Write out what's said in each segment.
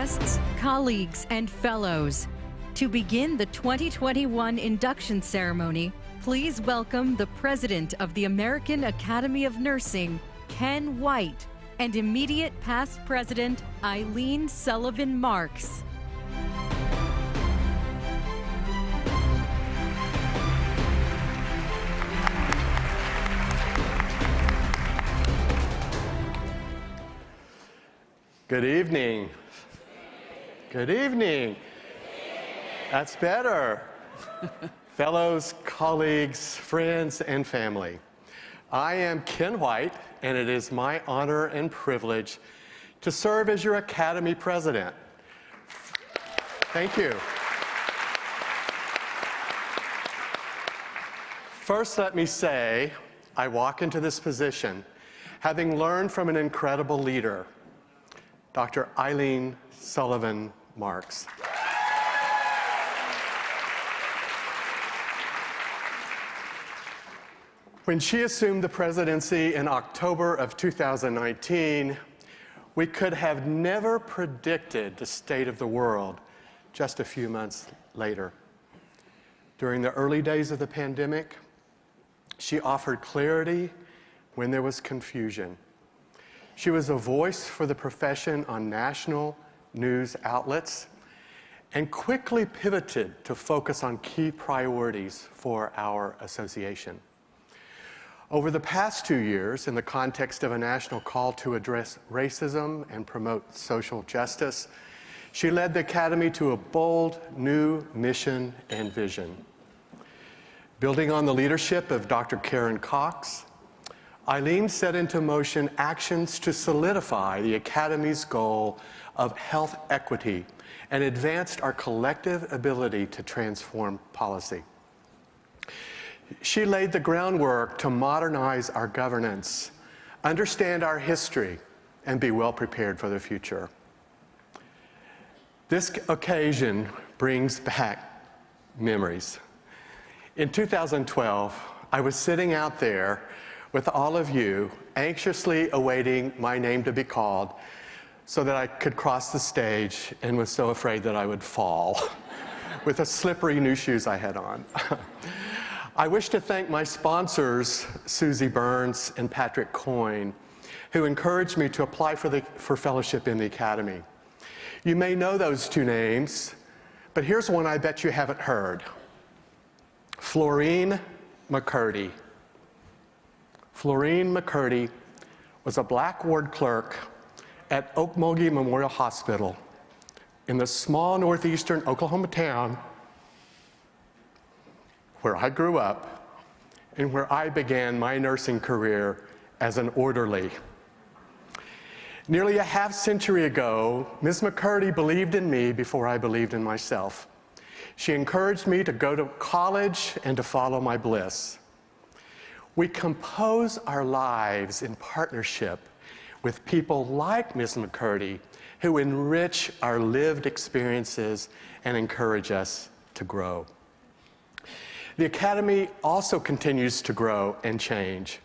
guests, colleagues, and fellows. To begin the 2021 Induction Ceremony, please welcome the President of the American Academy of Nursing, Ken White, and immediate past President, Eileen Sullivan Marks. Good evening. Good evening. That's better. Fellows, colleagues, friends, and family. I am Ken White, and it is my honor and privilege to serve as your Academy President. Thank you. First, let me say, I walk into this position having learned from an incredible leader, Dr. Eileen Sullivan Marks. When she assumed the presidency in October of 2019, we could have never predicted the state of the world just a few months later. During the early days of the pandemic, she offered clarity when there was confusion. She was a voice for the profession on national news outlets and quickly pivoted to focus on key priorities for our association. Over the past 2 years, in the context of a national call to address racism and promote social justice, she led the Academy to a bold new mission and vision. Building on the leadership of Dr. Karen Cox, Eileen set into motion actions to solidify the Academy's goal of health equity and advanced our collective ability to transform policy. She laid the groundwork to modernize our governance, understand our history, and be well prepared for the future. This occasion brings back memories. In 2012, I was sitting out there with all of you, anxiously awaiting my name to be called so that I could cross the stage, and was so afraid that I would fall with the slippery new shoes I had on. I wish to thank my sponsors, Susie Burns and Patrick Coyne, who encouraged me to apply for fellowship in the Academy. You may know those two names, but here's one I bet you haven't heard. Florine McCurdy. Florine McCurdy was a black ward clerk at Okmulgee Memorial Hospital in the small northeastern Oklahoma town where I grew up and where I began my nursing career as an orderly. Nearly a half-century ago, Ms. McCurdy believed in me before I believed in myself. She encouraged me to go to college and to follow my bliss. We compose our lives in partnership with people like Ms. McCurdy, who enrich our lived experiences and encourage us to grow. The Academy also continues to grow and change.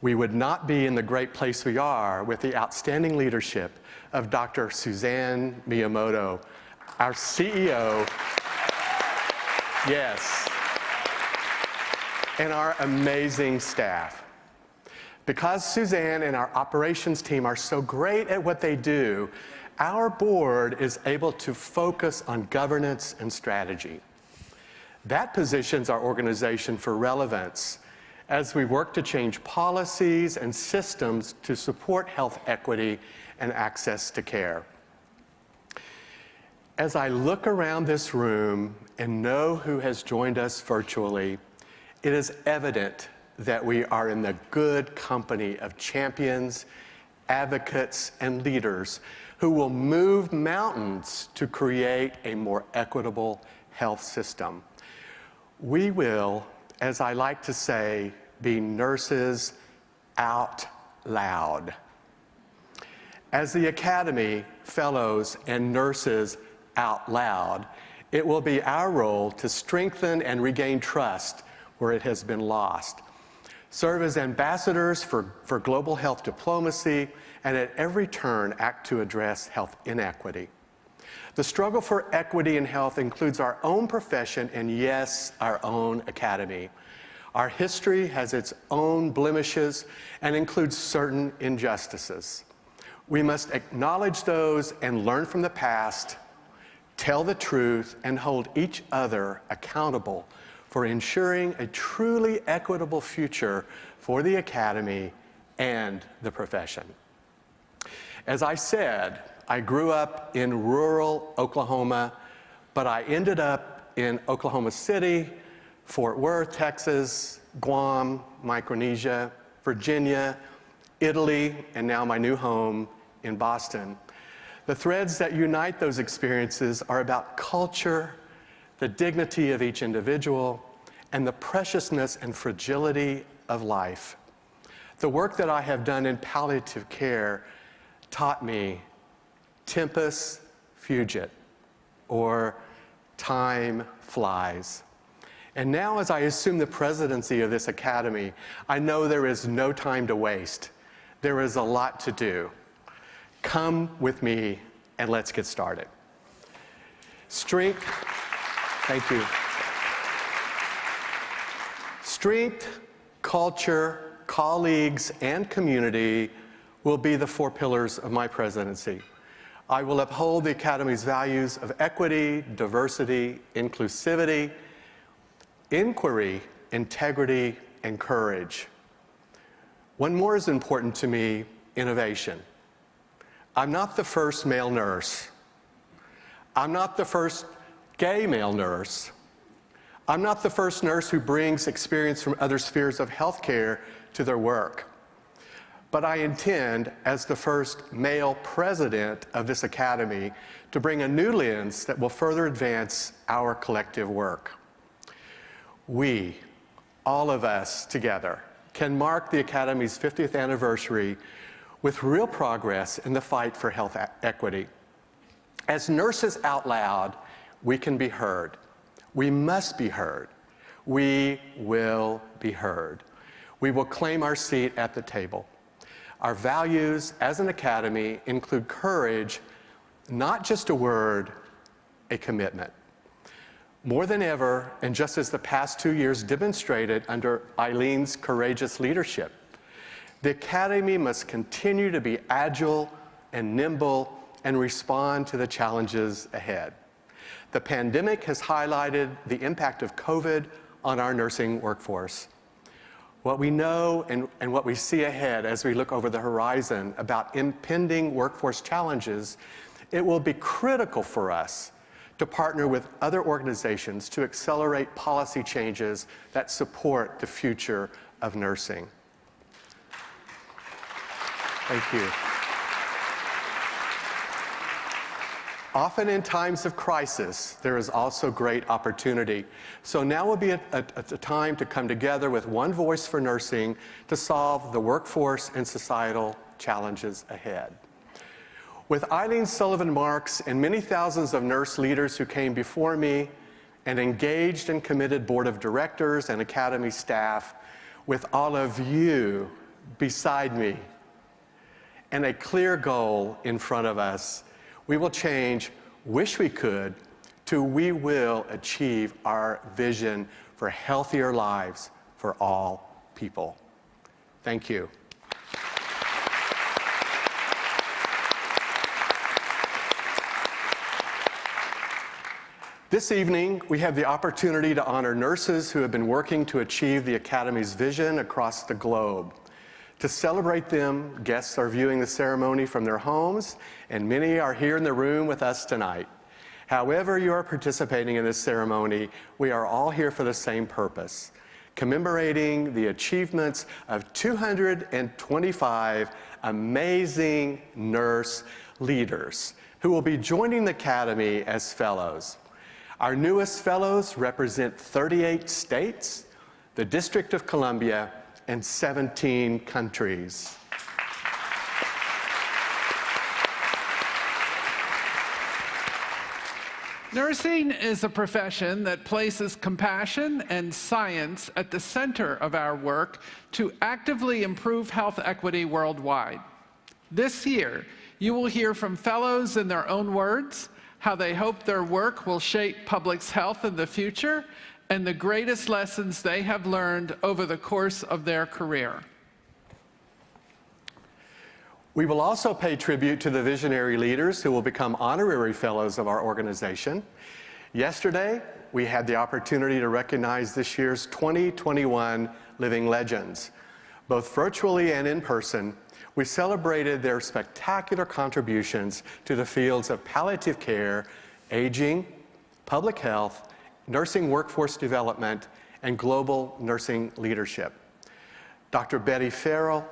We would not be in the great place we are with the outstanding leadership of Dr. Suzanne Miyamoto, our CEO, yes, and our amazing staff. Because Suzanne and our operations team are so great at what they do, our board is able to focus on governance and strategy. That positions our organization for relevance as we work to change policies and systems to support health equity and access to care. As I look around this room and know who has joined us virtually, it is evident that we are in the good company of champions, advocates, and leaders who will move mountains to create a more equitable health system. We will, as I like to say, be nurses out loud. As the Academy, fellows, and nurses out loud, it will be our role to strengthen and regain trust where it has been lost, serve as ambassadors for global health diplomacy, and at every turn act to address health inequity. The struggle for equity in health includes our own profession and, yes, our own academy. Our history has its own blemishes and includes certain injustices. We must acknowledge those and learn from the past, tell the truth, and hold each other accountable for ensuring a truly equitable future for the academy and the profession. As I said, I grew up in rural Oklahoma, but I ended up in Oklahoma City, Fort Worth, Texas, Guam, Micronesia, Virginia, Italy, and now my new home in Boston. The threads that unite those experiences are about culture, the dignity of each individual, and the preciousness and fragility of life. The work that I have done in palliative care taught me tempus fugit, or time flies. And now, as I assume the presidency of this academy, I know there is no time to waste. There is a lot to do. Come with me and let's get started. Strength, thank you. Strength, culture, colleagues, and community will be the 4 pillars of my presidency. I will uphold the Academy's values of equity, diversity, inclusivity, inquiry, integrity, and courage. One more is important to me: innovation. I'm not the first male nurse. I'm not the first gay male nurse. I'm not the first nurse who brings experience from other spheres of healthcare to their work. But I intend, as the first male president of this academy, to bring a new lens that will further advance our collective work. We, all of us together, can mark the Academy's 50th anniversary with real progress in the fight for health equity. As nurses out loud, we can be heard. We must be heard. We will be heard. We will claim our seat at the table. Our values as an academy include courage, not just a word, a commitment. More than ever, and just as the past 2 years demonstrated under Eileen's courageous leadership, the academy must continue to be agile and nimble and respond to the challenges ahead. The pandemic has highlighted the impact of COVID on our nursing workforce. What we know and what we see ahead as we look over the horizon about impending workforce challenges, it will be critical for us to partner with other organizations to accelerate policy changes that support the future of nursing. Thank you. Often in times of crisis, there is also great opportunity. So now will be a time to come together with one voice for nursing to solve the workforce and societal challenges ahead. With Eileen Sullivan Marks and many thousands of nurse leaders who came before me, an engaged and committed board of directors and academy staff, with all of you beside me, and a clear goal in front of us, we will change "wish we could" to "we will achieve our vision for healthier lives for all people." Thank you. This evening, we have the opportunity to honor nurses who have been working to achieve the Academy's vision across the globe. To celebrate them, guests are viewing the ceremony from their homes, and many are here in the room with us tonight. However you are participating in this ceremony, we are all here for the same purpose: commemorating the achievements of 225 amazing nurse leaders who will be joining the Academy as fellows. Our newest fellows represent 38 states, the District of Columbia, and 17 countries. Nursing is a profession that places compassion and science at the center of our work to actively improve health equity worldwide. This year, you will hear from fellows in their own words how they hope their work will shape public's health in the future, and the greatest lessons they have learned over the course of their career. We will also pay tribute to the visionary leaders who will become honorary fellows of our organization. Yesterday, we had the opportunity to recognize this year's 2021 Living Legends. Both virtually and in person, we celebrated their spectacular contributions to the fields of palliative care, aging, public health, nursing workforce development, and global nursing leadership. Dr. Betty Farrell,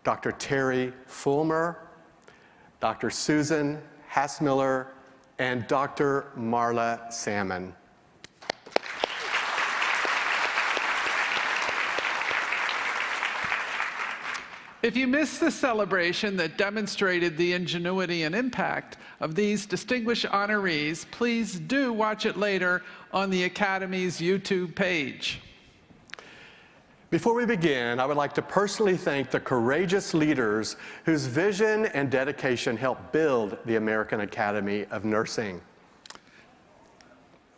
Dr. Terry Fulmer, Dr. Susan Hassmiller, and Dr. Marla Salmon. If you missed the celebration that demonstrated the ingenuity and impact of these distinguished honorees, please do watch it later on the Academy's YouTube page. Before we begin, I would like to personally thank the courageous leaders whose vision and dedication helped build the American Academy of Nursing.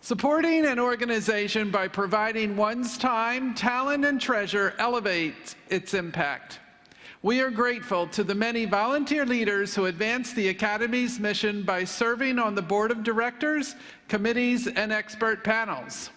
Supporting an organization by providing one's time, talent, and treasure elevates its impact. We are grateful to the many volunteer leaders who advance the Academy's mission by serving on the board of directors, committees, and expert panels.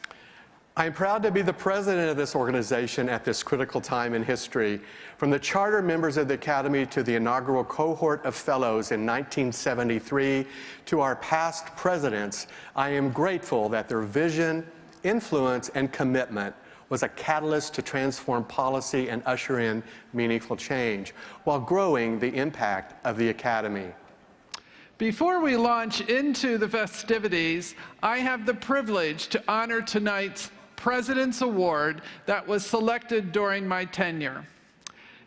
I am proud to be the president of this organization at this critical time in history. From the charter members of the Academy to the inaugural cohort of fellows in 1973 to our past presidents, I am grateful that their vision, influence, and commitment was a catalyst to transform policy and usher in meaningful change while growing the impact of the Academy. Before we launch into the festivities, I have the privilege to honor tonight's President's Award that was selected during my tenure.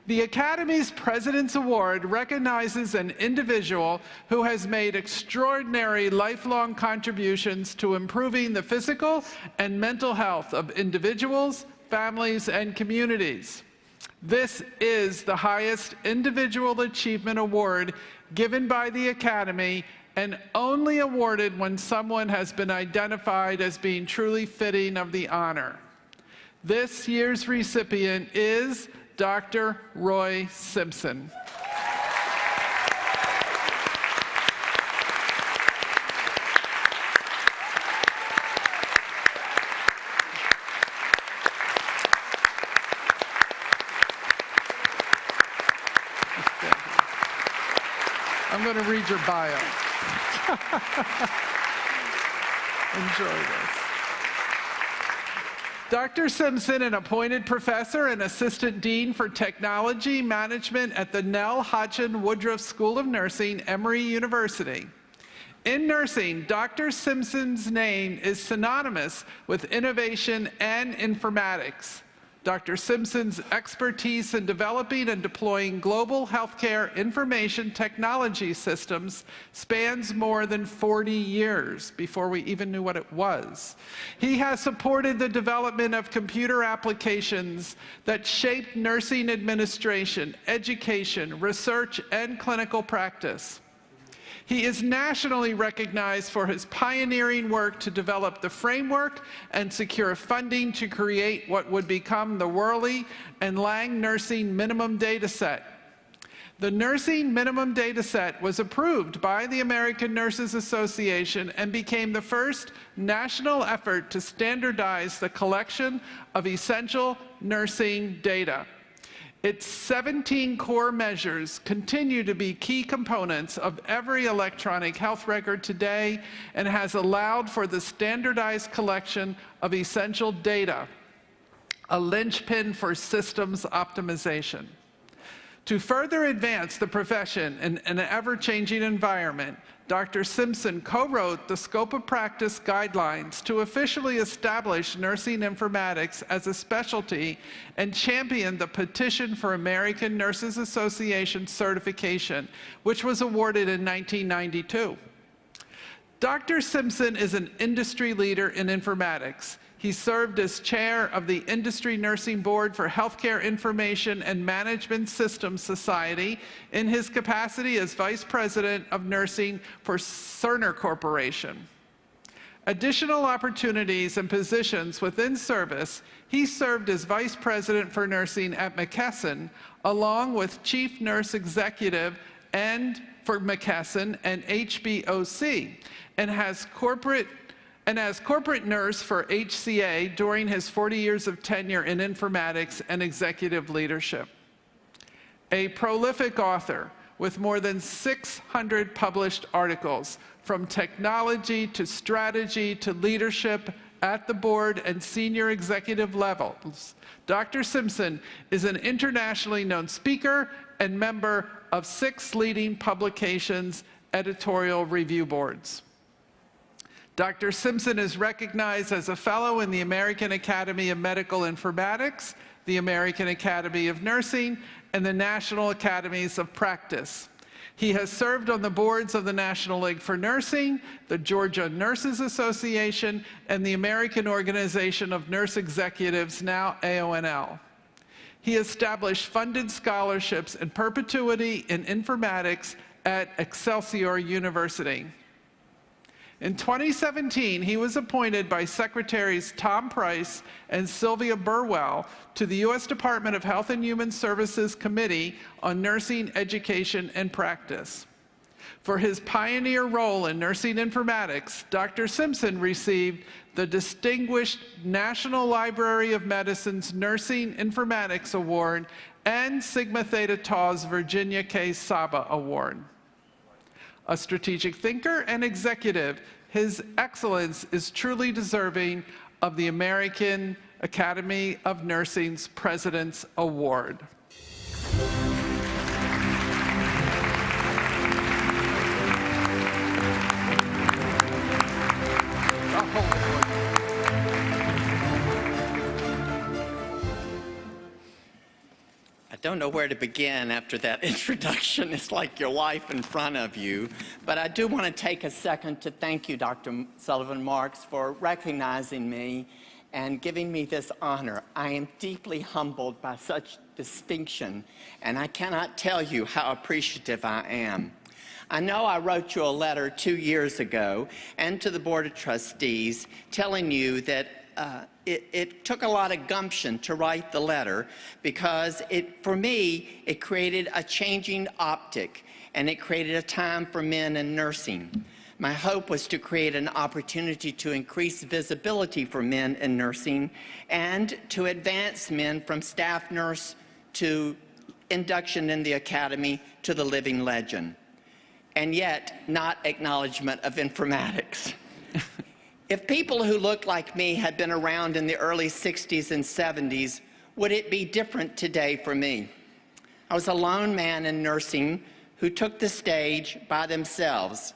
The Academy's President's Award recognizes an individual who has made extraordinary lifelong contributions to improving the physical and mental health of individuals, families, and communities. This is the highest individual achievement award given by the Academy and only awarded when someone has been identified as being truly fitting of the honor. This year's recipient is Dr. Roy Simpson. I'm going to read your bio. Enjoy this. Dr. Simpson, an appointed professor and assistant dean for technology management at the Nell Hodgson Woodruff School of Nursing, Emory University. In nursing, Dr. Simpson's name is synonymous with innovation and informatics. Dr. Simpson's expertise in developing and deploying global healthcare information technology systems spans more than 40 years before we even knew what it was. He has supported the development of computer applications that shaped nursing administration, education, research, and clinical practice. He is nationally recognized for his pioneering work to develop the framework and secure funding to create what would become the Worley and Lang Nursing Minimum Data Set. The Nursing Minimum Data Set was approved by the American Nurses Association and became the first national effort to standardize the collection of essential nursing data. Its 17 core measures continue to be key components of every electronic health record today and has allowed for the standardized collection of essential data, a linchpin for systems optimization. To further advance the profession in an ever-changing environment, Dr. Simpson co-wrote the Scope of Practice Guidelines to officially establish nursing informatics as a specialty and championed the Petition for American Nurses Association certification, which was awarded in 1992. Dr. Simpson is an industry leader in informatics. He served as chair of the Industry Nursing Board for Healthcare Information and Management Systems Society in his capacity as Vice President of Nursing for Cerner Corporation. Additional opportunities and positions within service, he served as Vice President for Nursing at McKesson, along with Chief Nurse Executive for McKesson and HBOC, and as corporate nurse for HCA during his 40 years of tenure in informatics and executive leadership. A prolific author with more than 600 published articles, from technology to strategy to leadership at the board and senior executive levels, Dr. Simpson is an internationally known speaker and member of 6 leading publications' editorial review boards. Dr. Simpson is recognized as a fellow in the American Academy of Medical Informatics, the American Academy of Nursing, and the National Academies of Practice. He has served on the boards of the National League for Nursing, the Georgia Nurses Association, and the American Organization of Nurse Executives, now AONL. He established funded scholarships in perpetuity in informatics at Excelsior University. In 2017, he was appointed by Secretaries Tom Price and Sylvia Burwell to the U.S. Department of Health and Human Services Committee on Nursing Education and Practice. For his pioneer role in nursing informatics, Dr. Simpson received the Distinguished National Library of Medicine's Nursing Informatics Award and Sigma Theta Tau's Virginia K. Saba Award. A strategic thinker and executive, his excellence is truly deserving of the American Academy of Nursing's President's Award. I don't know where to begin after that introduction. It's like your life in front of you. But I do want to take a second to thank you, Dr. Sullivan Marks, for recognizing me and giving me this honor. I am deeply humbled by such distinction, and I cannot tell you how appreciative I am. I know I wrote you a letter 2 years ago and to the Board of Trustees telling you that it took a lot of gumption to write the letter because for me, it created a changing optic and it created a time for men in nursing. My hope was to create an opportunity to increase visibility for men in nursing and to advance men from staff nurse to induction in the academy to the living legend. And yet, not acknowledgement of informatics. If people who looked like me had been around in the early 60s and 70s, would it be different today for me? I was a lone man in nursing who took the stage by themselves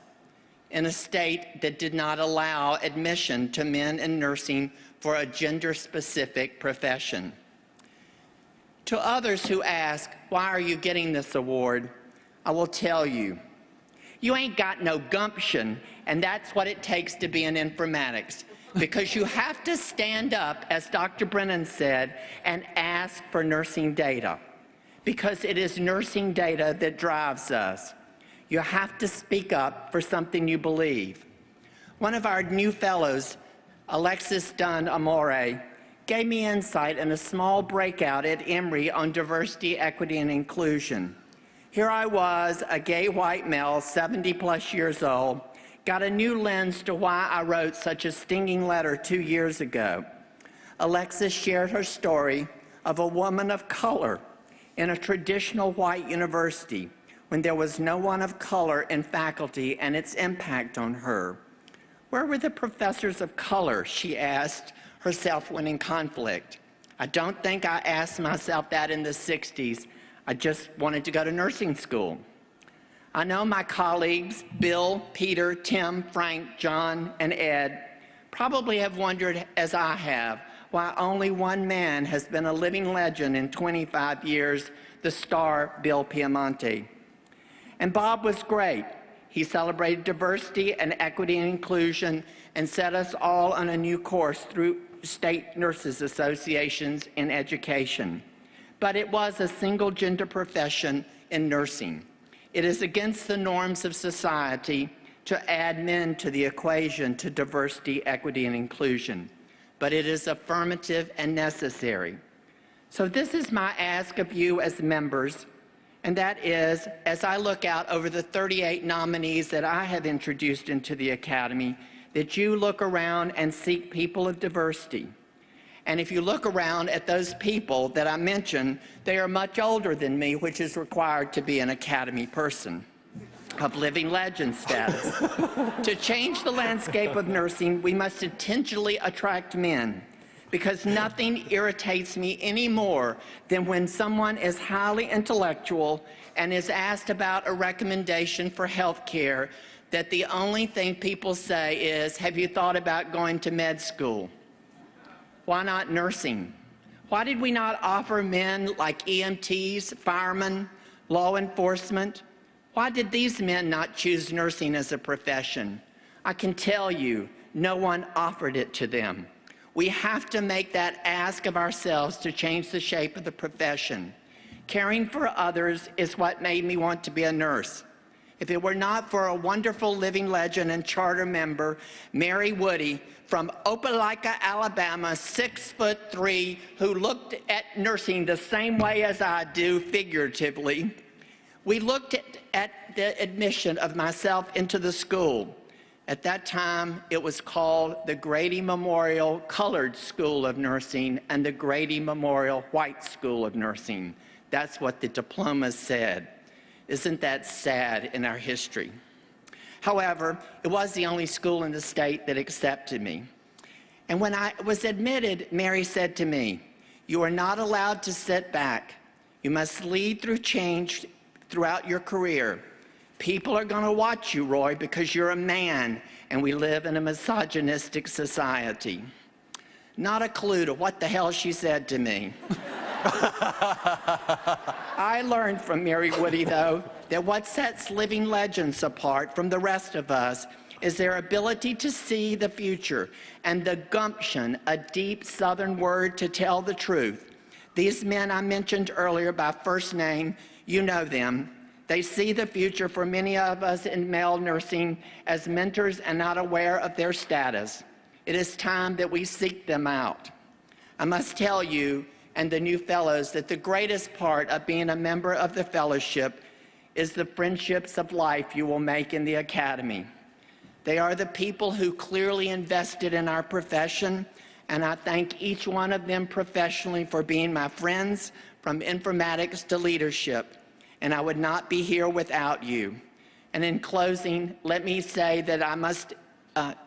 in a state that did not allow admission to men in nursing for a gender-specific profession. To others who ask, why are you getting this award? I will tell you, you ain't got no gumption, and that's what it takes to be in informatics. Because you have to stand up, as Dr. Brennan said, and ask for nursing data. Because it is nursing data that drives us. You have to speak up for something you believe. One of our new fellows, Alexis Dunn Amore, gave me insight in a small breakout at Emory on diversity, equity, and inclusion. Here I was, a gay white male, 70+ years old, got a new lens to why I wrote such a stinging letter 2 years ago. Alexis shared her story of a woman of color in a traditional white university when there was no one of color in faculty and its impact on her. Where were the professors of color, she asked herself when in conflict. I don't think I asked myself that in the 60s. I just wanted to go to nursing school. I know my colleagues, Bill, Peter, Tim, Frank, John, and Ed, probably have wondered, as I have, why only one man has been a living legend in 25 years, the star Bill Piemonte. And Bob was great. He celebrated diversity and equity and inclusion and set us all on a new course through state nurses associations in education. But it was a single-gender profession in nursing. It is against the norms of society to add men to the equation to diversity, equity, and inclusion. But it is affirmative and necessary. So this is my ask of you as members, and that is, as I look out over the 38 nominees that I have introduced into the Academy, that you look around and seek people of diversity. And if you look around at those people that I mentioned, they are much older than me, which is required to be an Academy person of living legend status. To change the landscape of nursing, we must intentionally attract men, because nothing irritates me any more than when someone is highly intellectual and is asked about a recommendation for health care, that the only thing people say is, have you thought about going to med school? Why not nursing? Why did we not offer men like EMTs, firemen, law enforcement? Why did these men not choose nursing as a profession? I can tell you, no one offered it to them. We have to make that ask of ourselves to change the shape of the profession. Caring for others is what made me want to be a nurse. If it were not for a wonderful living legend and charter member, Mary Woody, from Opelika, Alabama, 6'3", who looked at nursing the same way as I do, figuratively, we looked at the admission of myself into the school. At that time, it was called the Grady Memorial Colored School of Nursing and the Grady Memorial White School of Nursing. That's what the diploma said. Isn't that sad in our history? However, it was the only school in the state that accepted me. And when I was admitted, Mary said to me, "You are not allowed to sit back. You must lead through change throughout your career. People are going to watch you, Roy, because you're a man, and we live in a misogynistic society." Not a clue to what the hell she said to me. I learned from Mary Woody, though, that what sets living legends apart from the rest of us is their ability to see the future and the gumption, a deep Southern word to tell the truth. These men I mentioned earlier by first name, you know them. They see the future for many of us in male nursing as mentors and not aware of their status. It is time that we seek them out. I must tell you and the new fellows that the greatest part of being a member of the fellowship is the friendships of life you will make in the Academy. They are the people who clearly invested in our profession, and I thank each one of them professionally for being my friends from informatics to leadership. And I would not be here without you. And in closing, let me say that I must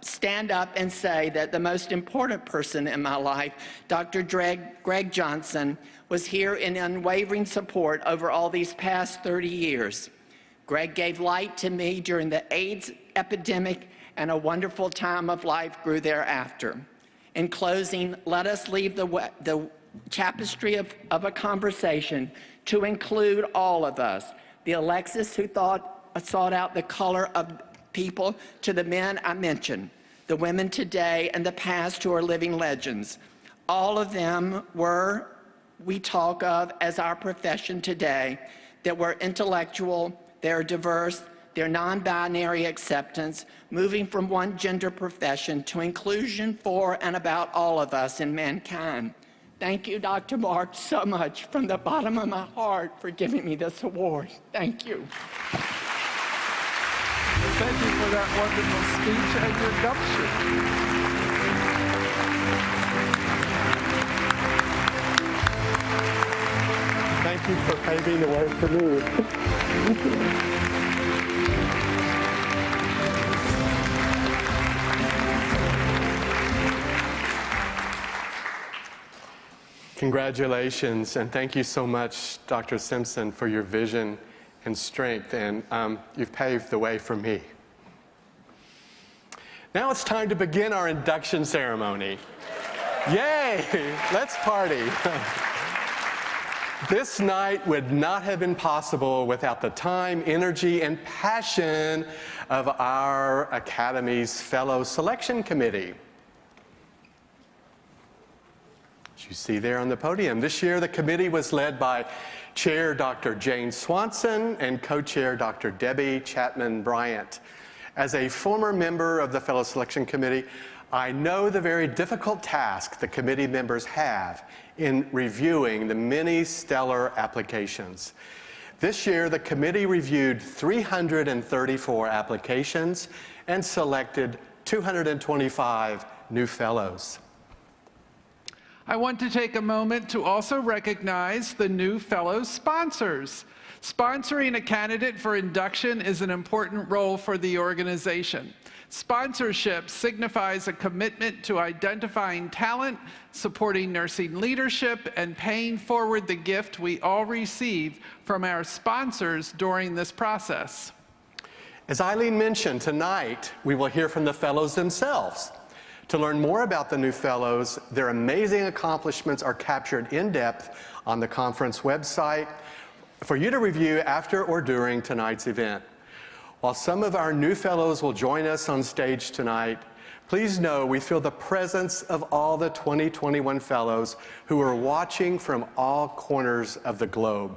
stand up and say that the most important person in my life, Dr. Greg Johnson, was here in unwavering support over all these past 30 years. Greg gave light to me during the AIDS epidemic, and a wonderful time of life grew thereafter. In closing, let us leave the tapestry of a conversation to include all of us, the Alexis who sought out the color of people, to the men I mentioned, the women today and the past who are living legends. All of them we talk of as our profession today, that we're intellectual, they're diverse, they're non-binary acceptance, moving from one gender profession to inclusion for and about all of us in mankind. Thank you, Dr. Mark, so much from the bottom of my heart for giving me this award. Thank you. Thank you for that wonderful speech and your gumption. Thank you for paving the way for me. Congratulations, and thank you so much, Dr. Simpson, for your vision and strength, and you've paved the way for me. Now it's time to begin our induction ceremony. Yay! Let's party. This night would not have been possible without the time, energy, and passion of our Academy's fellow selection committee. as you see there on the podium. This year, the committee was led by Chair Dr. Jane Swanson and Co-Chair Dr. Debbie Chapman Bryant. As a former member of the Fellow Selection Committee, I know the very difficult task the committee members have in reviewing the many stellar applications. This year, the committee reviewed 334 applications and selected 225 new fellows. I want to take a moment to also recognize the new fellows sponsors. Sponsoring a candidate for induction is an important role for the organization. Sponsorship signifies a commitment to identifying talent, supporting nursing leadership, and paying forward the gift we all receive from our sponsors during this process. As Eileen mentioned, tonight we will hear from the fellows themselves. To learn more about the new fellows, their amazing accomplishments are captured in depth on the conference website for you to review after or during tonight's event. While some of our new fellows will join us on stage tonight, please know we feel the presence of all the 2021 fellows who are watching from all corners of the globe.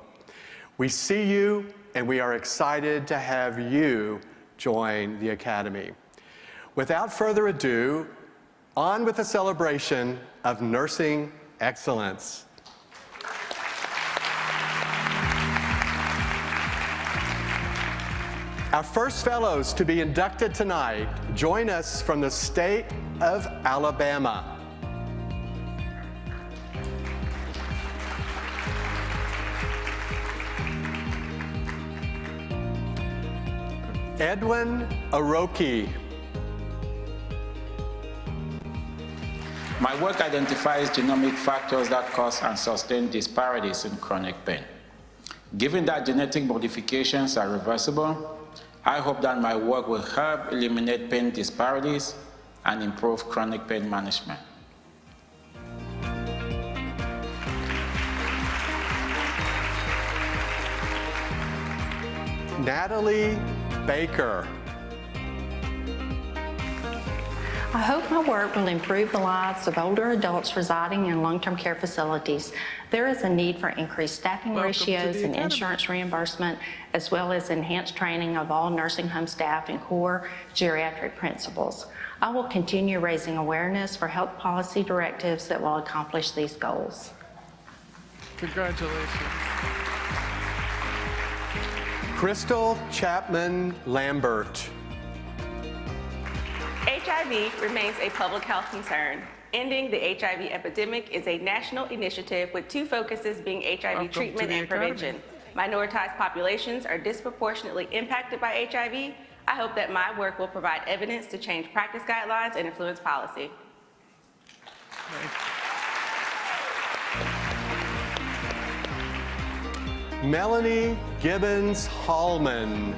We see you, and we are excited to have you join the Academy. Without further ado, on with the celebration of nursing excellence. Our first fellows to be inducted tonight join us from the state of Alabama. Edwin Aroki. My work identifies genomic factors that cause and sustain disparities in chronic pain. Given that genetic modifications are reversible, I hope that my work will help eliminate pain disparities and improve chronic pain management. Natalie Baker. I hope my work will improve the lives of older adults residing in long-term care facilities. There is a need for increased staffing ratios and insurance reimbursement, as well as enhanced training of all nursing home staff and core geriatric principals. I will continue raising awareness for health policy directives that will accomplish these goals. Congratulations. Crystal Chapman Lambert. HIV remains a public health concern. Ending the HIV epidemic is a national initiative with two focuses being HIV treatment and prevention. Minoritized populations are disproportionately impacted by HIV. I hope that my work will provide evidence to change practice guidelines and influence policy. Melanie Gibbons Hallman.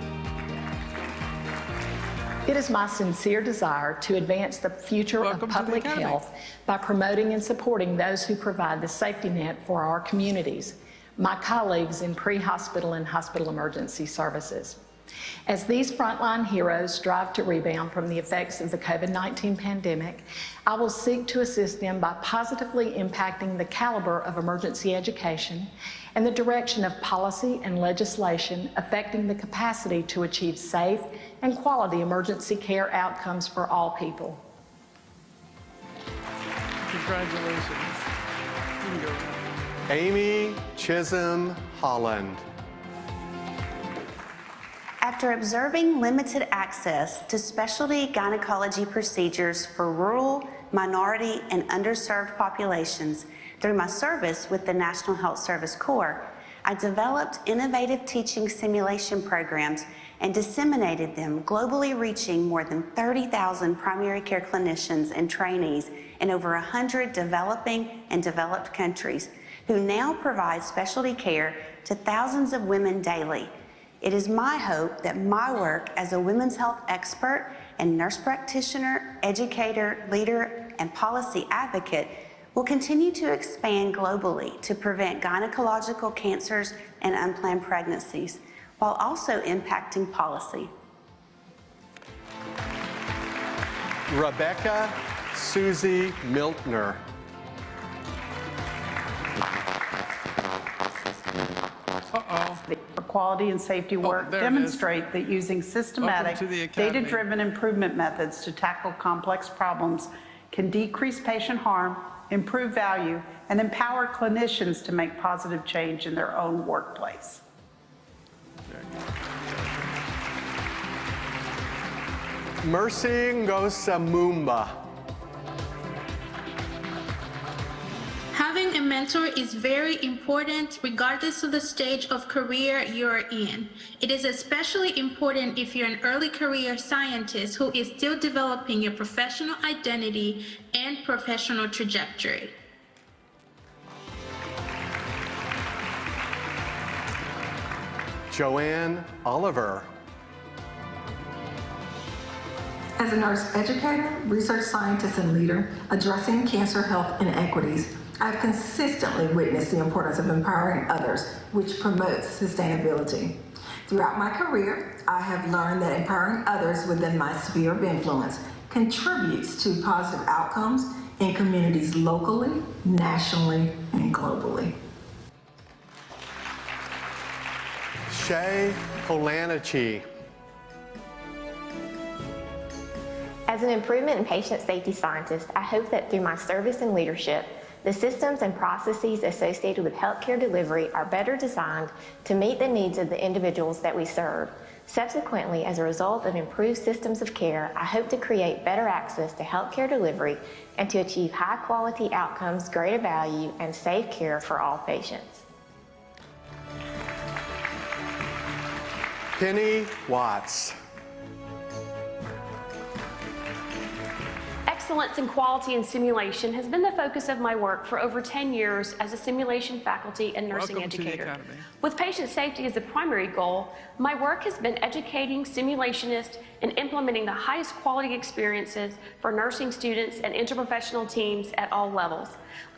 It is my sincere desire to advance the future of public health by promoting and supporting those who provide the safety net for our communities, my colleagues in pre-hospital and hospital emergency services. As these frontline heroes strive to rebound from the effects of the COVID-19 pandemic, I will seek to assist them by positively impacting the caliber of emergency education and the direction of policy and legislation affecting the capacity to achieve safe and quality emergency care outcomes for all people. Congratulations. You can go ahead. Amy Chisholm Holland. After observing limited access to specialty gynecology procedures for rural, minority, and underserved populations through my service with the National Health Service Corps, I developed innovative teaching simulation programs and disseminated them globally, reaching more than 30,000 primary care clinicians and trainees in over 100 developing and developed countries, who now provide specialty care to thousands of women daily. It is my hope that my work as a women's health expert and nurse practitioner, educator, leader, and policy advocate will continue to expand globally to prevent gynecological cancers and unplanned pregnancies, while also impacting policy. Rebecca Susie Miltner. quality and safety work demonstrate that using systematic, data-driven improvement methods to tackle complex problems can decrease patient harm, improve value, and empower clinicians to make positive change in their own workplace. Mercy Ngosa Mumba. Having a mentor is very important regardless of the stage of career you're in. It is especially important if you're an early career scientist who is still developing your professional identity and professional trajectory. Joanne Oliver. As a nurse educator, research scientist, and leader addressing cancer health inequities, I've consistently witnessed the importance of empowering others, which promotes sustainability. Throughout my career, I have learned that empowering others within my sphere of influence contributes to positive outcomes in communities locally, nationally, and globally. Shay Polanichi. As an improvement and patient safety scientist, I hope that through my service and leadership, the systems and processes associated with healthcare delivery are better designed to meet the needs of the individuals that we serve. Subsequently, as a result of improved systems of care, I hope to create better access to healthcare delivery and to achieve high-quality outcomes, greater value, and safe care for all patients. Penny Watts. Excellence in quality and simulation has been the focus of my work for over 10 years as a simulation faculty and nursing educator. With patient safety as the primary goal, my work has been educating simulationists and implementing the highest quality experiences for nursing students and interprofessional teams at all levels.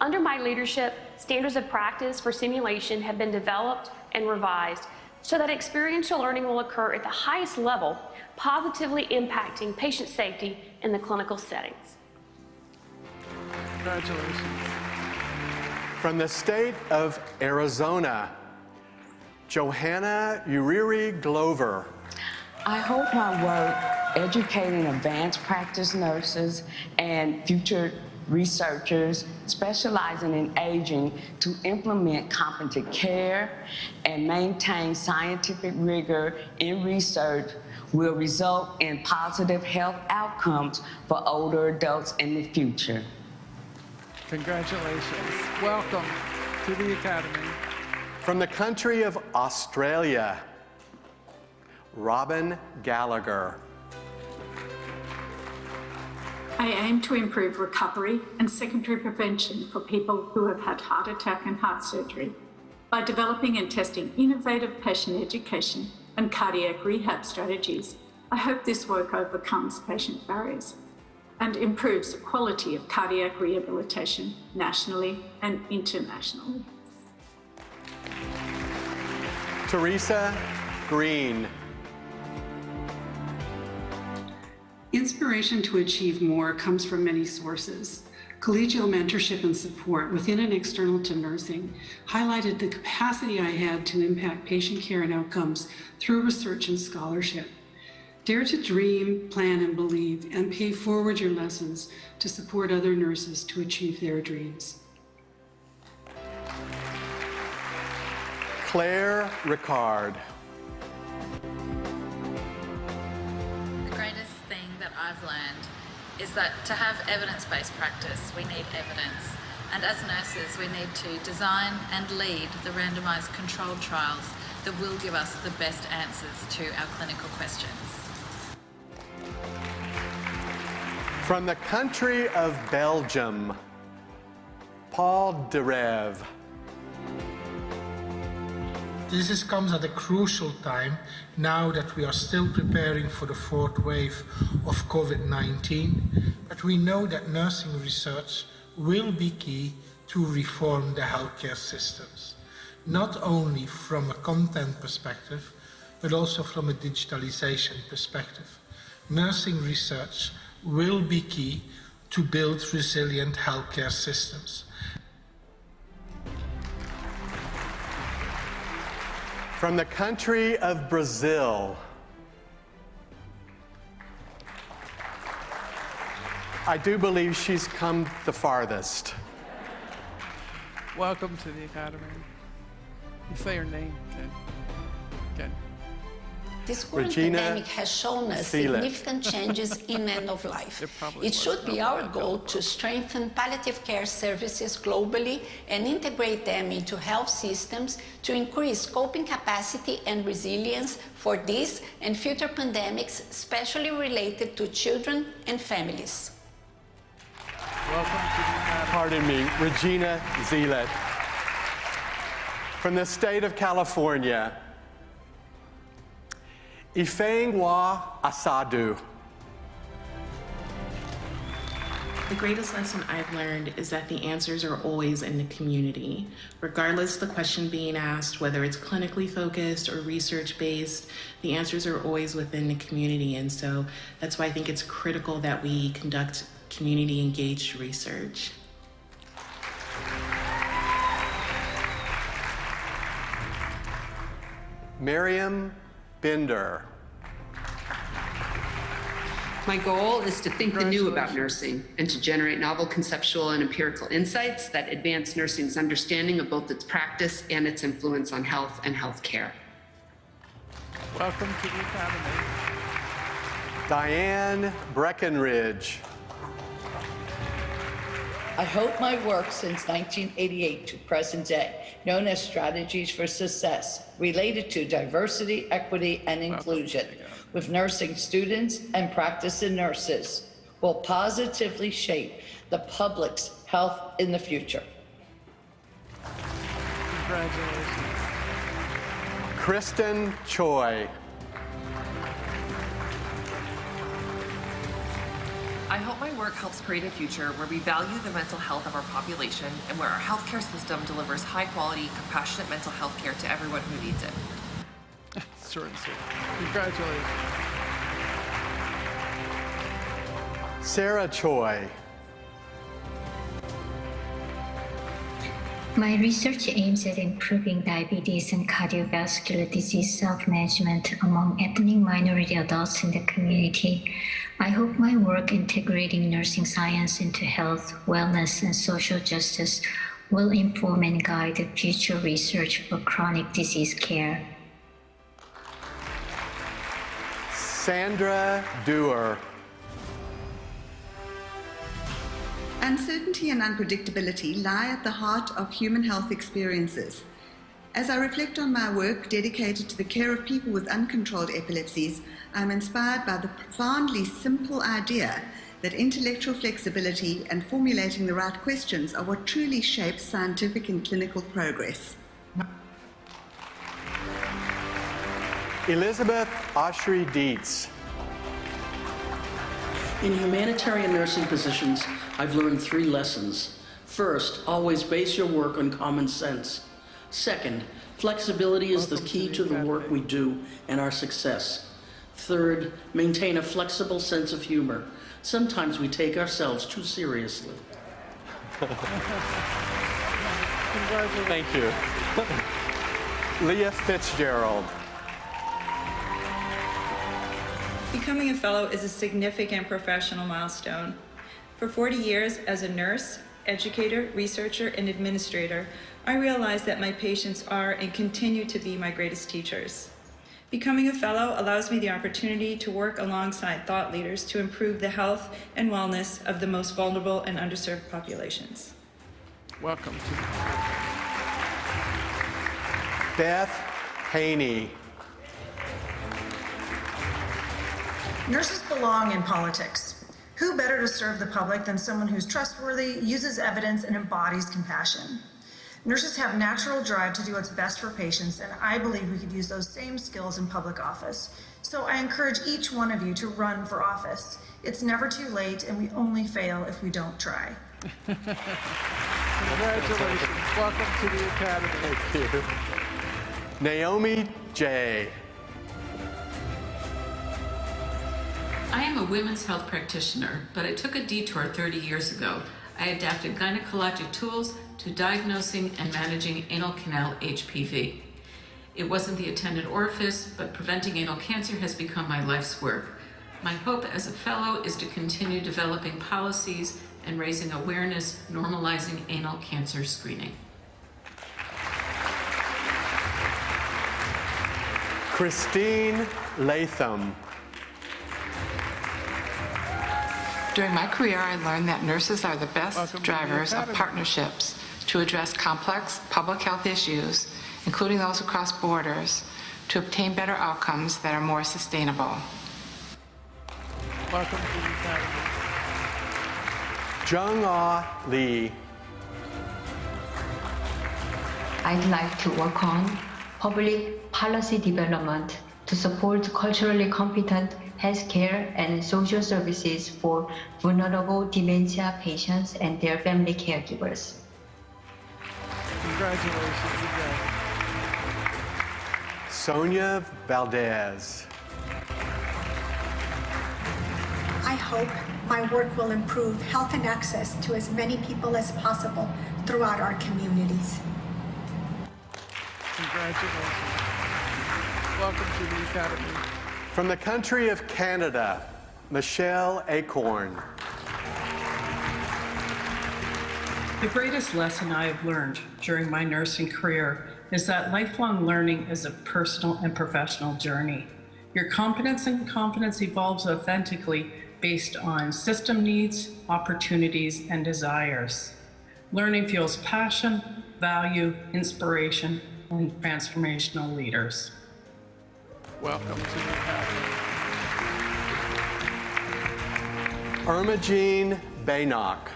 Under my leadership, standards of practice for simulation have been developed and revised so that experiential learning will occur at the highest level, positively impacting patient safety in the clinical settings. Congratulations. From the state of Arizona, Johanna Uriri Glover. I hope my work educating advanced practice nurses and future researchers specializing in aging to implement competent care and maintain scientific rigor in research will result in positive health outcomes for older adults in the future. Congratulations. Welcome to the Academy. From the country of Australia, Robin Gallagher. I aim to improve recovery and secondary prevention for people who have had heart attack and heart surgery by developing and testing innovative patient education and cardiac rehab strategies. I hope this work overcomes patient barriers and improves the quality of cardiac rehabilitation nationally and internationally. Teresa Green. Inspiration to achieve more comes from many sources. Collegial mentorship and support within and external to nursing highlighted the capacity I had to impact patient care and outcomes through research and scholarship. Dare to dream, plan, and believe, and pay forward your lessons to support other nurses to achieve their dreams. Claire Ricard. The greatest thing that I've learned is that to have evidence-based practice, we need evidence. And as nurses, we need to design and lead the randomized controlled trials that will give us the best answers to our clinical questions. From the country of Belgium, Paul de Rev. This comes at a crucial time now that we are still preparing for the fourth wave of COVID-19, but we know that nursing research will be key to reform the healthcare systems, not only from a content perspective, but also from a digitalization perspective. Nursing research will be key to build resilient healthcare systems. From the country of Brazil, I do believe she's come the farthest. Welcome to the Academy. You say her name, Ken. Ken. This current pandemic has shown us significant changes in end of life. It should be our goal to strengthen palliative care services globally and integrate them into health systems to increase coping capacity and resilience for this and future pandemics, especially related to children and families. Welcome to the Academy. Pardon me, Regina Zielet. From the state of California, Ifeanyi Asadu. The greatest lesson I've learned is that the answers are always in the community. Regardless of the question being asked, whether it's clinically focused or research-based, the answers are always within the community. And so that's why I think it's critical that we conduct community-engaged research. Miriam Bender. My goal is to think anew about nursing and to generate novel conceptual and empirical insights that advance nursing's understanding of both its practice and its influence on health and healthcare. Welcome to the Academy. Diane Breckenridge. I hope my work since 1988 to present day, known as Strategies for Success, related to diversity, equity, and inclusion with nursing students and practicing nurses, will positively shape the public's health in the future. Congratulations. Kristen Choi. I hope my work helps create a future where we value the mental health of our population and where our healthcare system delivers high-quality, compassionate mental health care to everyone who needs it. Short and sweet. Congratulations. Sarah Choi. My research aims at improving diabetes and cardiovascular disease self-management among ethnic minority adults in the community. I hope my work integrating nursing science into health, wellness, and social justice will inform and guide the future research for chronic disease care. Sandra Dewar. Uncertainty and unpredictability lie at the heart of human health experiences. As I reflect on my work dedicated to the care of people with uncontrolled epilepsies, I'm inspired by the profoundly simple idea that intellectual flexibility and formulating the right questions are what truly shapes scientific and clinical progress. Elizabeth Oshry Dietz. In humanitarian nursing positions, I've learned 3 lessons. First, always base your work on common sense. Second, flexibility is the key to the work we do and our success. Third, maintain a flexible sense of humor. Sometimes we take ourselves too seriously. Thank you. Leah Fitzgerald. Becoming a fellow is a significant professional milestone. For 40 years as a nurse, educator, researcher, and administrator, I realized that my patients are and continue to be my greatest teachers. Becoming a fellow allows me the opportunity to work alongside thought leaders to improve the health and wellness of the most vulnerable and underserved populations. Welcome to Beth Haney. Nurses belong in politics. Who better to serve the public than someone who's trustworthy, uses evidence, and embodies compassion? Nurses have natural drive to do what's best for patients, and I believe we could use those same skills in public office. So I encourage each one of you to run for office. It's never too late, and we only fail if we don't try. Congratulations. Welcome to the Academy. Thank you. Naomi J. I am a women's health practitioner, but I took a detour 30 years ago. I adapted gynecologic tools to diagnosing and managing anal canal HPV. It wasn't the attendant orifice, but preventing anal cancer has become my life's work. My hope as a fellow is to continue developing policies and raising awareness, normalizing anal cancer screening. Christine Latham. During my career, I learned that nurses are the best drivers of partnerships to address complex public health issues, including those across borders, to obtain better outcomes that are more sustainable. Welcome to the Academy. Jung-Ah Lee. I'd like to work on public policy development to support culturally competent healthcare and social services for vulnerable dementia patients and their family caregivers. Congratulations again. Sonia Valdez. I hope my work will improve health and access to as many people as possible throughout our communities. Congratulations. Welcome to the Academy. From the country of Canada, Michelle Acorn. The greatest lesson I have learned during my nursing career is that lifelong learning is a personal and professional journey. Your competence and confidence evolves authentically based on system needs, opportunities, and desires. Learning fuels passion, value, inspiration, and transformational leaders. Welcome to the Academy. Ermagene Baynock.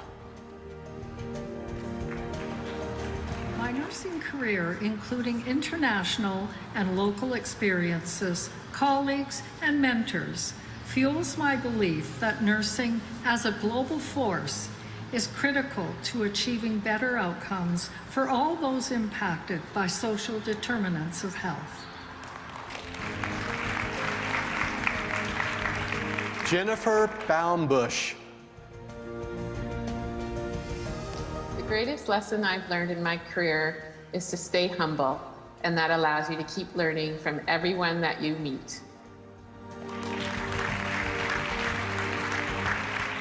My nursing career, including international and local experiences, colleagues, and mentors, fuels my belief that nursing as a global force is critical to achieving better outcomes for all those impacted by social determinants of health. Jennifer Baumbush. The greatest lesson I've learned in my career is to stay humble, and that allows you to keep learning from everyone that you meet.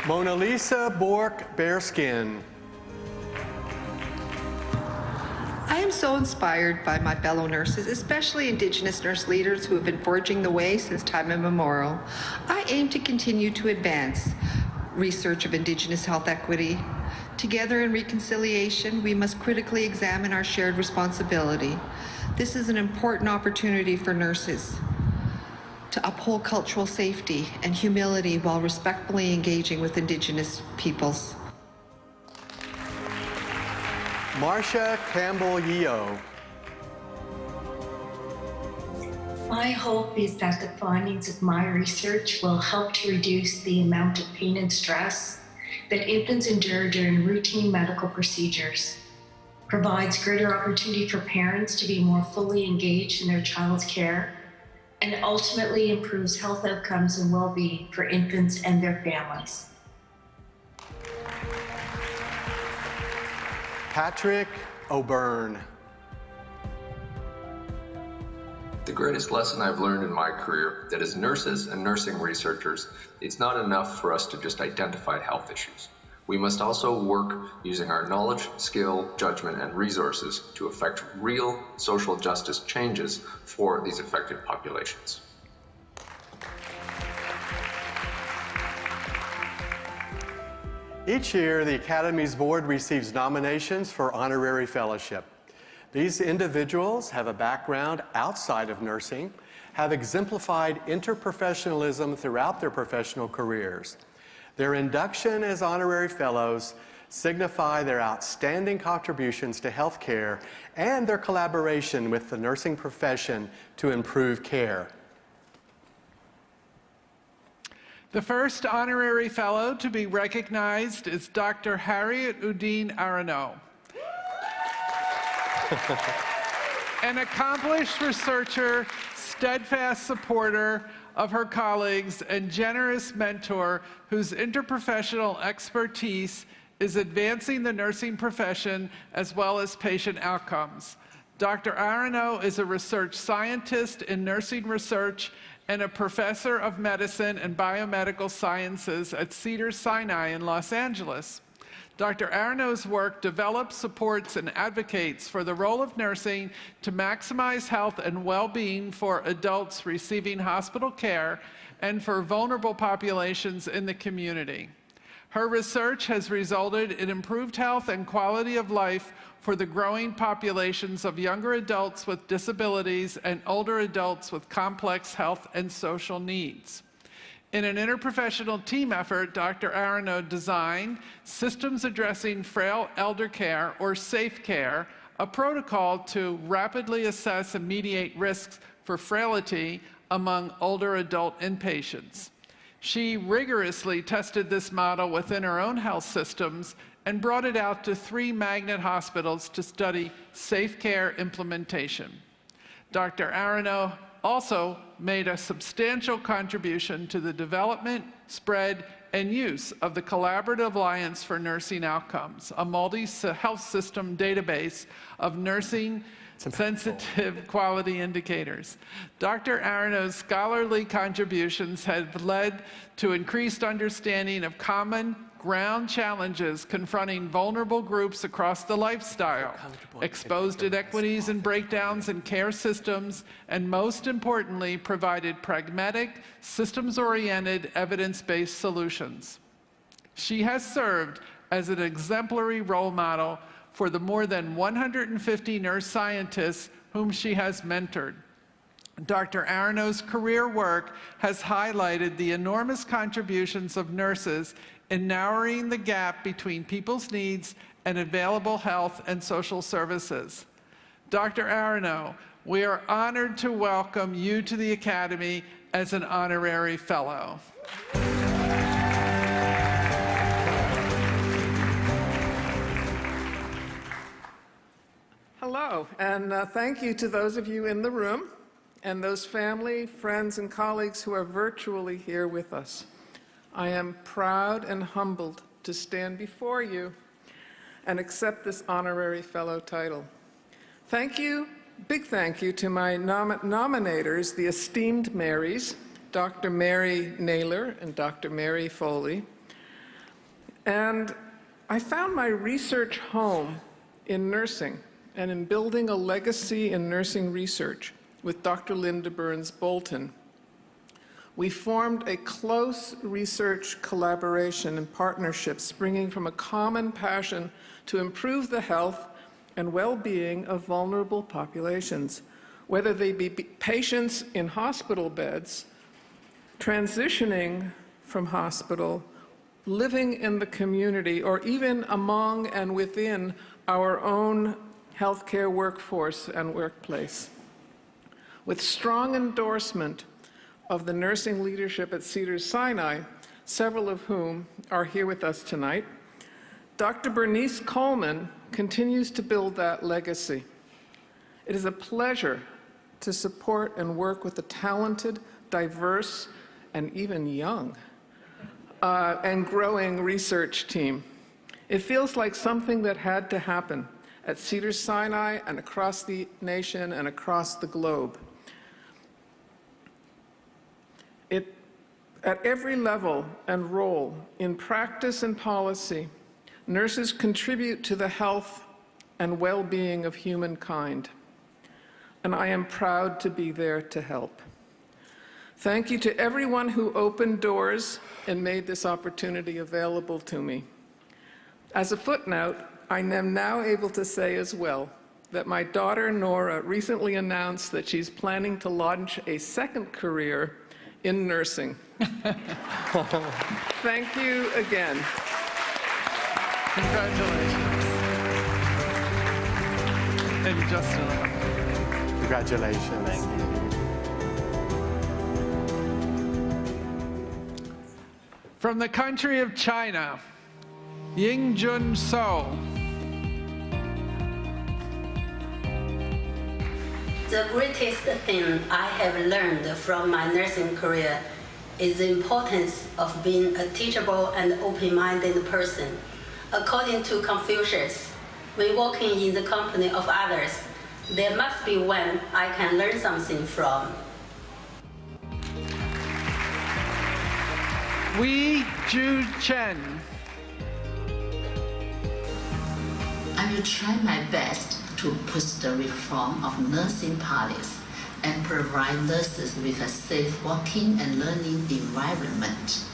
Mona Lisa Bork-Bearskin. I am so inspired by my fellow nurses, especially Indigenous nurse leaders who have been forging the way since time immemorial. I aim to continue to advance research of Indigenous health equity. Together in reconciliation, we must critically examine our shared responsibility. This is an important opportunity for nurses to uphold cultural safety and humility while respectfully engaging with Indigenous peoples. Marcia Campbell-Yeo. My hope is that the findings of my research will help to reduce the amount of pain and stress that infants endure during routine medical procedures, provides greater opportunity for parents to be more fully engaged in their child's care, and ultimately improves health outcomes and well-being for infants and their families. Patrick O'Byrne. The greatest lesson I've learned in my career that as nurses and nursing researchers, it's not enough for us to just identify health issues. We must also work using our knowledge, skill, judgment, and resources to effect real social justice changes for these affected populations. Each year, the Academy's board receives nominations for honorary fellowship. These individuals have a background outside of nursing, have exemplified interprofessionalism throughout their professional careers. Their induction as honorary fellows signify their outstanding contributions to healthcare and their collaboration with the nursing profession to improve care. The first honorary fellow to be recognized is Dr. Harriet Udine Arano. An accomplished researcher, steadfast supporter of her colleagues, and generous mentor whose interprofessional expertise is advancing the nursing profession as well as patient outcomes. Dr. Arano is a research scientist in nursing research and a professor of medicine and biomedical sciences at Cedars-Sinai in Los Angeles. Dr. Arano's work develops, supports, and advocates for the role of nursing to maximize health and well-being for adults receiving hospital care and for vulnerable populations in the community. Her research has resulted in improved health and quality of life for the growing populations of younger adults with disabilities and older adults with complex health and social needs. In an interprofessional team effort, Dr. Arano designed Systems Addressing Frail Elder Care, or SAFE Care, a protocol to rapidly assess and mediate risks for frailty among older adult inpatients. She rigorously tested this model within her own health systems and brought it out to 3 magnet hospitals to study SAFE Care implementation. Dr. Arano also made a substantial contribution to the development, spread, and use of the Collaborative Alliance for Nursing Outcomes, a multi-health system database of nursing sensitive quality indicators. Dr. Arano's scholarly contributions have led to increased understanding of common ground challenges confronting vulnerable groups across the lifestyle, exposed inequities and breakdowns in care systems, and most importantly, provided pragmatic, systems-oriented, evidence-based solutions. She has served as an exemplary role model for the more than 150 nurse scientists whom she has mentored. Dr. Arano's career work has highlighted the enormous contributions of nurses in narrowing the gap between people's needs and available health and social services. Dr. Arano, we are honored to welcome you to the Academy as an honorary fellow. Hello, and thank you to those of you in the room and those family, friends, and colleagues who are virtually here with us. I am proud and humbled to stand before you and accept this honorary fellow title. Thank you, big thank you to my nominators, the esteemed Marys, Dr. Mary Naylor and Dr. Mary Foley. And I found my research home in nursing and in building a legacy in nursing research with Dr. Linda Burns Bolton. We formed a close research collaboration and partnership springing from a common passion to improve the health and well-being of vulnerable populations, whether they be patients in hospital beds, transitioning from hospital, living in the community, or even among and within our own healthcare workforce and workplace. With strong endorsement of the nursing leadership at Cedars-Sinai, several of whom are here with us tonight, Dr. Bernice Coleman continues to build that legacy. It is a pleasure to support and work with a talented, diverse, and even young and growing research team. It feels like something that had to happen at Cedars-Sinai and across the nation and across the globe. At every level and role, in practice and policy, nurses contribute to the health and well-being of humankind, and I am proud to be there to help. Thank you to everyone who opened doors and made this opportunity available to me. As a footnote, I am now able to say as well that my daughter Nora recently announced that she's planning to launch a second career in nursing. Thank you again. Congratulations. And Justin. Congratulations. Thank you. From the country of China, Yingjun So. The greatest thing I have learned from my nursing career is the importance of being a teachable and open-minded person. According to Confucius, when walking in the company of others, There must be one I can learn something from. Wei Ju Chen. I will try my best to push the reform of nursing policies and provide nurses with a safe working and learning environment.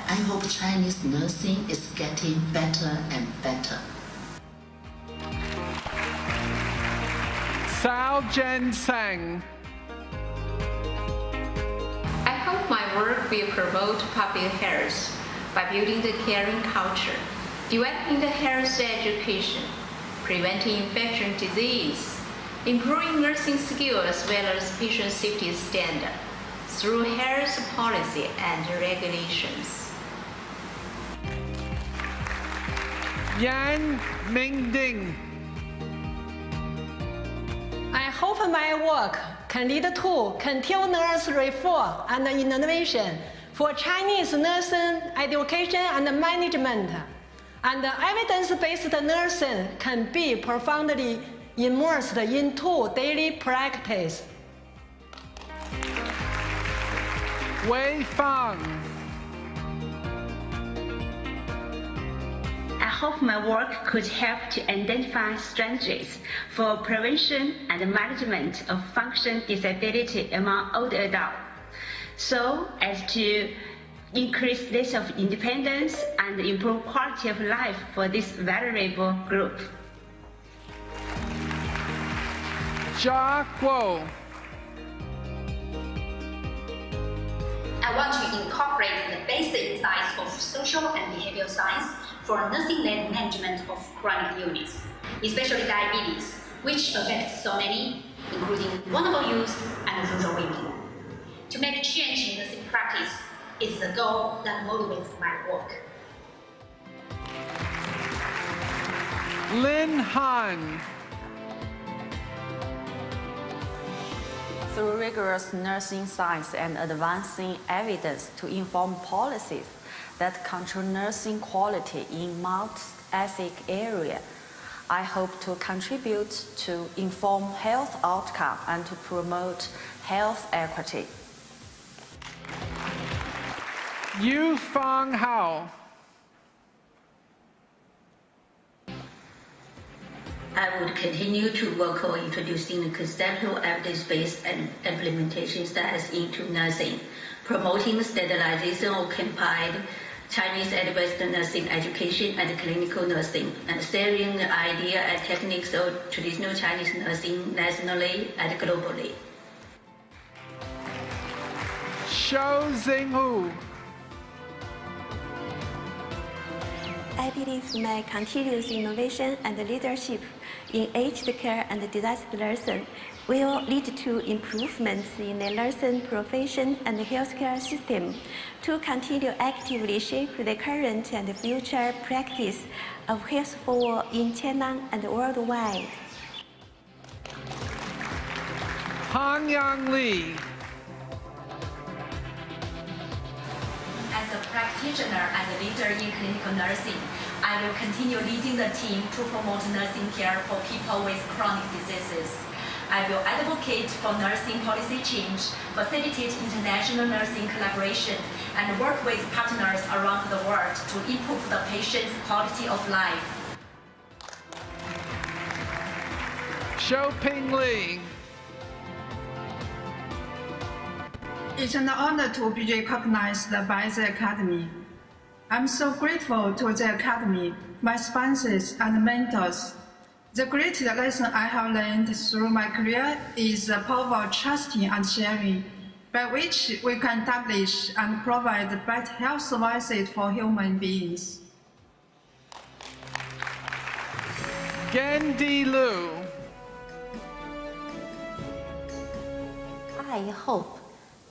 I hope Chinese nursing is getting better and better. Sao Jen Sang. I hope my work will promote public health by building the caring culture, developing the health education, preventing infection disease, improving nursing skills as well as patient safety standards through health policy and regulations. Yan Mingding. I hope my work can lead to continuous reform and innovation for Chinese nursing education and management, and evidence-based nursing can be profoundly immersed into daily practice. Wei Fang. I hope my work could help to identify strategies for prevention and management of function disability among older adults, so as to increase this of independence and improve quality of life for this vulnerable group. Jia Guo. I want to incorporate the basic insights of social and behavioral science for nursing-led management of chronic illness, especially diabetes, which affects so many, including vulnerable youth and rural women. To make change in nursing practice is the goal that motivates my work. Lin Han. Through rigorous nursing science and advancing evidence to inform policies that control nursing quality in multi-ethnic area, I hope to contribute to inform health outcome and to promote health equity. Yu Fang Hao. I would continue to work on introducing the conceptual evidence-based and implementation styles into nursing, promoting standardization of combined Chinese advanced nursing education and clinical nursing, and sharing the idea and techniques of traditional Chinese nursing nationally and globally. Shou Xinghu. I believe my continuous innovation and leadership in aged care and disaster nursing will lead to improvements in the nursing profession and the healthcare system to continue actively shape the current and future practice of health for all in China and worldwide. Han Yang Li. As a practitioner and leader in clinical nursing, I will continue leading the team to promote nursing care for people with chronic diseases. I will advocate for nursing policy change, facilitate international nursing collaboration, and work with partners around the world to improve the patient's quality of life. Xiaoping Li. It's an honor to be recognized by the Academy. I'm so grateful to the Academy, my sponsors and mentors. The greatest lesson I have learned through my career is the power of trusting and sharing, by which we can establish and provide better health services for human beings. Gendi Lu. I hope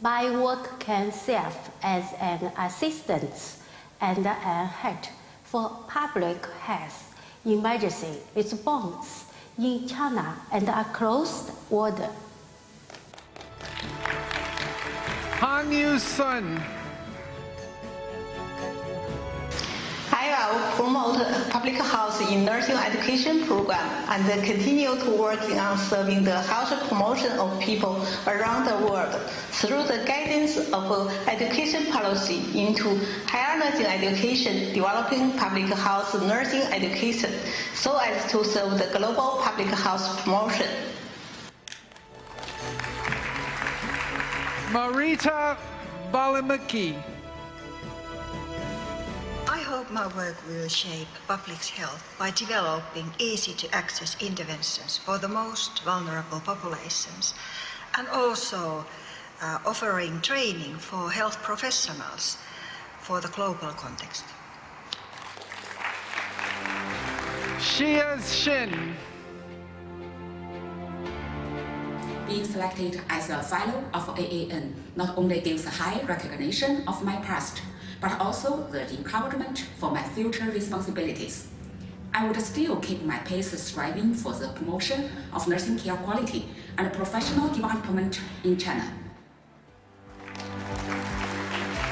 my work can serve as an assistance and a help for public health emergency response in China and across the world. Han Yu-sun. I will promote public health in nursing education program and continue to work on serving the health promotion of people around the world through the guidance of education policy into higher nursing education, developing public health nursing education so as to serve the global public health promotion. Marita Balimaki. I hope my work will shape public health by developing easy-to-access interventions for the most vulnerable populations and also offering training for health professionals for the global context. Shia Shin. Being selected as a fellow of AAN not only gives high recognition of my past, but also the encouragement for my future responsibilities. I would still keep my pace striving for the promotion of nursing care quality and professional development in China.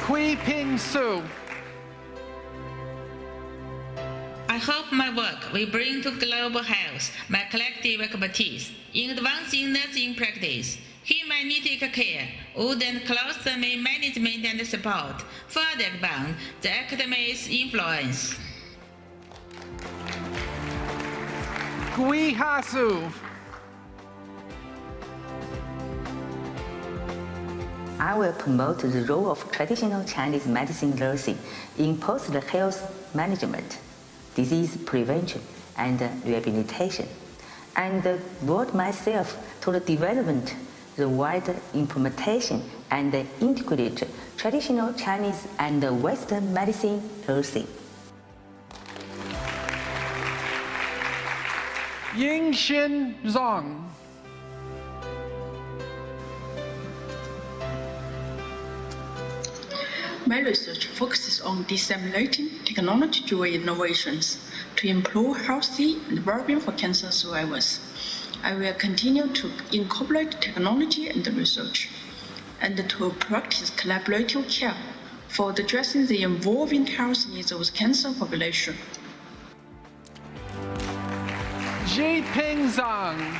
Hui Ping Su. I hope my work will bring to global health my collective expertise in advancing nursing practice, humanity care, wood and colostomy management and support, further expand the academic's influence. Gui Hasu. I will promote the role of traditional Chinese medicine nursing in post-health management, disease prevention, and rehabilitation, and devote myself to the development, the wider implementation, and integrate traditional Chinese and Western medicine nursing. Yingxin Zhang. My research focuses on disseminating technology-driven innovations to improve healthy and well-being for cancer survivors. I will continue to incorporate technology and research, and to practice collaborative care for addressing the evolving health needs of the cancer population. Jiping Zhang.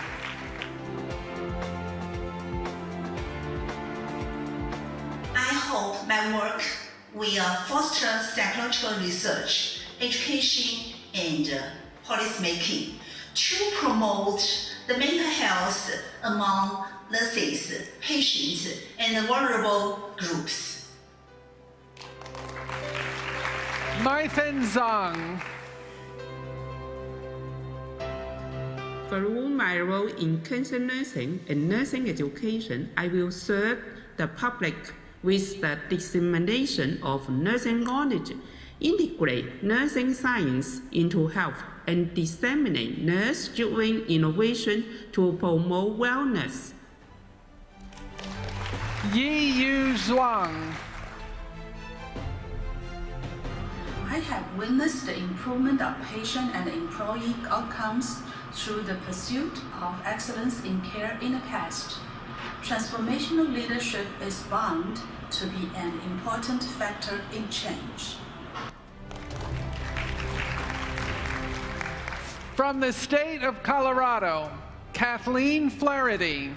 I hope my work will foster psychological research, education, and policymaking to promote the mental health among nurses, patients, and vulnerable groups. Maithen Zhang. Through my role in cancer nursing and nursing education, I will serve the public with the dissemination of nursing knowledge, integrate nursing science into health, and disseminate nurse-driven innovation to promote wellness. Yi Yu Zhuang. I have witnessed the improvement of patient and employee outcomes through the pursuit of excellence in care in the past. Transformational leadership is bound to be an important factor in change. From the state of Colorado, Kathleen Flaherty.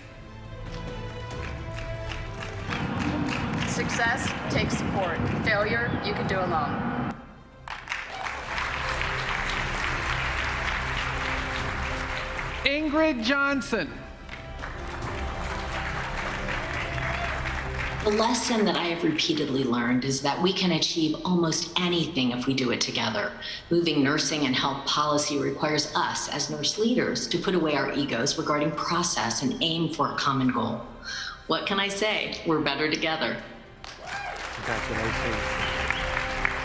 Success takes support. Failure, you can do alone. Ingrid Johnson. The lesson that I have repeatedly learned is that we can achieve almost anything if we do it together. Moving nursing and health policy requires us as nurse leaders to put away our egos regarding process and aim for a common goal. What can I say? We're better together. Congratulations.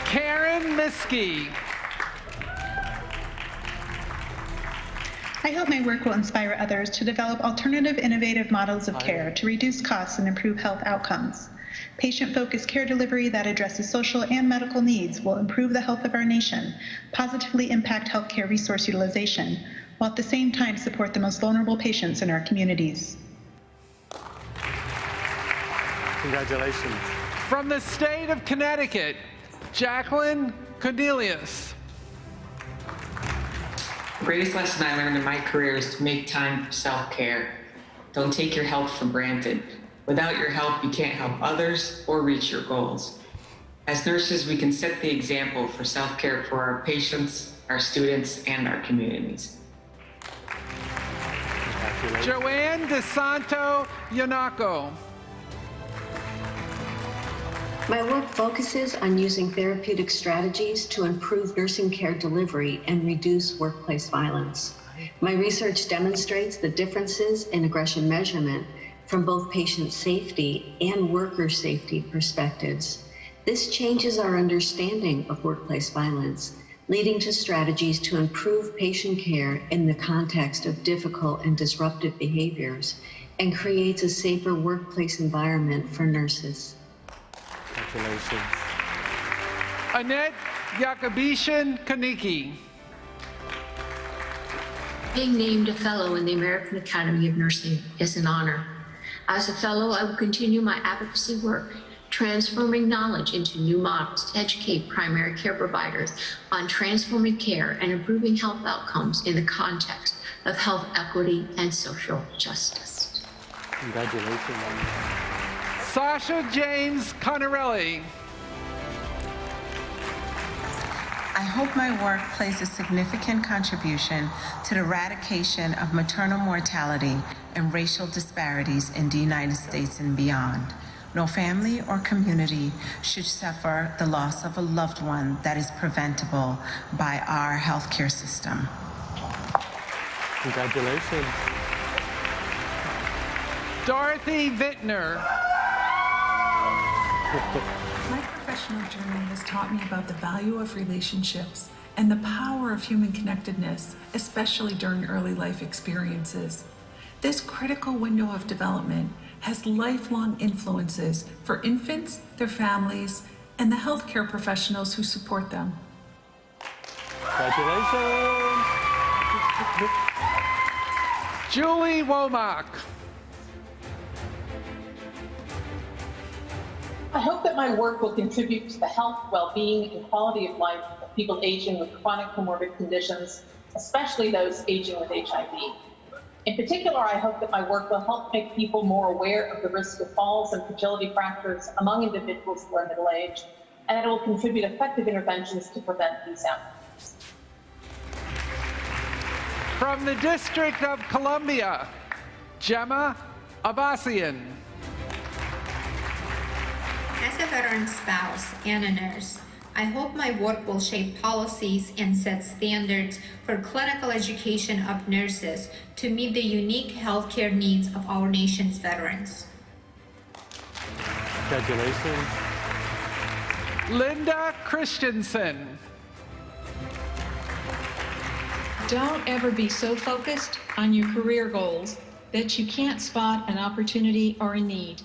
Karen Miskey. I hope my work will inspire others to develop alternative, innovative models of care to reduce costs and improve health outcomes. Patient-focused care delivery that addresses social and medical needs will improve the health of our nation, positively impact healthcare resource utilization, while at the same time support the most vulnerable patients in our communities. Congratulations. From the state of Connecticut, Jacqueline Cornelius. The greatest lesson I learned in my career is to make time for self-care. Don't take your health for granted. Without your help, you can't help others or reach your goals. As nurses, we can set the example for self-care for our patients, our students, and our communities. Joanne DeSanto Yanako. My work focuses on using therapeutic strategies to improve nursing care delivery and reduce workplace violence. My research demonstrates the differences in aggression measurement from both patient safety and worker safety perspectives. This changes our understanding of workplace violence, leading to strategies to improve patient care in the context of difficult and disruptive behaviors, and creates a safer workplace environment for nurses. Congratulations. Annette Yakubishin Kaniki. Being named a fellow in the American Academy of Nursing is an honor. As a fellow, I will continue my advocacy work, transforming knowledge into new models to educate primary care providers on transforming care and improving health outcomes in the context of health equity and social justice. Congratulations. Sasha James Conarelli. I hope my work plays a significant contribution to the eradication of maternal mortality and racial disparities in the United States and beyond. No family or community should suffer the loss of a loved one that is preventable by our healthcare system. Congratulations. Dorothy Vittner. My professional journey has taught me about the value of relationships and the power of human connectedness, especially during early life experiences. This critical window of development has lifelong influences for infants, their families, and the healthcare professionals who support them. Congratulations. Julie Womack. I hope that my work will contribute to the health, well-being, and quality of life of people aging with chronic comorbid conditions, especially those aging with HIV. In particular, I hope that my work will help make people more aware of the risk of falls and fragility fractures among individuals who are middle-aged, and that it will contribute effective interventions to prevent these outcomes. From the District of Columbia, Gemma Abbasian. As a veteran spouse and a nurse, I hope my work will shape policies and set standards for clinical education of nurses to meet the unique healthcare needs of our nation's veterans. Congratulations. Linda Christensen. Don't ever be so focused on your career goals that you can't spot an opportunity or a need.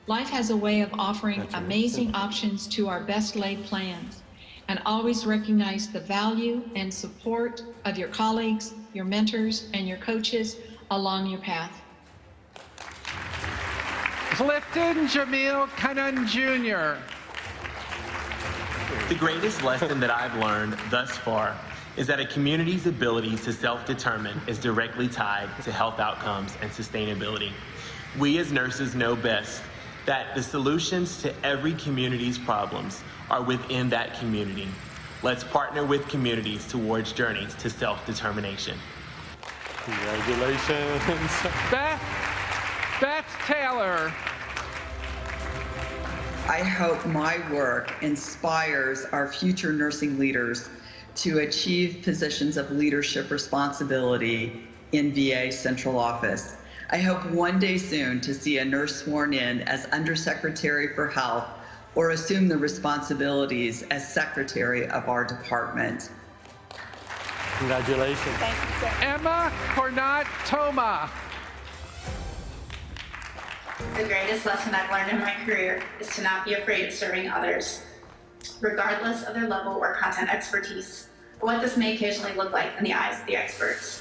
Life has a way of offering amazing options to our best laid plans, and always recognize the value and support of your colleagues, your mentors, and your coaches along your path. Clifton Jamil Cannon Jr. The greatest lesson that I've learned thus far is that a community's ability to self-determine is directly tied to health outcomes and sustainability. We as nurses know best that the solutions to every community's problems are within that community. Let's partner with communities towards journeys to self-determination. Congratulations. Beth Taylor. I hope my work inspires our future nursing leaders to achieve positions of leadership responsibility in VA central office. I hope one day soon to see a nurse sworn in as Undersecretary for Health or assume the responsibilities as Secretary of our department. Congratulations. Thank you, sir. Emma Cornat Toma. The greatest lesson I've learned in my career is to not be afraid of serving others, regardless of their level or content expertise, or what this may occasionally look like in the eyes of the experts.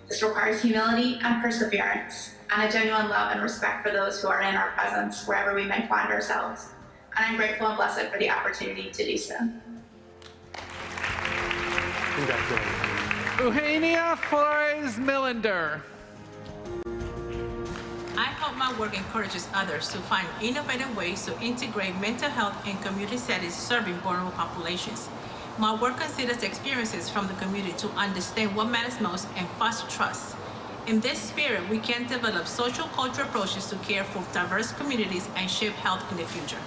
This requires humility and perseverance, and a genuine love and respect for those who are in our presence wherever we may find ourselves. And I'm grateful and blessed for the opportunity to do so. Congratulations. Eugenia Flores Millender. I hope my work encourages others to find innovative ways to integrate mental health in community settings serving vulnerable populations. My work considers experiences from the community to understand what matters most and foster trust. In this spirit, we can develop social cultural approaches to care for diverse communities and shape health in the future.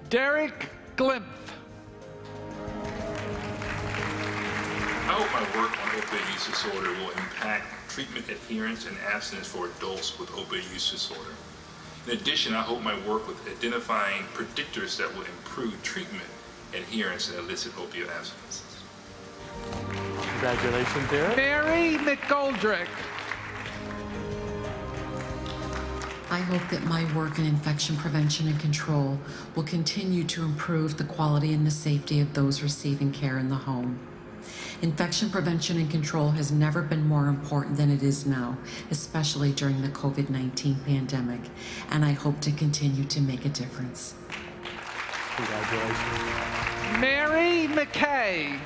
Derek Glimpf. I hope my work on opioid use disorder will impact treatment adherence and abstinence for adults with opioid use disorder. In addition, I hope my work with identifying predictors that will improve treatment adherence and illicit opioid abstinence. Congratulations, Derek. Mary McGoldrick. I hope that my work in infection prevention and control will continue to improve the quality and the safety of those receiving care in the home. Infection prevention and control has never been more important than it is now, especially during the COVID-19 pandemic, and I hope to continue to make a difference. Congratulations. Mary McKay.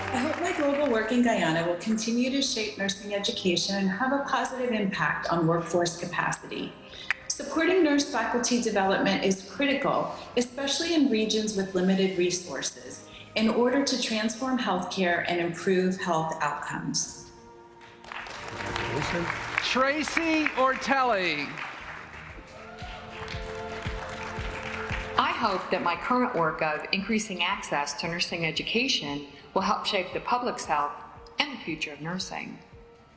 I hope my global work in Guyana will continue to shape nursing education and have a positive impact on workforce capacity. Supporting nurse faculty development is critical, especially in regions with limited resources, in order to transform healthcare and improve health outcomes. Tracy Ortelli. I hope that my current work of increasing access to nursing education will help shape the public's health and the future of nursing.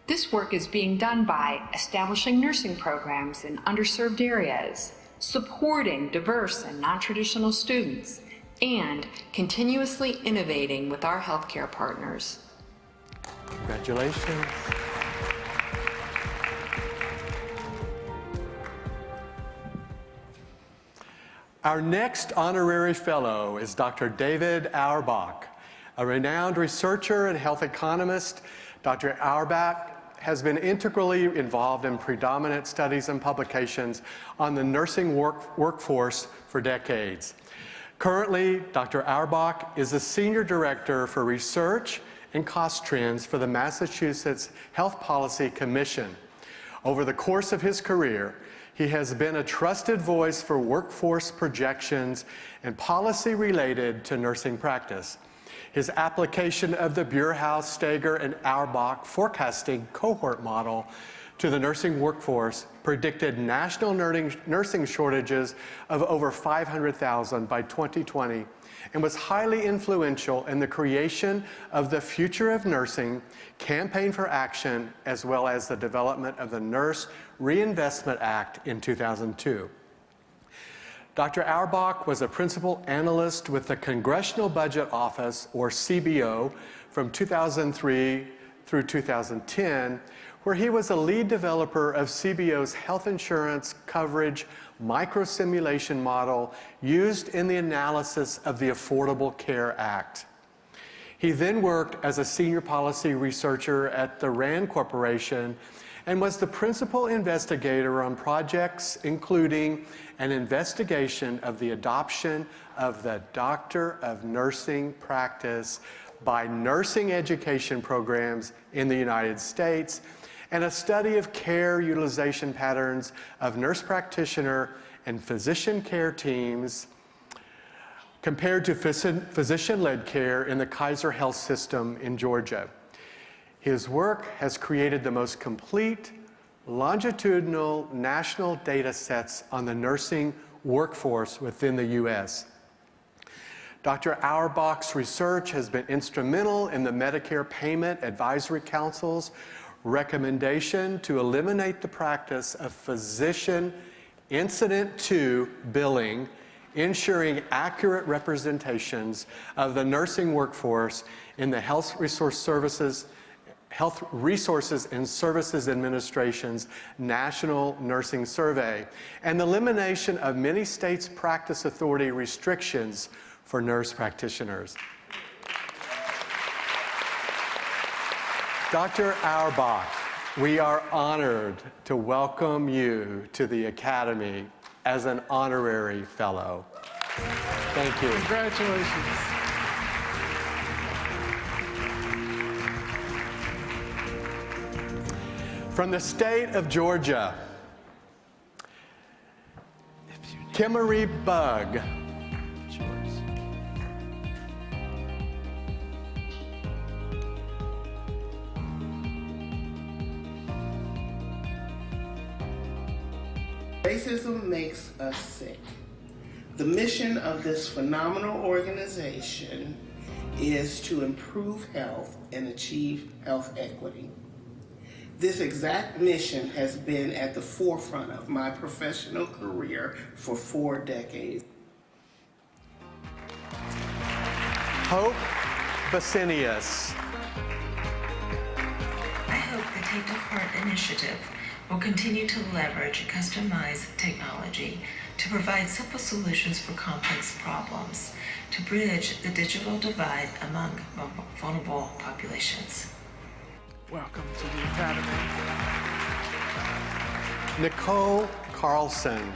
This work is being done by establishing nursing programs in underserved areas, supporting diverse and non-traditional students, and continuously innovating with our healthcare partners. Congratulations. Our next honorary fellow is Dr. David Auerbach. A renowned researcher and health economist, Dr. Auerbach has been integrally involved in predominant studies and publications on the nursing workforce for decades. Currently, Dr. Auerbach is the Senior Director for Research and Cost Trends for the Massachusetts Health Policy Commission. Over the course of his career, he has been a trusted voice for workforce projections and policy related to nursing practice. His application of the Burehaus, Steger, and Auerbach forecasting cohort model to the nursing workforce predicted national nursing shortages of over 500,000 by 2020 and was highly influential in the creation of the Future of Nursing Campaign for Action, as well as the development of the Nurse Reinvestment Act in 2002. Dr. Auerbach was a principal analyst with the Congressional Budget Office, or CBO, from 2003 through 2010, where he was a lead developer of CBO's health insurance coverage microsimulation model used in the analysis of the Affordable Care Act. He then worked as a senior policy researcher at the RAND Corporation and was the principal investigator on projects including an investigation of the adoption of the Doctor of Nursing practice by nursing education programs in the United States, and a study of care utilization patterns of nurse practitioner and physician care teams compared to physician-led care in the Kaiser Health System in Georgia. His work has created the most complete longitudinal national data sets on the nursing workforce within the U.S. Dr. Auerbach's research has been instrumental in the Medicare Payment Advisory Council's recommendation to eliminate the practice of physician incident to billing, ensuring accurate representations of the nursing workforce in the Health Resources and Services Administration's National Nursing Survey, and the elimination of many states' practice authority restrictions for nurse practitioners. Dr. Auerbach, we are honored to welcome you to the Academy as an honorary fellow. Thank you. Congratulations. From the state of Georgia, Kimmery Bug. Racism makes us sick. The mission of this phenomenal organization is to improve health and achieve health equity. This exact mission has been at the forefront of my professional career for 4 decades. Hope Basinius. I hope the Take to Heart initiative will continue to leverage customized technology to provide simple solutions for complex problems, to bridge the digital divide among vulnerable populations. Welcome to the Academy. Nicole Carlson.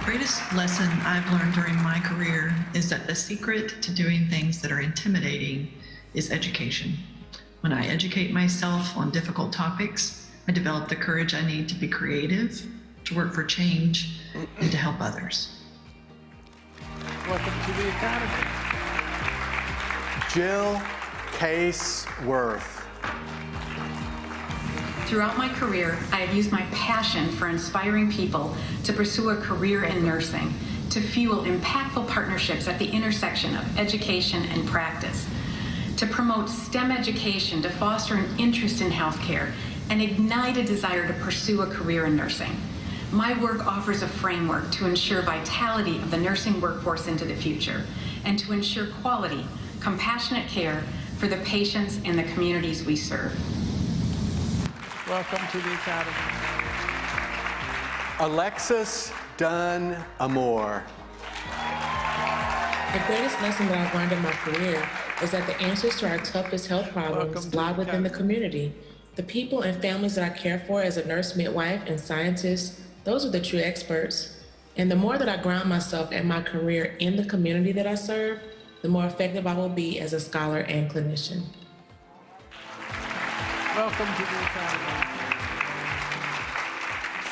Greatest lesson I've learned during my career is that the secret to doing things that are intimidating is education. When I educate myself on difficult topics, I develop the courage I need to be creative, to work for change, and to help others. Welcome to the Academy. Jill Case Worth. Throughout my career, I have used my passion for inspiring people to pursue a career in nursing, to fuel impactful partnerships at the intersection of education and practice, to promote STEM education, to foster an interest in healthcare, and ignite a desire to pursue a career in nursing. My work offers a framework to ensure vitality of the nursing workforce into the future, and to ensure quality, compassionate care for the patients and the communities we serve. Welcome to the Academy. Alexis Dunn Amore. The greatest lesson that I've learned in my career is that the answers to our toughest health problems lie within the community. The people and families that I care for as a nurse, midwife, and scientist, those are the true experts. And the more that I ground myself and my career in the community that I serve, the more effective I will be as a scholar and clinician. Welcome to the Academy.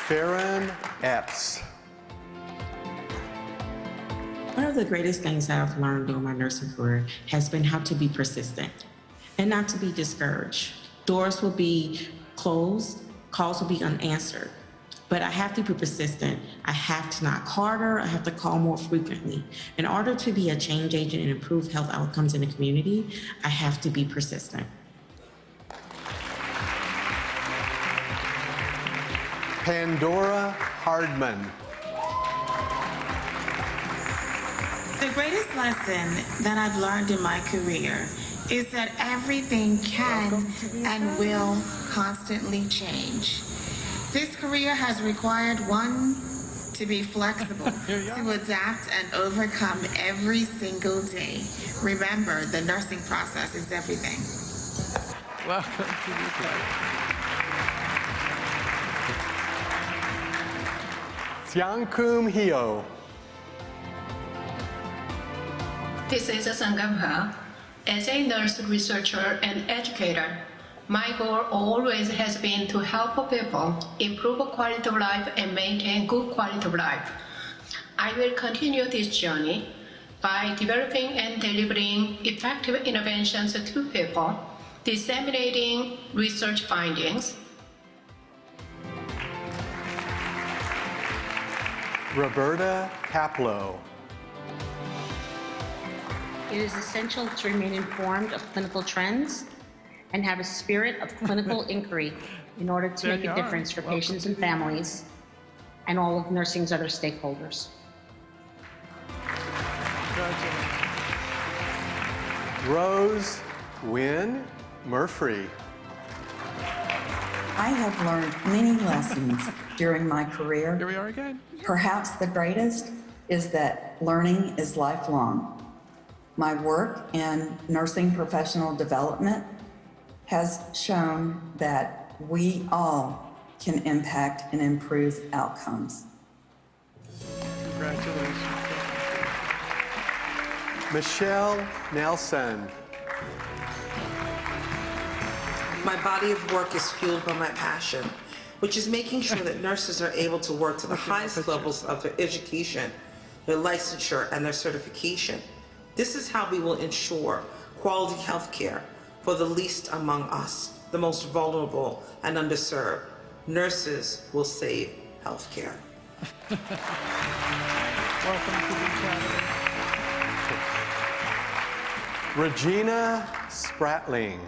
Farron Epps. One of the greatest things that I've learned during my nursing career has been how to be persistent and not to be discouraged. Doors will be closed, calls will be unanswered, but I have to be persistent. I have to knock harder, I have to call more frequently. In order to be a change agent and improve health outcomes in the community, I have to be persistent. Pandora Hardman. The greatest lesson that I've learned in my career is that everything can and will constantly change. This career has required one to be flexible, to adapt and overcome every single day. Remember, the nursing process is everything. Welcome to the Academy. Siangkum Hio. This is Sangam. As a nurse, researcher, and educator, my goal always has been to help people improve quality of life and maintain good quality of life. I will continue this journey by developing and delivering effective interventions to people, disseminating research findings. Roberta Kaplow. It is essential to remain informed of clinical trends and have a spirit of clinical inquiry in order to make a difference for patients and families and all of nursing's other stakeholders. Rose Wynn Murphy. I have learned many lessons during my career. Here we are again. Perhaps the greatest is that learning is lifelong. My work in nursing professional development has shown that we all can impact and improve outcomes. Congratulations. Michelle Nelson. My body of work is fueled by my passion, which is making sure that nurses are able to work to the highest levels of their education, their licensure, and their certification. This is how we will ensure quality health care for the least among us, the most vulnerable and underserved. Nurses will save health care. Welcome to the Academy. Regina Spratling.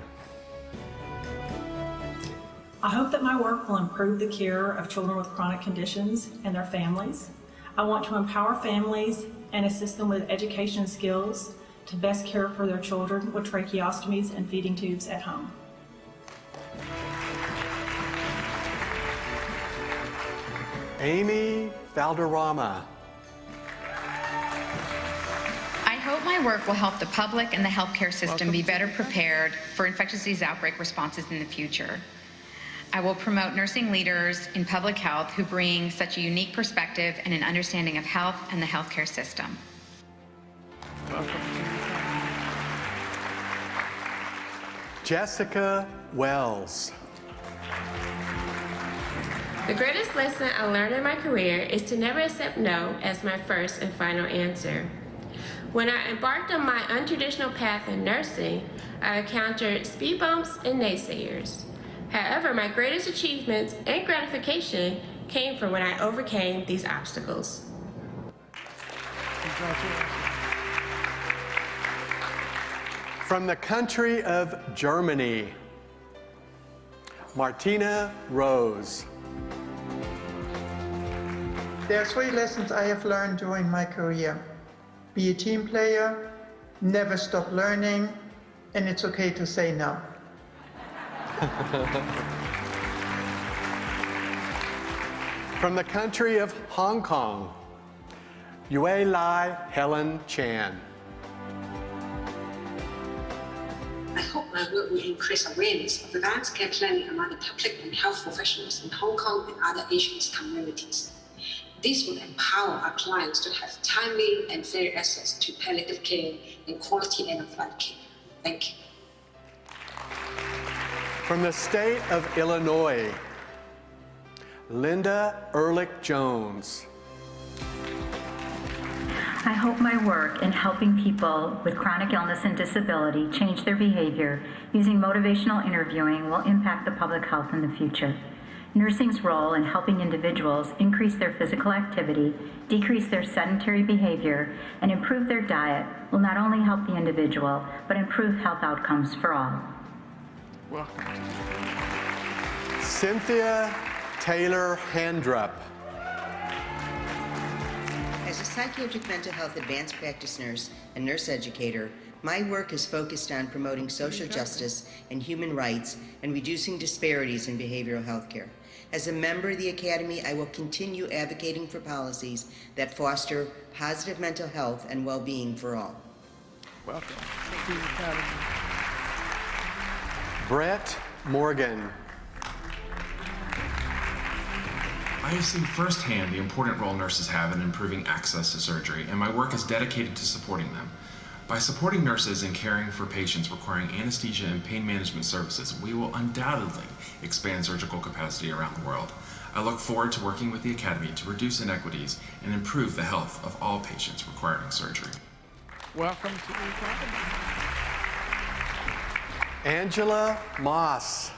I hope that my work will improve the care of children with chronic conditions and their families. I want to empower families and assist them with education skills to best care for their children with tracheostomies and feeding tubes at home. Amy Valderrama. I hope my work will help the public and the healthcare system be better prepared for infectious disease outbreak responses in the future. I will promote nursing leaders in public health who bring such a unique perspective and an understanding of health and the healthcare system. Jessica Wells. The greatest lesson I learned in my career is to never accept no as my first and final answer. When I embarked on my untraditional path in nursing, I encountered speed bumps and naysayers. However, my greatest achievements and gratification came from when I overcame these obstacles. From the country of Germany, Martina Rose. There are 3 lessons I have learned during my career. Be a team player, never stop learning, and it's okay to say no. From the country of Hong Kong, Yue Lai Helen Chan. I hope my work will increase awareness of advanced care planning among the public and health professionals in Hong Kong and other Asian communities. This will empower our clients to have timely and fair access to palliative care and quality end-of-life care. Thank you. From the state of Illinois, Linda Ehrlich Jones. I hope my work in helping people with chronic illness and disability change their behavior using motivational interviewing will impact the public health in the future. Nursing's role in helping individuals increase their physical activity, decrease their sedentary behavior, and improve their diet will not only help the individual, but improve health outcomes for all. Welcome. Cynthia Taylor Handrup. As a psychiatric mental health advanced practice nurse and nurse educator, my work is focused on promoting social justice and human rights and reducing disparities in behavioral health care. As a member of the Academy, I will continue advocating for policies that foster positive mental health and well-being for all. Welcome to the Academy. Brett Morgan. I have seen firsthand the important role nurses have in improving access to surgery, and my work is dedicated to supporting them. By supporting nurses in caring for patients requiring anesthesia and pain management services, we will undoubtedly expand surgical capacity around the world. I look forward to working with the Academy to reduce inequities and improve the health of all patients requiring surgery. Welcome to the Academy. Angela Moss.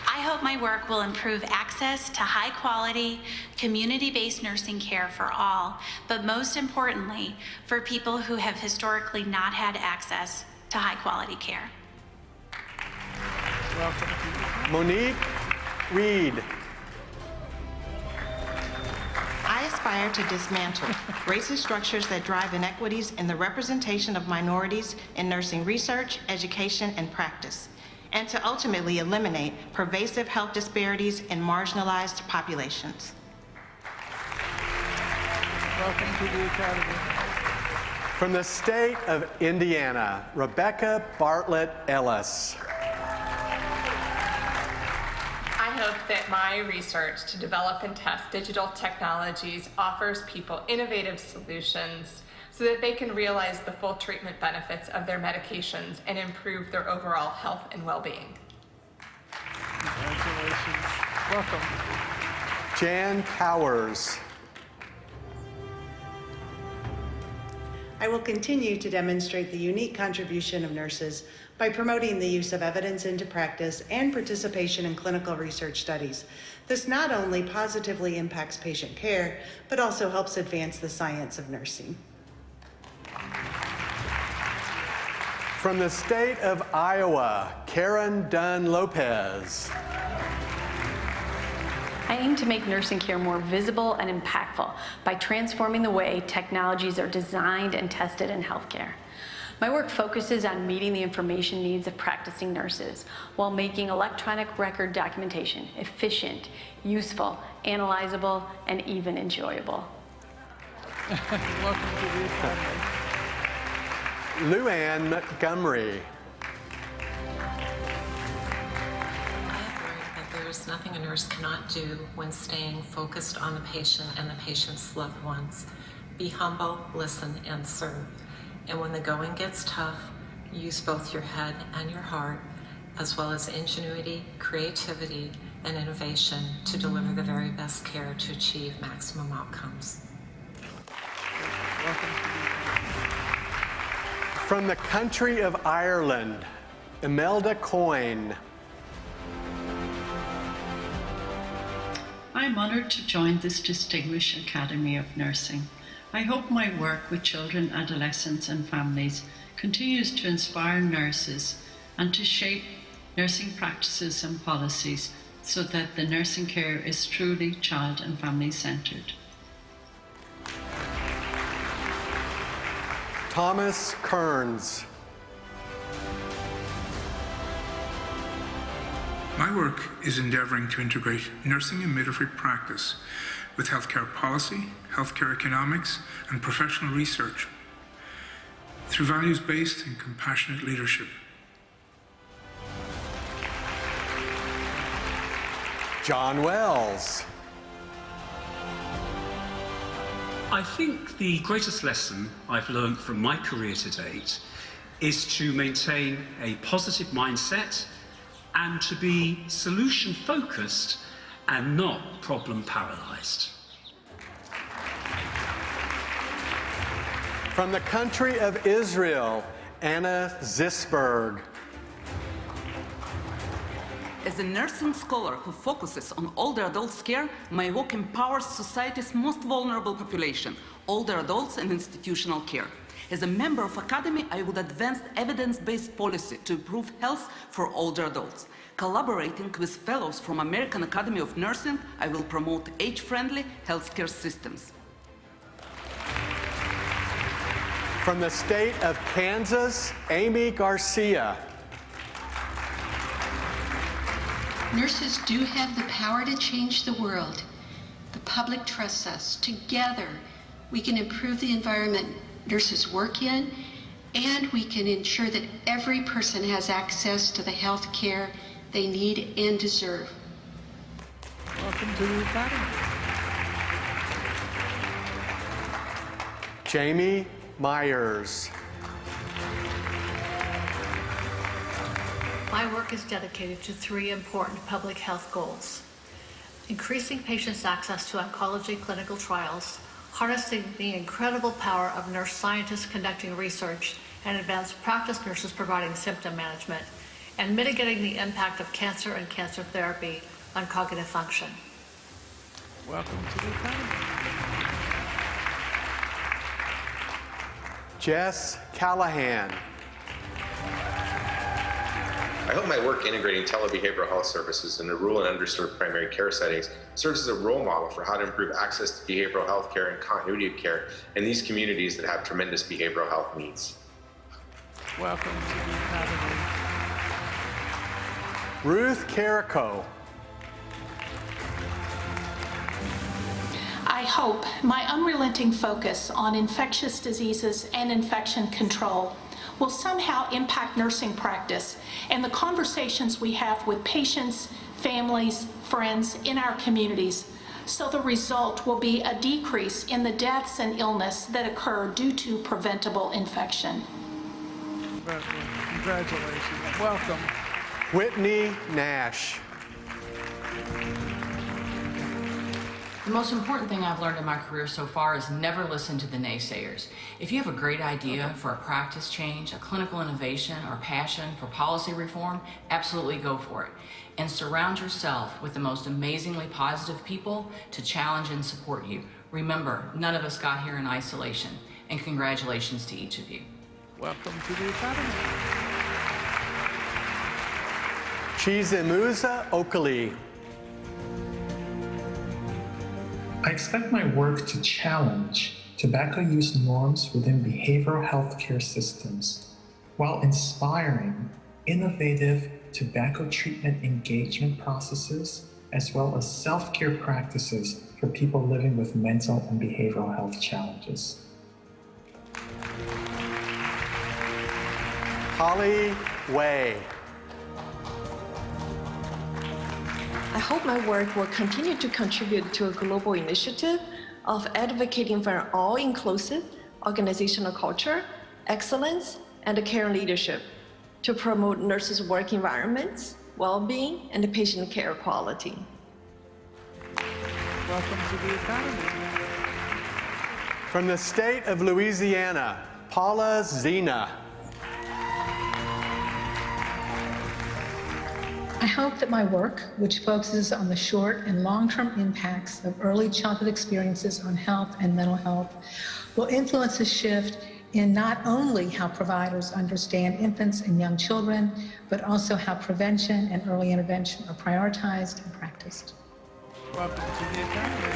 I hope my work will improve access to high-quality, community-based nursing care for all, but most importantly, for people who have historically not had access to high-quality care. Monique Reed. I aspire to dismantle racist structures that drive inequities in the representation of minorities in nursing research, education, and practice, and to ultimately eliminate pervasive health disparities in marginalized populations. Welcome to the Academy. From the state of Indiana, Rebecca Bartlett Ellis. hope that my research to develop and test digital technologies offers people innovative solutions so that they can realize the full treatment benefits of their medications and improve their overall health and well-being. Congratulations. Welcome. Jan Powers. I will continue to demonstrate the unique contribution of nurses by promoting the use of evidence into practice and participation in clinical research studies. This not only positively impacts patient care, but also helps advance the science of nursing. From the state of Iowa, Karen Dunn Lopez. I aim to make nursing care more visible and impactful by transforming the way technologies are designed and tested in healthcare. My work focuses on meeting the information needs of practicing nurses while making electronic record documentation efficient, useful, analyzable, and even enjoyable. Welcome to the assembly. Luann Montgomery. There is nothing a nurse cannot do when staying focused on the patient and the patient's loved ones. Be humble, listen, and serve. And when the going gets tough, use both your head and your heart, as well as ingenuity, creativity, and innovation to deliver the very best care to achieve maximum outcomes. From the country of Ireland, Imelda Coyne. I'm honored to join this distinguished Academy of Nursing. I hope my work with children, adolescents, and families continues to inspire nurses and to shape nursing practices and policies so that the nursing care is truly child and family centered. Thomas Kearns. My work is endeavoring to integrate nursing and midwifery practice with healthcare policy, healthcare economics, and professional research through values-based and compassionate leadership. John Wells. I think the greatest lesson I've learned from my career to date is to maintain a positive mindset and to be solution-focused and not problem-paralyzed. From the country of Israel, Anna Zisberg. As a nursing scholar who focuses on older adults' care, my work empowers society's most vulnerable population, older adults and institutional care. As a member of Academy, I would advance evidence-based policy to improve health for older adults. Collaborating with fellows from American Academy of Nursing, I will promote age-friendly healthcare systems. From the state of Kansas, Amy Garcia. Nurses do have the power to change the world. The public trusts us. Together, we can improve the environment nurses work in, and we can ensure that every person has access to the health care they need and deserve. Welcome to the Academy. Jamie Myers. My work is dedicated to three important public health goals: increasing patients' access to oncology clinical trials, harnessing the incredible power of nurse scientists conducting research and advanced practice nurses providing symptom management, and mitigating the impact of cancer and cancer therapy on cognitive function. Welcome to the Academy. Jess Callahan. I hope my work integrating telebehavioral health services into rural and underserved primary care settings serves as a role model for how to improve access to behavioral health care and continuity of care in these communities that have tremendous behavioral health needs. Welcome to the Academy. Ruth Carrico. I hope my unrelenting focus on infectious diseases and infection control will somehow impact nursing practice and the conversations we have with patients, families, friends in our communities. So the result will be a decrease in the deaths and illness that occur due to preventable infection. Congratulations. Welcome. Whitney Nash. The most important thing I've learned in my career so far is never listen to the naysayers. If you have a great idea for a practice change, a clinical innovation, or passion for policy reform, absolutely go for it. And surround yourself with the most amazingly positive people to challenge and support you. Remember, none of us got here in isolation. And congratulations to each of you. Welcome to the Academy. Chizimuza Okali. I expect my work to challenge tobacco use norms within behavioral health care systems while inspiring innovative tobacco treatment engagement processes as well as self-care practices for people living with mental and behavioral health challenges. Holly Way. I hope my work will continue to contribute to a global initiative of advocating for an all-inclusive organizational culture, excellence, and care leadership to promote nurses' work environments, well-being, and patient care quality. Welcome to the Academy. From the state of Louisiana, Paula Zena. I hope that my work, which focuses on the short and long-term impacts of early childhood experiences on health and mental health, will influence a shift in not only how providers understand infants and young children, but also how prevention and early intervention are prioritized and practiced. Welcome to the Academy.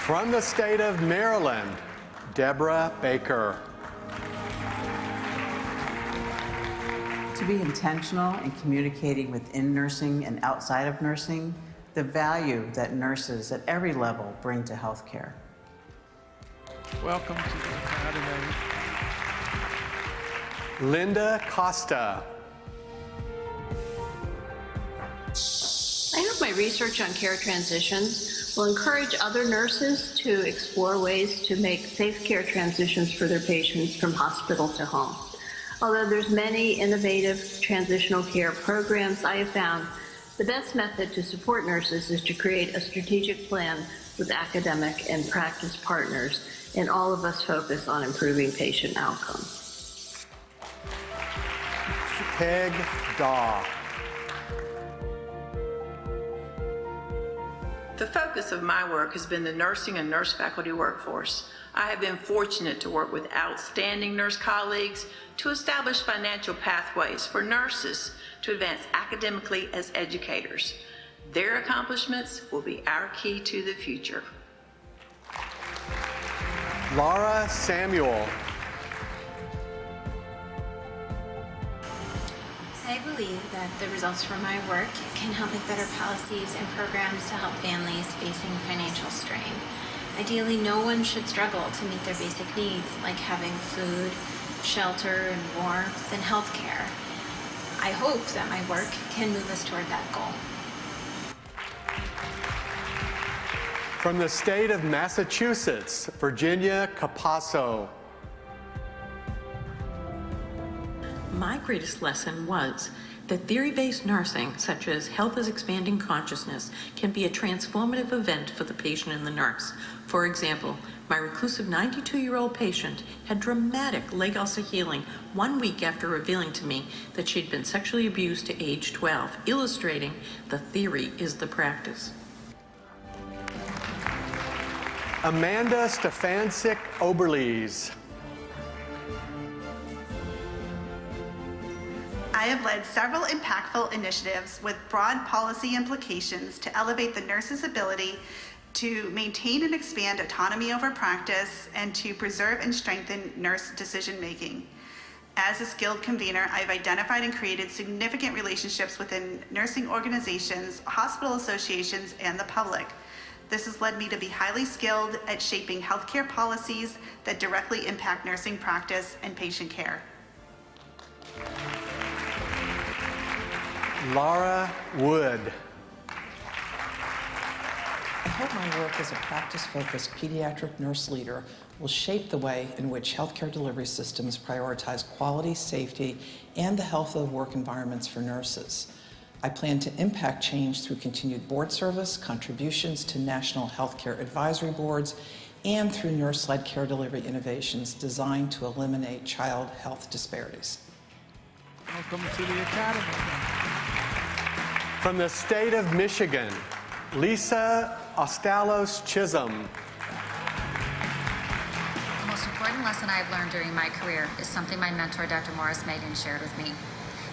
From the state of Maryland, Deborah Baker. To be intentional in communicating within nursing and outside of nursing, the value that nurses at every level bring to healthcare. Welcome to the Academy. Linda Costa. I hope my research on care transitions will encourage other nurses to explore ways to make safe care transitions for their patients from hospital to home. Although there's many innovative transitional care programs, I have found the best method to support nurses is to create a strategic plan with academic and practice partners, and all of us focus on improving patient outcomes. Peg Daw. The focus of my work has been the nursing and nurse faculty workforce. I have been fortunate to work with outstanding nurse colleagues to establish financial pathways for nurses to advance academically as educators. Their accomplishments will be our key to the future. Laura Samuel. I believe that the results from my work can help make better policies and programs to help families facing financial strain. Ideally, no one should struggle to meet their basic needs, like having food, shelter, and warmth, and health care. I hope that my work can move us toward that goal. From the state of Massachusetts, Virginia Capasso. My greatest lesson was that theory-based nursing, such as health is expanding consciousness, can be a transformative event for the patient and the nurse. For example, my reclusive 92-year-old patient had dramatic leg ulcer healing 1 week after revealing to me that she'd been sexually abused to age 12, illustrating the theory is the practice. Amanda Stefancic Oberlies. I have led several impactful initiatives with broad policy implications to elevate the nurse's ability to maintain and expand autonomy over practice and to preserve and strengthen nurse decision-making. As a skilled convener, I've identified and created significant relationships within nursing organizations, hospital associations, and the public. This has led me to be highly skilled at shaping healthcare policies that directly impact nursing practice and patient care. Laura Wood. I hope my work as a practice-focused pediatric nurse leader will shape the way in which healthcare delivery systems prioritize quality, safety, and the health of work environments for nurses. I plan to impact change through continued board service, contributions to national healthcare advisory boards, and through nurse-led care delivery innovations designed to eliminate child health disparities. Welcome to the Academy. From the state of Michigan, Lisa Ostalos Chisholm. The most important lesson I've learned during my career is something my mentor, Dr. Morris Megan, shared with me.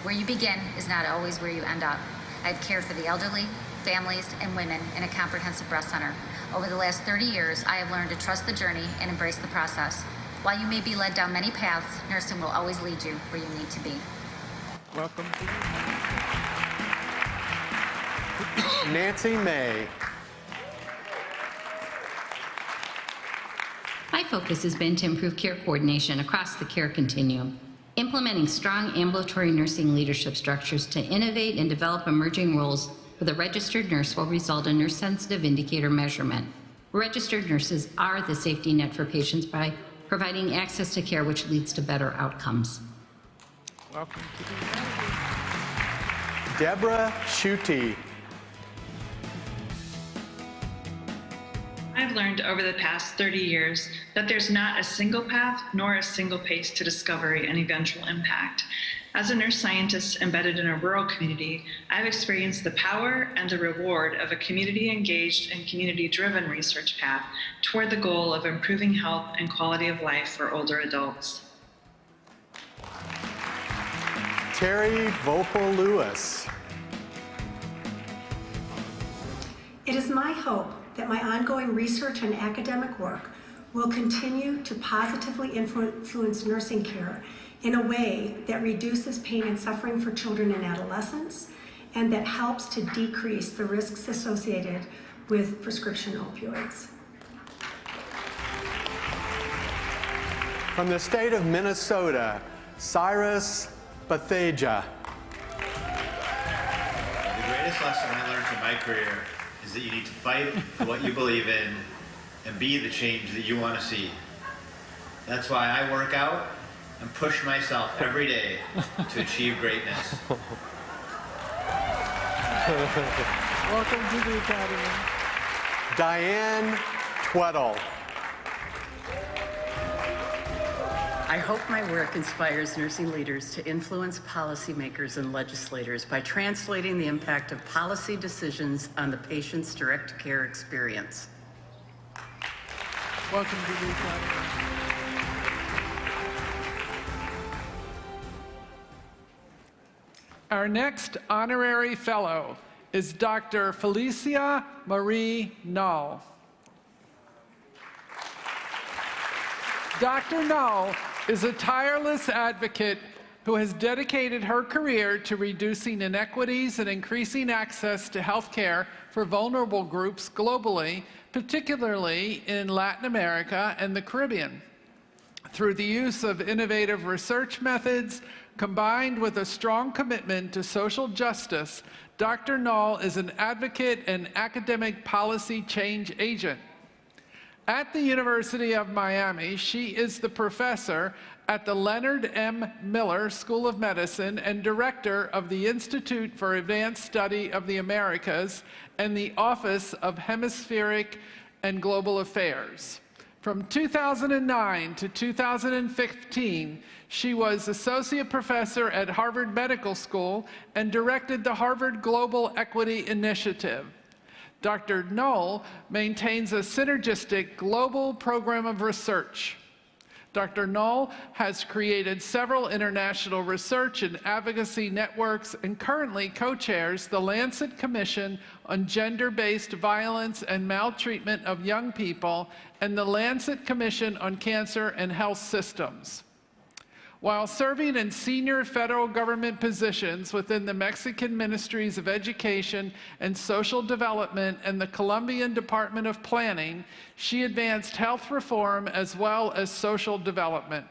Where you begin is not always where you end up. I've cared for the elderly, families, and women in a comprehensive breast center. Over the last 30 years, I have learned to trust the journey and embrace the process. While you may be led down many paths, nursing will always lead you where you need to be. Welcome to Nancy May. My focus has been to improve care coordination across the care continuum, implementing strong ambulatory nursing leadership structures to innovate and develop emerging roles for the registered nurse will result in nurse-sensitive indicator measurement. Registered nurses are the safety net for patients by providing access to care which leads to better outcomes. Welcome to the Deborah Schutte. I've learned over the past 30 years that there's not a single path nor a single pace to discovery and eventual impact. As a nurse scientist embedded in a rural community, I've experienced the power and the reward of a community-engaged and community-driven research path toward the goal of improving health and quality of life for older adults. Terry Vopel-Lewis. It is my hope that my ongoing research and academic work will continue to positively influence nursing care in a way that reduces pain and suffering for children and adolescents, and that helps to decrease the risks associated with prescription opioids. From the state of Minnesota, Cyrus Batheja. The greatest lesson I learned in my career is that you need to fight for what you believe in and be the change that you want to see. That's why I work out and push myself every day to achieve greatness. Welcome to the Academy. Diane Tweddle. I hope my work inspires nursing leaders to influence policymakers and legislators by translating the impact of policy decisions on the patient's direct care experience. Welcome to the Academy. Our next honorary fellow is Dr. Felicia Marie Null. Dr. Null is a tireless advocate who has dedicated her career to reducing inequities and increasing access to health care for vulnerable groups globally, particularly in Latin America and the Caribbean. Through the use of innovative research methods, combined with a strong commitment to social justice, Dr. Null is an advocate and academic policy change agent. At the University of Miami, she is the professor at the Leonard M. Miller School of Medicine and director of the Institute for Advanced Study of the Americas and the Office of Hemispheric and Global Affairs. From 2009 to 2015, she was associate professor at Harvard Medical School and directed the Harvard Global Equity Initiative. Dr. Null maintains a synergistic global program of research. Dr. Null has created several international research and advocacy networks and currently co-chairs the Lancet Commission on Gender-Based Violence and Maltreatment of Young People and the Lancet Commission on Cancer and Health Systems. While serving in senior federal government positions within the Mexican Ministries of Education and Social Development and the Colombian Department of Planning, she advanced health reform as well as social development.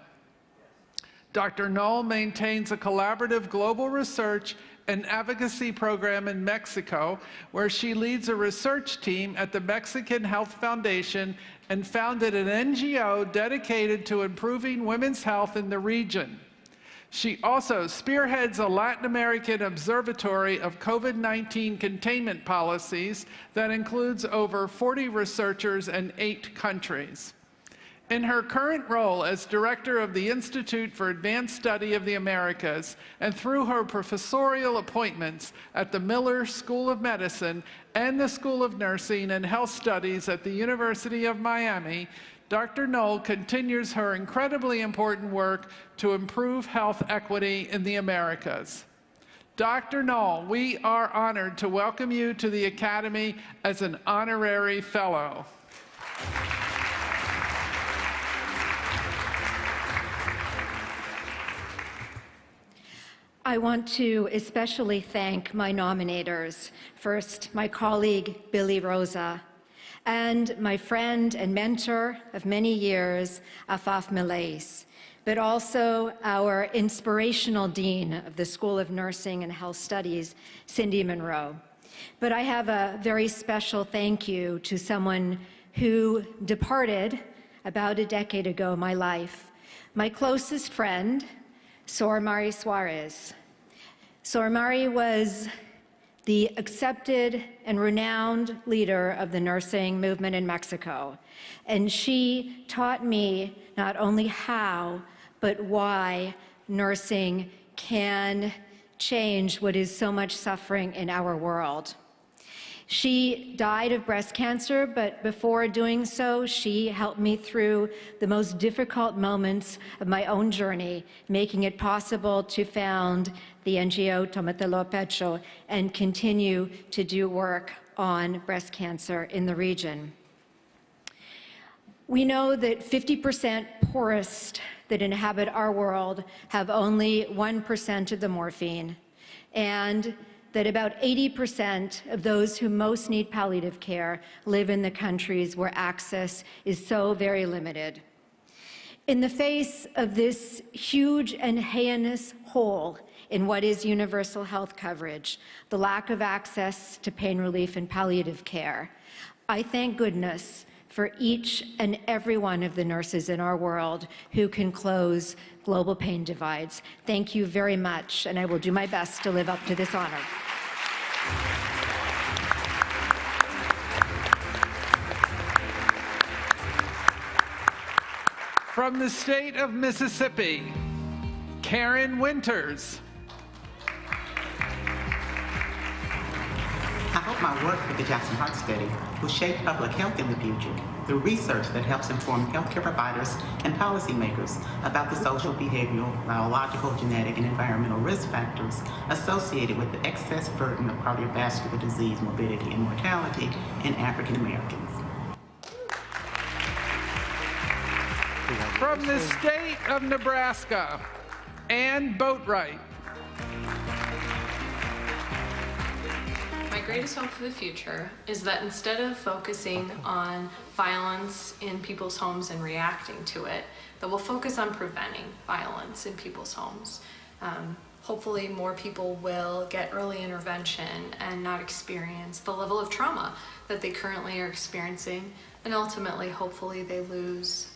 Dr. Null maintains a collaborative global research and advocacy program in Mexico, where she leads a research team at the Mexican Health Foundation and founded an NGO dedicated to improving women's health in the region. She also spearheads a Latin American observatory of COVID-19 containment policies that includes over 40 researchers in 8 countries. In her current role as director of the Institute for Advanced Study of the Americas and through her professorial appointments at the Miller School of Medicine and the School of Nursing and Health Studies at the University of Miami, Dr. Knoll continues her incredibly important work to improve health equity in the Americas. Dr. Knoll, we are honored to welcome you to the Academy as an honorary fellow. I want to especially thank my nominators. First, my colleague, Billy Rosa, and my friend and mentor of many years, Afaf Milais, but also our inspirational dean of the School of Nursing and Health Studies, Cindy Monroe. But I have a very special thank you to someone who departed about a decade ago in my life, my closest friend, Sor Mari Suarez. Sor Mari was the accepted and renowned leader of the nursing movement in Mexico. And she taught me not only how, but why nursing can change what is so much suffering in our world. She died of breast cancer, but before doing so, she helped me through the most difficult moments of my own journey, making it possible to found the NGO Tomatelo Pecho and continue to do work on breast cancer in the region. We know that 50% poorest that inhabit our world have only 1% of the morphine, and that about 80% of those who most need palliative care live in the countries where access is so very limited. In the face of this huge and heinous hole in what is universal health coverage, the lack of access to pain relief and palliative care, I thank goodness for each and every one of the nurses in our world who can close global pain divides. Thank you very much, and I will do my best to live up to this honor. From the state of Mississippi, Karen Winters. I hope my work with the Jackson Heart Study will shape public health in the future through research that helps inform healthcare providers and policymakers about the social, behavioral, biological, genetic, and environmental risk factors associated with the excess burden of cardiovascular disease, morbidity, and mortality in African Americans. From the state of Nebraska, Ann Boatwright. My greatest hope for the future is that instead of focusing on violence in people's homes and reacting to it, that we'll focus on preventing violence in people's homes. Hopefully more people will get early intervention and not experience the level of trauma that they currently are experiencing, and ultimately, hopefully, they lose,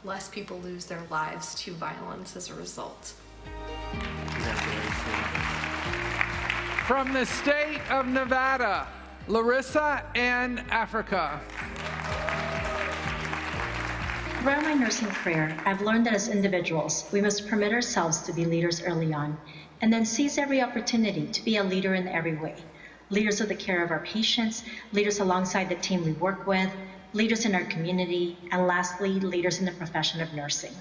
less people lose their lives to violence as a result. From the state of Nevada, Larissa Ann Africa. Throughout my nursing career, I've learned that as individuals, we must permit ourselves to be leaders early on, and then seize every opportunity to be a leader in every way. Leaders of the care of our patients, leaders alongside the team we work with, leaders in our community, and lastly, leaders in the profession of nursing.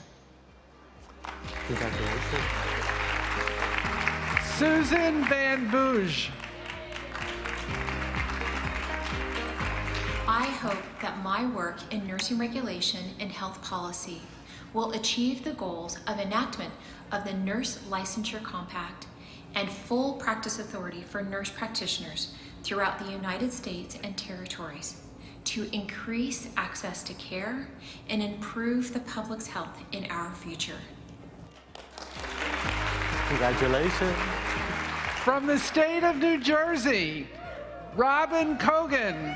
Congratulations. Susan Van Booge. I hope that my work in nursing regulation and health policy will achieve the goals of enactment of the Nurse Licensure Compact and full practice authority for nurse practitioners throughout the United States and territories to increase access to care and improve the public's health in our future. Congratulations. From the state of New Jersey, Robin Cogan.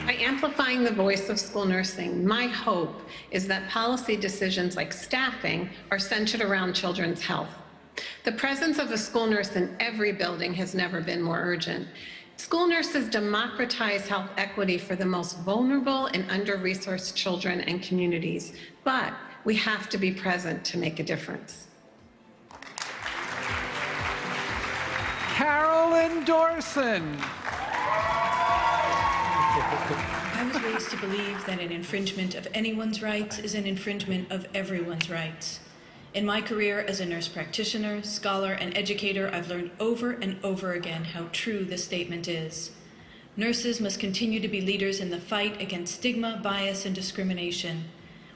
By amplifying the voice of school nursing, my hope is that policy decisions like staffing are centered around children's health. The presence of a school nurse in every building has never been more urgent. School nurses democratize health equity for the most vulnerable and under-resourced children and communities, but we have to be present to make a difference. Carolyn Dorson. I was raised to believe that an infringement of anyone's rights is an infringement of everyone's rights. In my career as a nurse practitioner, scholar, and educator, I've learned over and over again how true this statement is. Nurses must continue to be leaders in the fight against stigma, bias, and discrimination.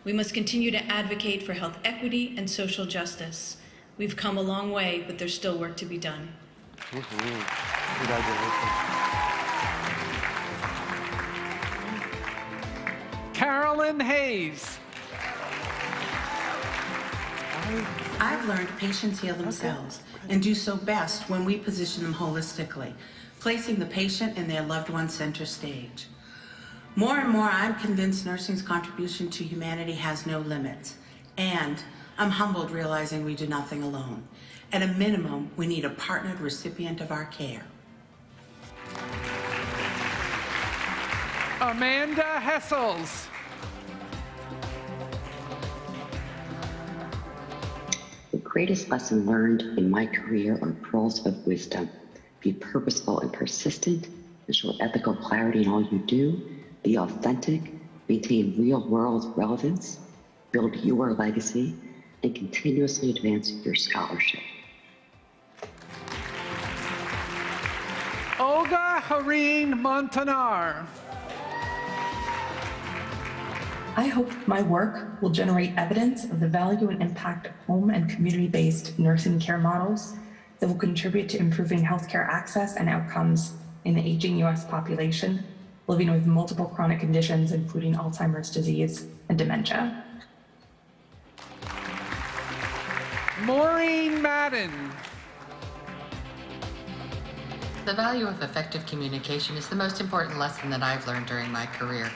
We must continue to advocate for health equity and social justice. We've come a long way, but there's still work to be done. Carolyn Hayes. I've learned patients heal themselves and do so best when we position them holistically, placing the patient and their loved one center stage. More and more, I'm convinced nursing's contribution to humanity has no limits, and I'm humbled realizing we do nothing alone. At a minimum, we need a partnered recipient of our care. Amanda Hessels. The greatest lesson learned in my career are pearls of wisdom. Be purposeful and persistent, ensure ethical clarity in all you do, be authentic, maintain real-world relevance, build your legacy, and continuously advance your scholarship. Olga Hareen Montanar. I hope my work will generate evidence of the value and impact of home and community-based nursing care models that will contribute to improving healthcare access and outcomes in the aging U.S. population living with multiple chronic conditions, including Alzheimer's disease and dementia. Maureen Madden. The value of effective communication is the most important lesson that I've learned during my career.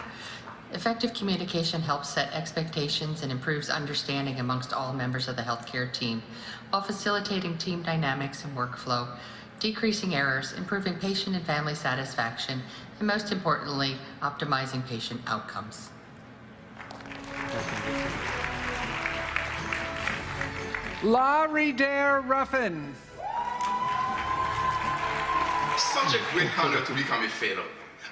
Effective communication helps set expectations and improves understanding amongst all members of the healthcare team, while facilitating team dynamics and workflow, decreasing errors, improving patient and family satisfaction, and most importantly, optimizing patient outcomes. Laurie Dare Ruffin. Such a great honor to become a fellow.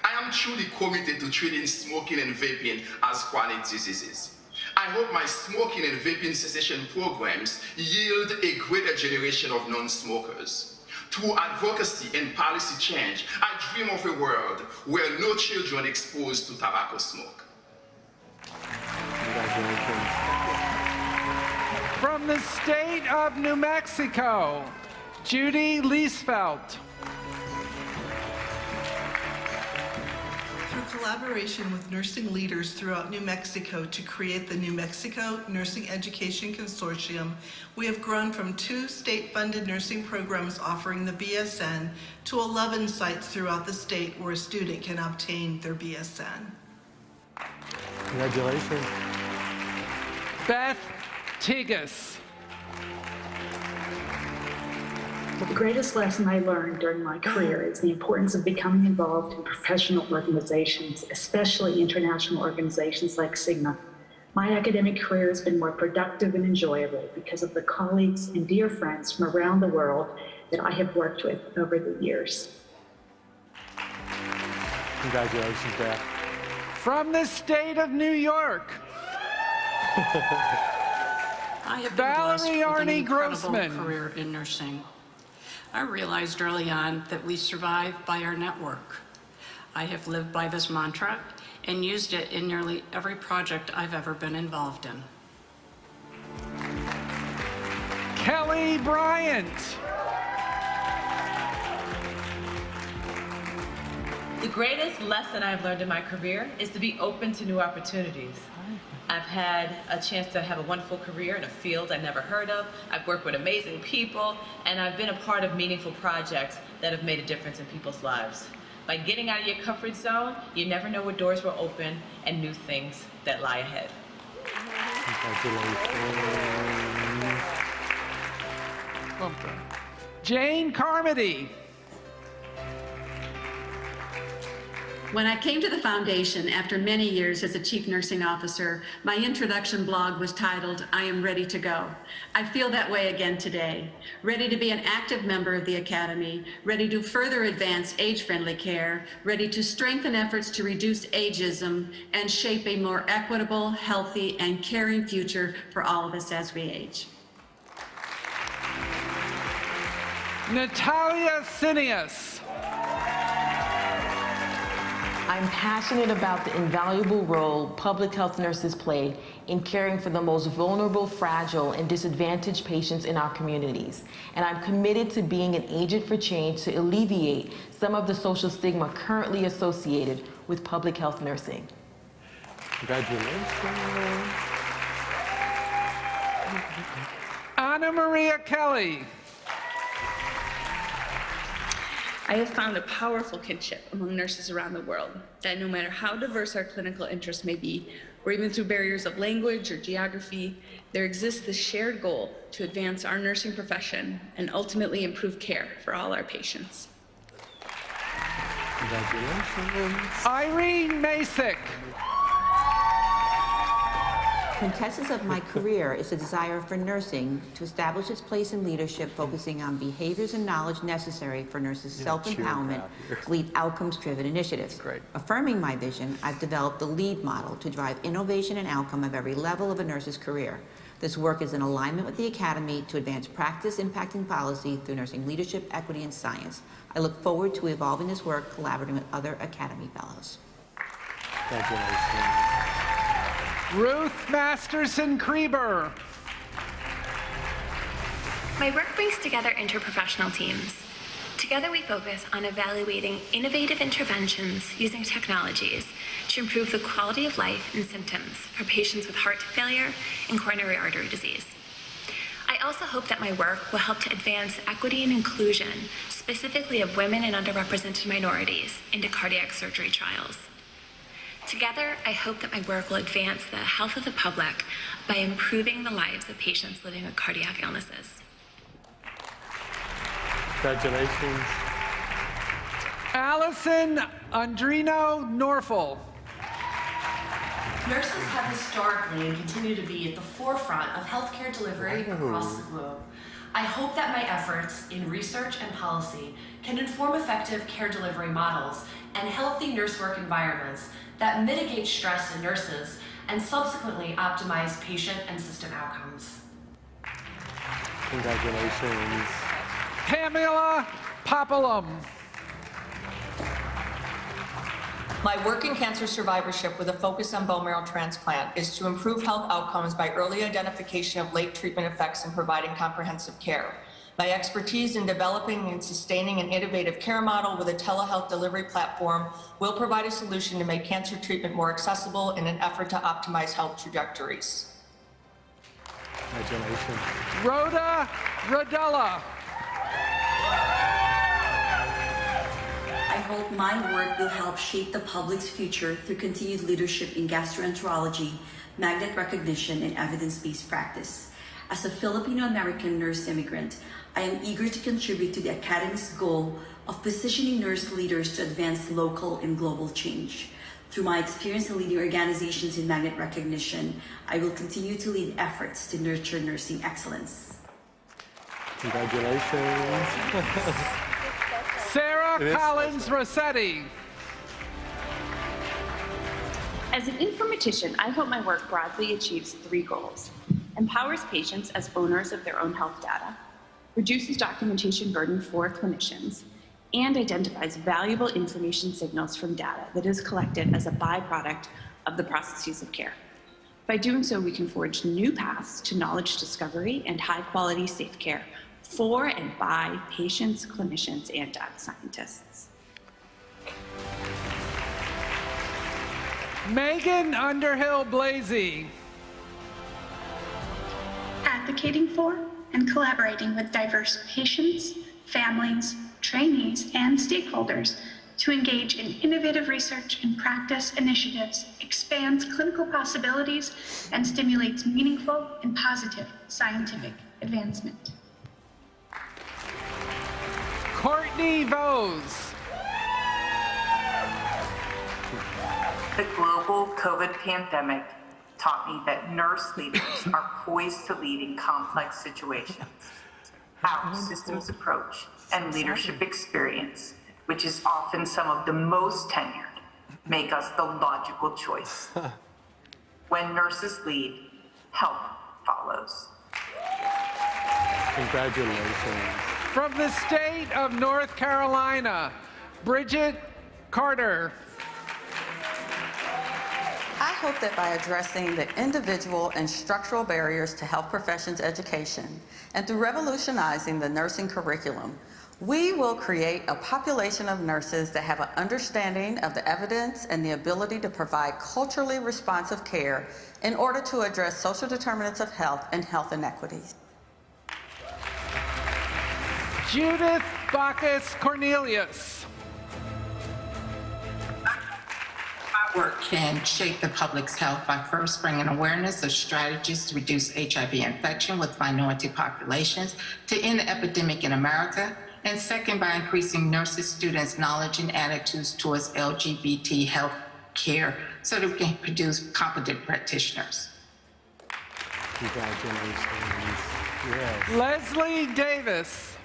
I am truly committed to treating smoking and vaping as chronic diseases. I hope my smoking and vaping cessation programs yield a greater generation of non-smokers. Through advocacy and policy change, I dream of a world where no children exposed to tobacco smoke. From the state of New Mexico, Judy Liesfeld. Through collaboration with nursing leaders throughout New Mexico to create the New Mexico Nursing Education Consortium, we have grown from 2 state-funded nursing programs offering the BSN to 11 sites throughout the state where a student can obtain their BSN. Congratulations. Beth Tigas. The greatest lesson I learned during my career is the importance of becoming involved in professional organizations, especially international organizations like Cigna. My academic career has been more productive and enjoyable because of the colleagues and dear friends from around the world that I have worked with over the years. Congratulations, Beth. From the state of New York, I have been blessed with an Arnie incredible Grossman. career in nursing. I realized early on that we survive by our network. I have lived by this mantra and used it in nearly every project I've ever been involved in. Kelly Bryant. The greatest lesson I've learned in my career is to be open to new opportunities. I've had a chance to have a wonderful career in a field I never heard of. I've worked with amazing people, and I've been a part of meaningful projects that have made a difference in people's lives. By getting out of your comfort zone, you never know what doors will open and new things that lie ahead. Jane Carmody. When I came to the foundation after many years as a chief nursing officer, my introduction blog was titled, "I am ready to go." I feel that way again today, ready to be an active member of the Academy, ready to further advance age-friendly care, ready to strengthen efforts to reduce ageism and shape a more equitable, healthy, and caring future for all of us as we age. Natalia Sinius. I'm passionate about the invaluable role public health nurses play in caring for the most vulnerable, fragile, and disadvantaged patients in our communities. And I'm committed to being an agent for change to alleviate some of the social stigma currently associated with public health nursing. Congratulations. Anna Maria Kelly. I have found a powerful kinship among nurses around the world, that no matter how diverse our clinical interests may be, or even through barriers of language or geography, there exists this shared goal to advance our nursing profession and ultimately improve care for all our patients. Congratulations. Irene Masick. Quintessence of my career is the desire for nursing to establish its place in leadership, focusing on behaviors and knowledge necessary for nurses' self-empowerment to lead outcomes-driven initiatives. Affirming my vision, I've developed the LEAD model to drive innovation and outcome of every level of a nurse's career. This work is in alignment with the Academy to advance practice impacting policy through nursing leadership, equity, and science. I look forward to evolving this work, collaborating with other Academy Fellows. Congratulations. Ruth Masterson Krieber. My work brings together interprofessional teams. Together we focus on evaluating innovative interventions using technologies to improve the quality of life and symptoms for patients with heart failure and coronary artery disease. I also hope that my work will help to advance equity and inclusion, specifically of women and underrepresented minorities, into cardiac surgery trials. Together, I hope that my work will advance the health of the public by improving the lives of patients living with cardiac illnesses. Congratulations. Allison Andrino Norful. Nurses have historically and continue to be at the forefront of healthcare delivery across the globe. I hope that my efforts in research and policy can inform effective care delivery models and healthy nurse work environments that mitigate stress in nurses and subsequently optimize patient and system outcomes. Congratulations. Pamela Popolum. My work in cancer survivorship with a focus on bone marrow transplant is to improve health outcomes by early identification of late treatment effects and providing comprehensive care. My expertise in developing and sustaining an innovative care model with a telehealth delivery platform will provide a solution to make cancer treatment more accessible in an effort to optimize health trajectories. Congratulations. Rhoda Rodella. I hope my work will help shape the public's future through continued leadership in gastroenterology, magnet recognition, and evidence-based practice. As a Filipino-American nurse immigrant, I am eager to contribute to the Academy's goal of positioning nurse leaders to advance local and global change. Through my experience in leading organizations in magnet recognition, I will continue to lead efforts to nurture nursing excellence. Congratulations. Sarah Collins Rossetti. As an informatician, I hope my work broadly achieves 3 goals: empowers patients as owners of their own health data, reduces documentation burden for clinicians, and identifies valuable information signals from data that is collected as a byproduct of the processes of care. By doing so, we can forge new paths to knowledge discovery and high-quality safe care for and by patients, clinicians, and data scientists. Megan Underhill Blasey. advocating for and collaborating with diverse patients, families, trainees, and stakeholders to engage in innovative research and practice initiatives, expands clinical possibilities, and stimulates meaningful and positive scientific advancement. Courtney Vose. The global COVID pandemic taught me that nurse leaders are poised to lead in complex situations. Our systems approach and leadership experience, which is often some of the most tenured, make us the logical choice. When nurses lead, help follows. Congratulations. From the state of North Carolina, Bridget Carter. I hope that by addressing the individual and structural barriers to health professions education and through revolutionizing the nursing curriculum, we will create a population of nurses that have an understanding of the evidence and the ability to provide culturally responsive care in order to address social determinants of health and health inequities. Judith Bacchus Cornelius. My work can shape the public's health by first bringing awareness of strategies to reduce HIV infection with minority populations to end the epidemic in America, and second, by increasing nurses, students' knowledge and attitudes towards LGBT health care so that we can produce competent practitioners. Congratulations. Yes. Leslie Davis.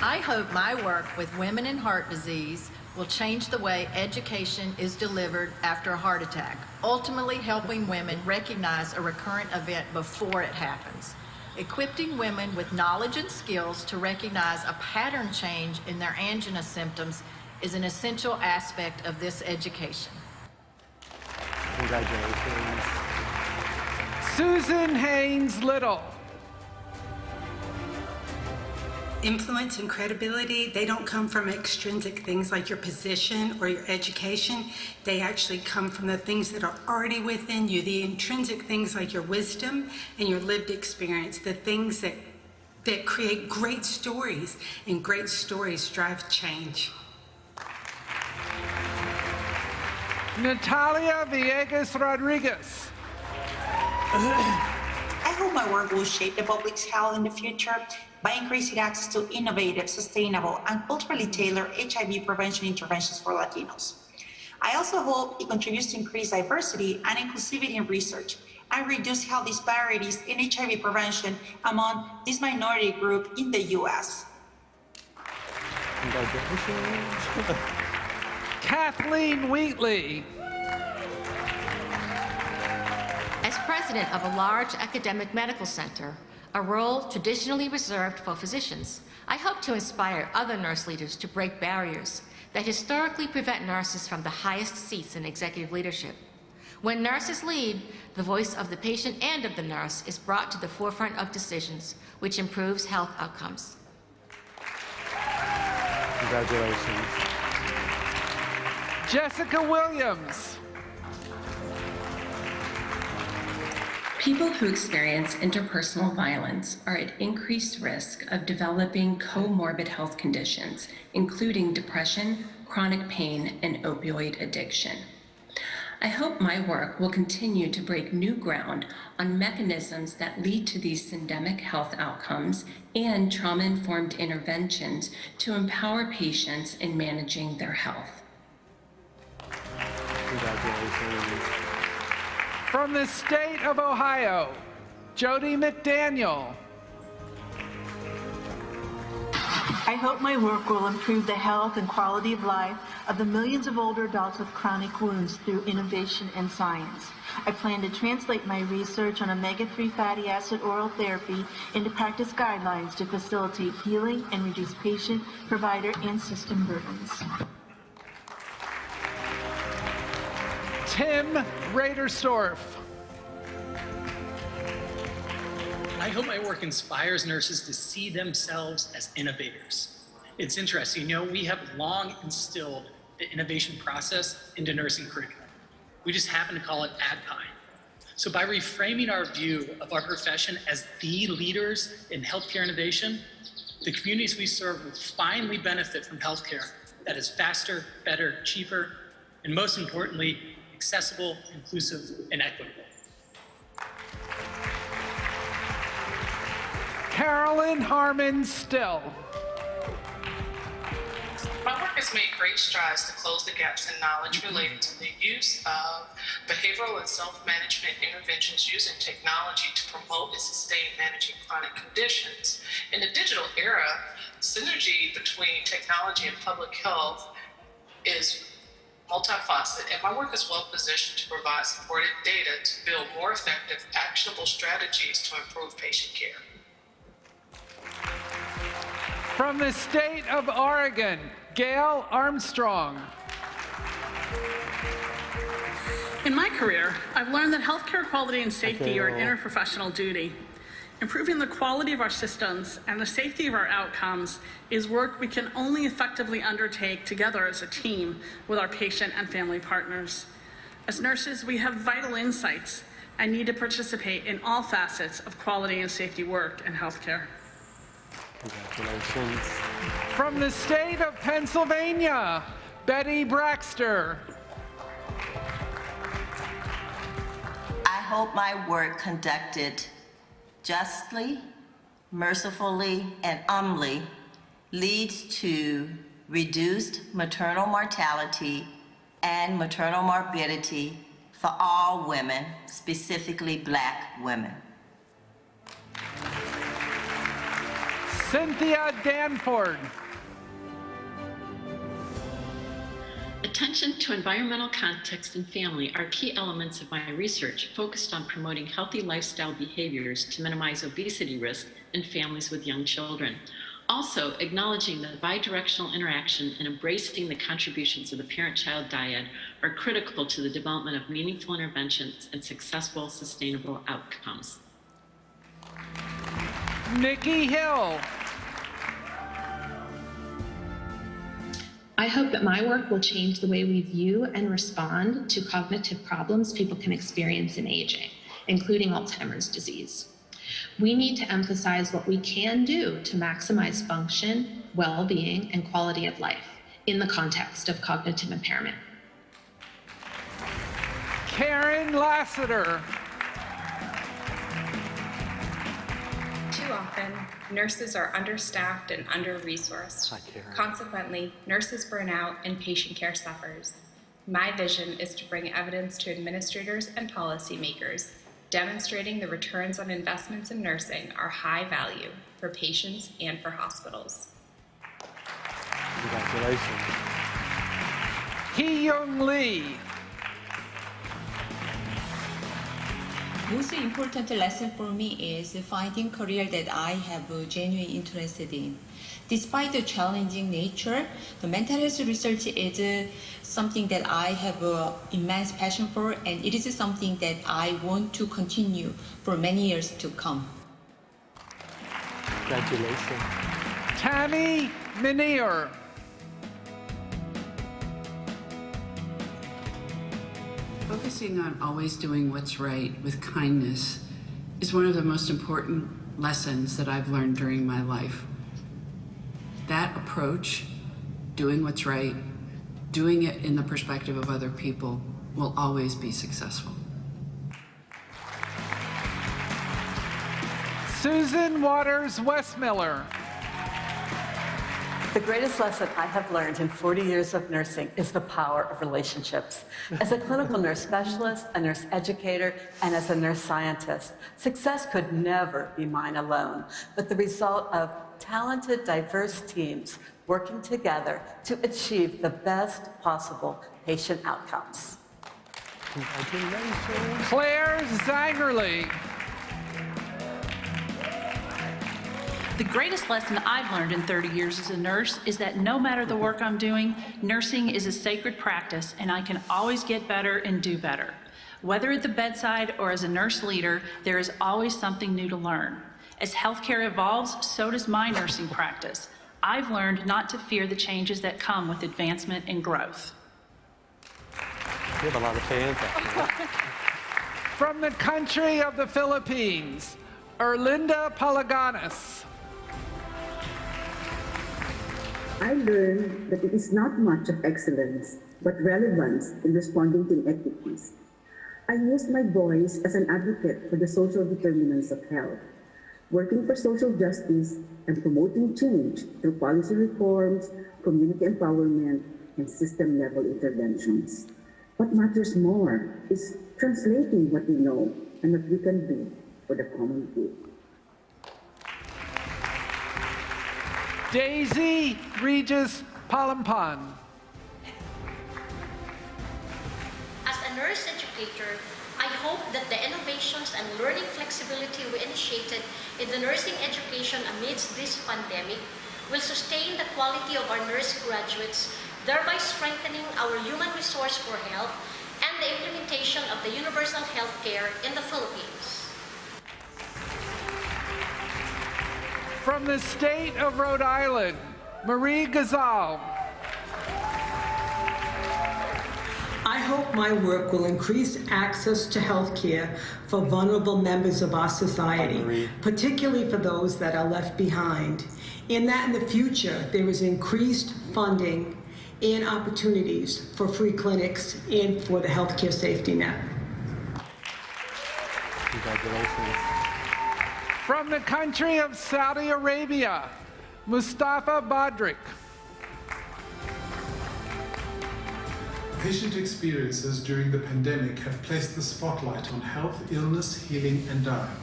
I hope my work with women in heart disease will change the way education is delivered after a heart attack, ultimately helping women recognize a recurrent event before it happens. Equipping women with knowledge and skills to recognize a pattern change in their angina symptoms is an essential aspect of this education. Congratulations. Susan Haynes Little. Influence and credibility, they don't come from extrinsic things like your position or your education. They actually come from the things that are already within you, the intrinsic things like your wisdom and your lived experience, the things that create great stories, and great stories drive change. Natalia Villegas Rodriguez. I hope my work will shape the public's health in the future by increasing access to innovative, sustainable, and culturally tailored HIV prevention interventions for Latinos. I also hope it contributes to increase diversity and inclusivity in research and reduce health disparities in HIV prevention among this minority group in the U.S. Congratulations. Kathleen Wheatley. As president of a large academic medical center, a role traditionally reserved for physicians, I hope to inspire other nurse leaders to break barriers that historically prevent nurses from the highest seats in executive leadership. When nurses lead, the voice of the patient and of the nurse is brought to the forefront of decisions, which improves health outcomes. Congratulations. Jessica Williams. People who experience interpersonal violence are at increased risk of developing comorbid health conditions, including depression, chronic pain, and opioid addiction. I hope my work will continue to break new ground on mechanisms that lead to these syndemic health outcomes and trauma-informed interventions to empower patients in managing their health. Congratulations. From the state of Ohio, Jody McDaniel. I hope my work will improve the health and quality of life of the millions of older adults with chronic wounds through innovation and science. I plan to translate my research on omega-3 fatty acid oral therapy into practice guidelines to facilitate healing and reduce patient, provider, and system burdens. Tim Raderstorff. I hope my work inspires nurses to see themselves as innovators. It's interesting, we have long instilled the innovation process into nursing curriculum. We just happen to call it ADPI. So by reframing our view of our profession as the leaders in healthcare innovation, the communities we serve will finally benefit from healthcare that is faster, better, cheaper, and most importantly, accessible, inclusive, and equitable. Carolyn Harmon Still. My work has made great strides to close the gaps in knowledge related to the use of behavioral and self-management interventions using technology to promote and sustain managing chronic conditions. In the digital era, synergy between technology and public health is multifaceted, and my work is well positioned to provide supported data to build more effective, actionable strategies to improve patient care. From the state of Oregon, Gail Armstrong. In my career, I've learned that healthcare quality and safety are an interprofessional duty. Improving the quality of our systems and the safety of our outcomes is work we can only effectively undertake together as a team with our patient and family partners. As nurses, we have vital insights and need to participate in all facets of quality and safety work in healthcare. Congratulations. From the state of Pennsylvania, Betty Braxter. I hope my work conducted justly, mercifully, and humbly leads to reduced maternal mortality and maternal morbidity for all women, specifically Black women. Cynthia Danford. Attention to environmental context and family are key elements of my research focused on promoting healthy lifestyle behaviors to minimize obesity risk in families with young children. Also, acknowledging the bidirectional interaction and embracing the contributions of the parent-child dyad are critical to the development of meaningful interventions and successful, sustainable outcomes. Nikki Hill. I hope that my work will change the way we view and respond to cognitive problems people can experience in aging, including Alzheimer's disease. We need to emphasize what we can do to maximize function, well-being, and quality of life in the context of cognitive impairment. Karen Lassiter. Too often, nurses are understaffed and under-resourced. Consequently, nurses burn out and patient care suffers. My vision is to bring evidence to administrators and policymakers, demonstrating the returns on investments in nursing are high value for patients and for hospitals. Congratulations. Hee-Young Lee. Most important lesson for me is finding a career that I have a genuine interest in. Despite the challenging nature, the mental health research is something that I have an immense passion for, and it is something that I want to continue for many years to come. Congratulations. Tammy Minier. Focusing on always doing what's right with kindness is one of the most important lessons that I've learned during my life. That approach, doing what's right, doing it in the perspective of other people, will always be successful. Susan Waters Westmiller. The greatest lesson I have learned in 40 years of nursing is the power of relationships. As a clinical nurse specialist, a nurse educator, and as a nurse scientist, success could never be mine alone, but the result of talented, diverse teams working together to achieve the best possible patient outcomes. Congratulations. Claire Zangerly. The greatest lesson I've learned in 30 years as a nurse is that no matter the work I'm doing, nursing is a sacred practice and I can always get better and do better. Whether at the bedside or as a nurse leader, there is always something new to learn. As healthcare evolves, so does my nursing practice. I've learned not to fear the changes that come with advancement and growth. We have a lot of fans, actually. From the country of the Philippines, Erlinda Palaganas. I learned that it is not much of excellence, but relevance in responding to inequities. I used my voice as an advocate for the social determinants of health, working for social justice and promoting change through policy reforms, community empowerment, and system-level interventions. What matters more is translating what we know and what we can do for the common good. Daisy Regis Palampan. As a nurse educator, I hope that the innovations and learning flexibility we initiated in the nursing education amidst this pandemic will sustain the quality of our nurse graduates, thereby strengthening our human resource for health and the implementation of the universal health care in the Philippines. From the state of Rhode Island, Marie Gazal. I hope my work will increase access to health care for vulnerable members of our society, particularly for those that are left behind. In that, in the future, there is increased funding and opportunities for free clinics and for the healthcare safety net. Congratulations. From the country of Saudi Arabia, Mustafa Badrik. Patient experiences during the pandemic have placed the spotlight on health, illness, healing, and dying.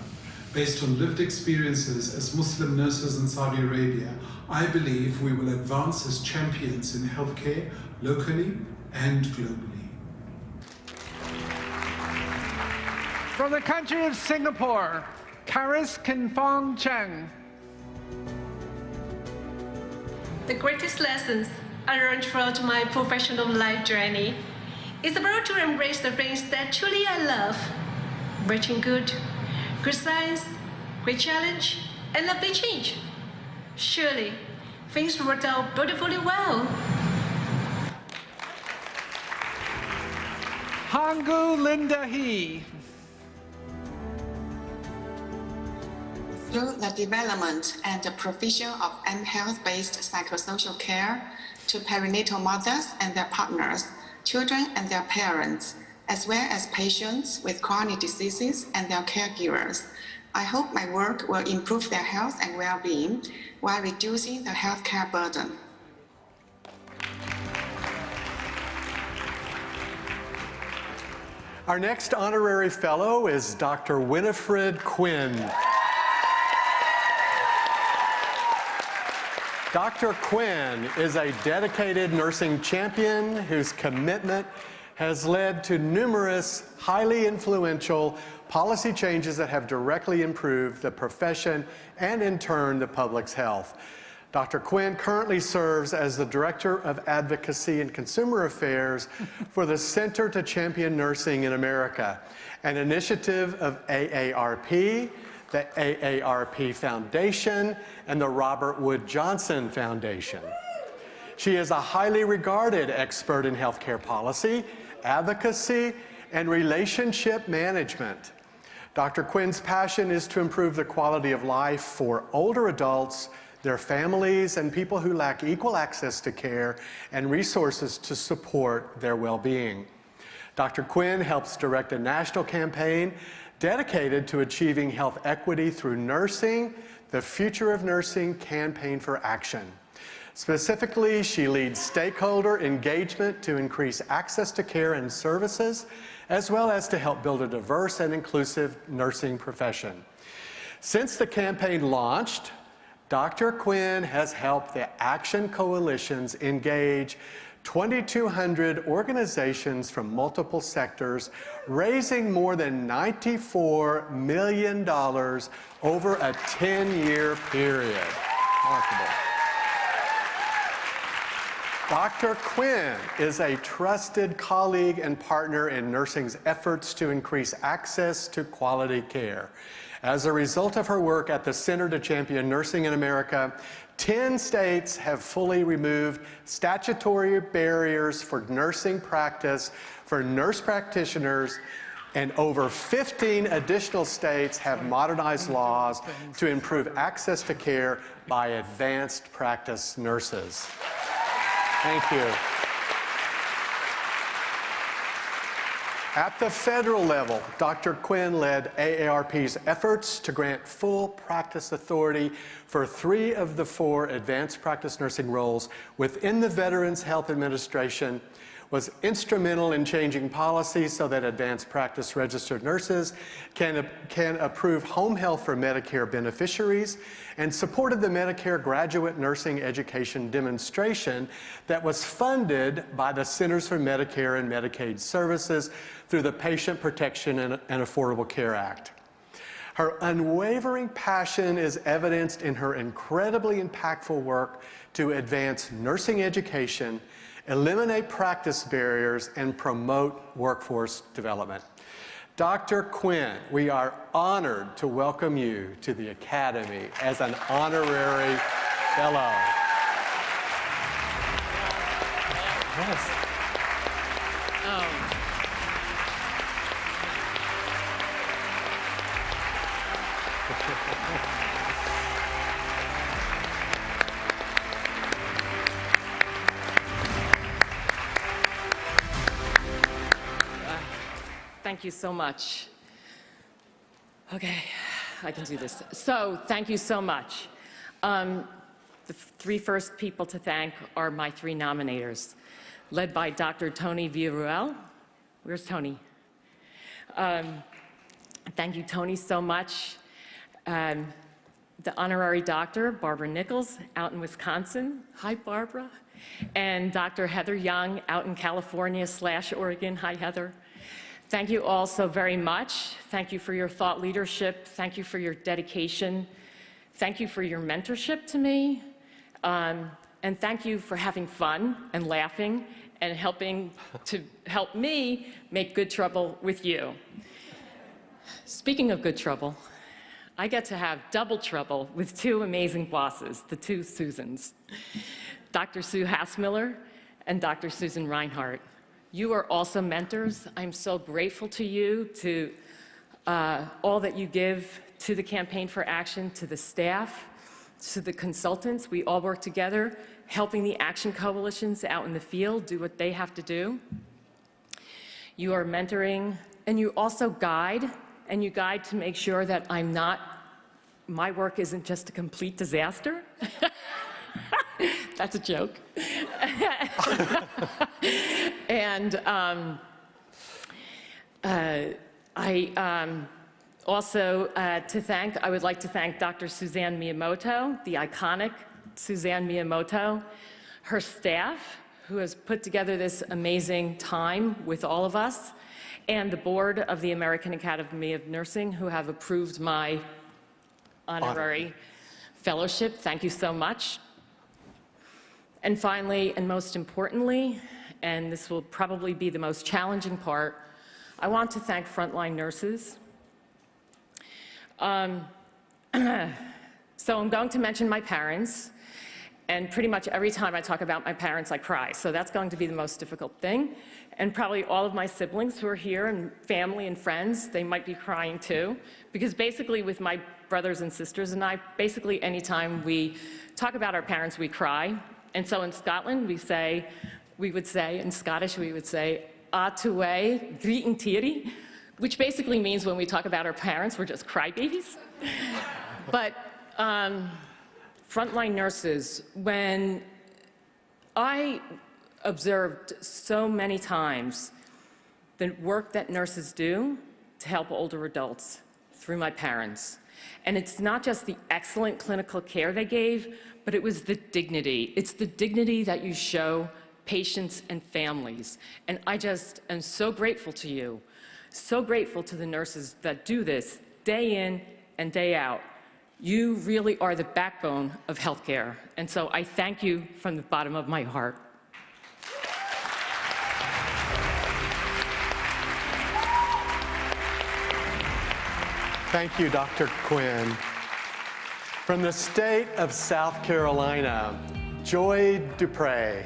Based on lived experiences as Muslim nurses in Saudi Arabia, I believe we will advance as champions in healthcare locally and globally. From the country of Singapore, Karis Kinfong Cheng. The greatest lessons I learned throughout my professional life journey is about to embrace the things that truly I love. Reaching good science, great challenge, and lovely change. Surely, things worked out beautifully well. Hangu Linda He. Through the development and the provision of health-based psychosocial care to perinatal mothers and their partners, children and their parents, as well as patients with chronic diseases and their caregivers, I hope my work will improve their health and well-being while reducing the healthcare burden. Our next honorary fellow is Dr. Winifred Quinn. Dr. Quinn is a dedicated nursing champion whose commitment has led to numerous highly influential policy changes that have directly improved the profession and in turn the public's health. Dr. Quinn currently serves as the Director of Advocacy and Consumer Affairs for the Center to Champion Nursing in America, an initiative of AARP, the AARP Foundation, and the Robert Wood Johnson Foundation. She is a highly regarded expert in healthcare policy, advocacy, and relationship management. Dr. Quinn's passion is to improve the quality of life for older adults, their families, and people who lack equal access to care and resources to support their well-being. Dr. Quinn helps direct a national campaign dedicated to achieving health equity through nursing, the Future of Nursing Campaign for Action. Specifically, she leads stakeholder engagement to increase access to care and services, as well as to help build a diverse and inclusive nursing profession. Since the campaign launched, Dr. Quinn has helped the Action Coalitions engage 2,200 organizations from multiple sectors, raising more than $94 million over a 10-year period. Remarkable. Dr. Quinn is a trusted colleague and partner in nursing's efforts to increase access to quality care. As a result of her work at the Center to Champion Nursing in America, 10 states have fully removed statutory barriers for nursing practice for nurse practitioners And over 15 additional states have modernized laws to improve access to care by advanced practice nurses. Thank you. At the federal level, Dr. Quinn led AARP's efforts to grant full practice authority for 3 of the 4 advanced practice nursing roles within the Veterans Health Administration, was instrumental in changing policies so that advanced practice registered nurses can approve home health for Medicare beneficiaries, and supported the Medicare graduate nursing education demonstration that was funded by the Centers for Medicare and Medicaid Services through the Patient Protection and Affordable Care Act. Her unwavering passion is evidenced in her incredibly impactful work to advance nursing education, eliminate practice barriers, and promote workforce development. Dr. Quinn, we are honored to welcome you to the Academy as an honorary fellow. Yes. Thank you so much. Okay, I can do this. So, thank you so much. The 3 first people to thank are my 3 nominators, led by Dr. Tony Villarreal. Where's Tony? Thank you, Tony, so much. The honorary doctor, Barbara Nichols, out in Wisconsin. Hi, Barbara. And Dr. Heather Young, out in California/Oregon. Hi, Heather. Thank you all so very much. Thank you for your thought leadership. Thank you for your dedication. Thank you for your mentorship to me. And thank you for having fun and laughing and helping to help me make good trouble with you. Speaking of good trouble, I get to have double trouble with 2 amazing bosses, the 2 Susans, Dr. Sue Hassmiller and Dr. Susan Reinhardt. You are also mentors. I'm so grateful to you, to all that you give to the Campaign for Action, to the staff, to the consultants. We all work together, helping the action coalitions out in the field do what they have to do. You are mentoring, and you also guide, and you guide to make sure that my work isn't just a complete disaster. That's a joke. And I would like to thank Dr. Suzanne Miyamoto, the iconic Suzanne Miyamoto, her staff, who has put together this amazing time with all of us, and the board of the American Academy of Nursing, who have approved my honorary fellowship. Thank you so much. And finally, and most importantly, and this will probably be the most challenging part, I want to thank frontline nurses. So I'm going to mention my parents, and pretty much every time I talk about my parents, I cry. So that's going to be the most difficult thing. And probably all of my siblings who are here, and family and friends, they might be crying too. Because basically with my brothers and sisters and I, basically anytime we talk about our parents, we cry. And so in Scotland, in Scottish, we would say, Atuwe Grieten Tiri, which basically means when we talk about our parents, we're just crybabies. But frontline nurses, when I observed so many times the work that nurses do to help older adults through my parents. And it's not just the excellent clinical care they gave, but it was the dignity. It's the dignity that you show patients and families. And I just am so grateful to you, so grateful to the nurses that do this day in and day out. You really are the backbone of healthcare. And so I thank you from the bottom of my heart. Thank you, Dr. Quinn. From the state of South Carolina, Joy Dupre.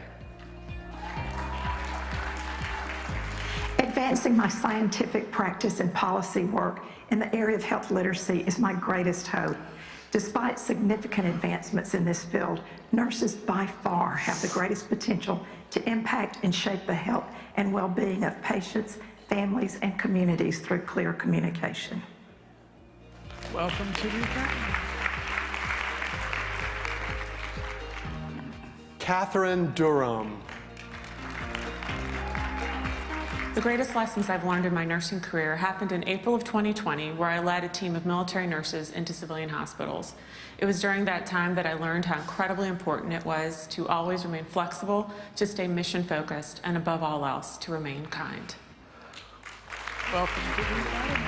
At Advancing my scientific practice and policy work in the area of health literacy is my greatest hope. Despite significant advancements in this field, nurses by far have the greatest potential to impact and shape the health and well-being of patients, families, and communities through clear communication. Welcome to the academy. Catherine Durham. The greatest lessons I've learned in my nursing career happened in April of 2020, where I led a team of military nurses into civilian hospitals. It was during that time that I learned how incredibly important it was to always remain flexible, to stay mission-focused, and above all else, to remain kind. Welcome to the academy.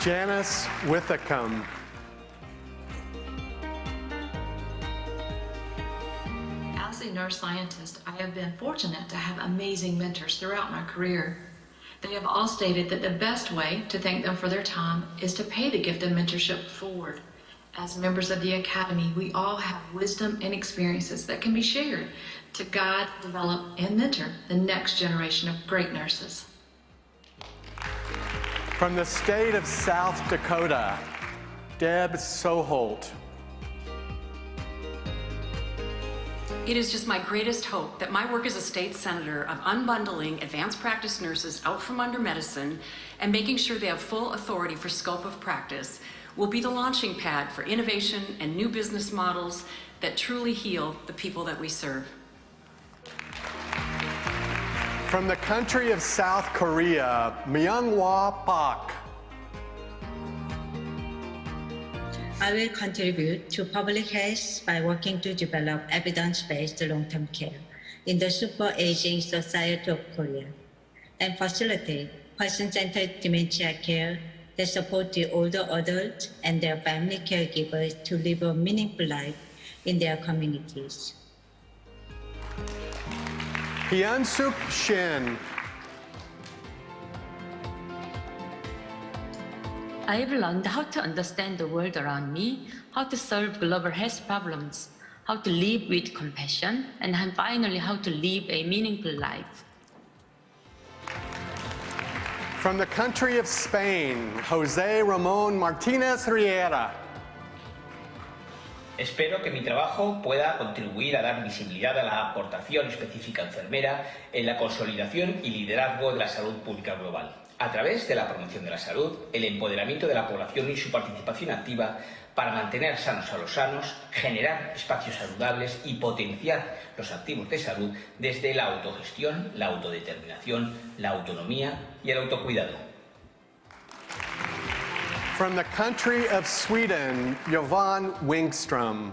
Janice Withacombe. As a nurse scientist, I have been fortunate to have amazing mentors throughout my career. They have all stated that the best way to thank them for their time is to pay the gift of mentorship forward. As members of the Academy, we all have wisdom and experiences that can be shared to guide, develop, and mentor the next generation of great nurses. From the state of South Dakota, Deb Soholt. It is just my greatest hope that my work as a state senator of unbundling advanced practice nurses out from under medicine and making sure they have full authority for scope of practice will be the launching pad for innovation and new business models that truly heal the people that we serve. From the country of South Korea, Myung-Hwa Park. I will contribute to public health by working to develop evidence-based long-term care in the super-aging society of Korea and facilitate person-centered dementia care that support the older adults and their family caregivers to live a meaningful life in their communities. Hyun-Suk Shin. I have learned how to understand the world around me, how to solve global health problems, how to live with compassion, and finally how to live a meaningful life. From the country of Spain, José Ramón Martínez Riera. Espero que mi trabajo pueda contribuir a dar visibilidad a la aportación específica enfermera en la consolidación y liderazgo de la salud pública global, a través de la promoción de la salud, el empoderamiento de la población y su participación activa para mantener sanos a los sanos, generar espacios saludables y potenciar los activos de salud desde la autogestión, la autodeterminación, la autonomía y el autocuidado. From the country of Sweden, Jovan Wingström.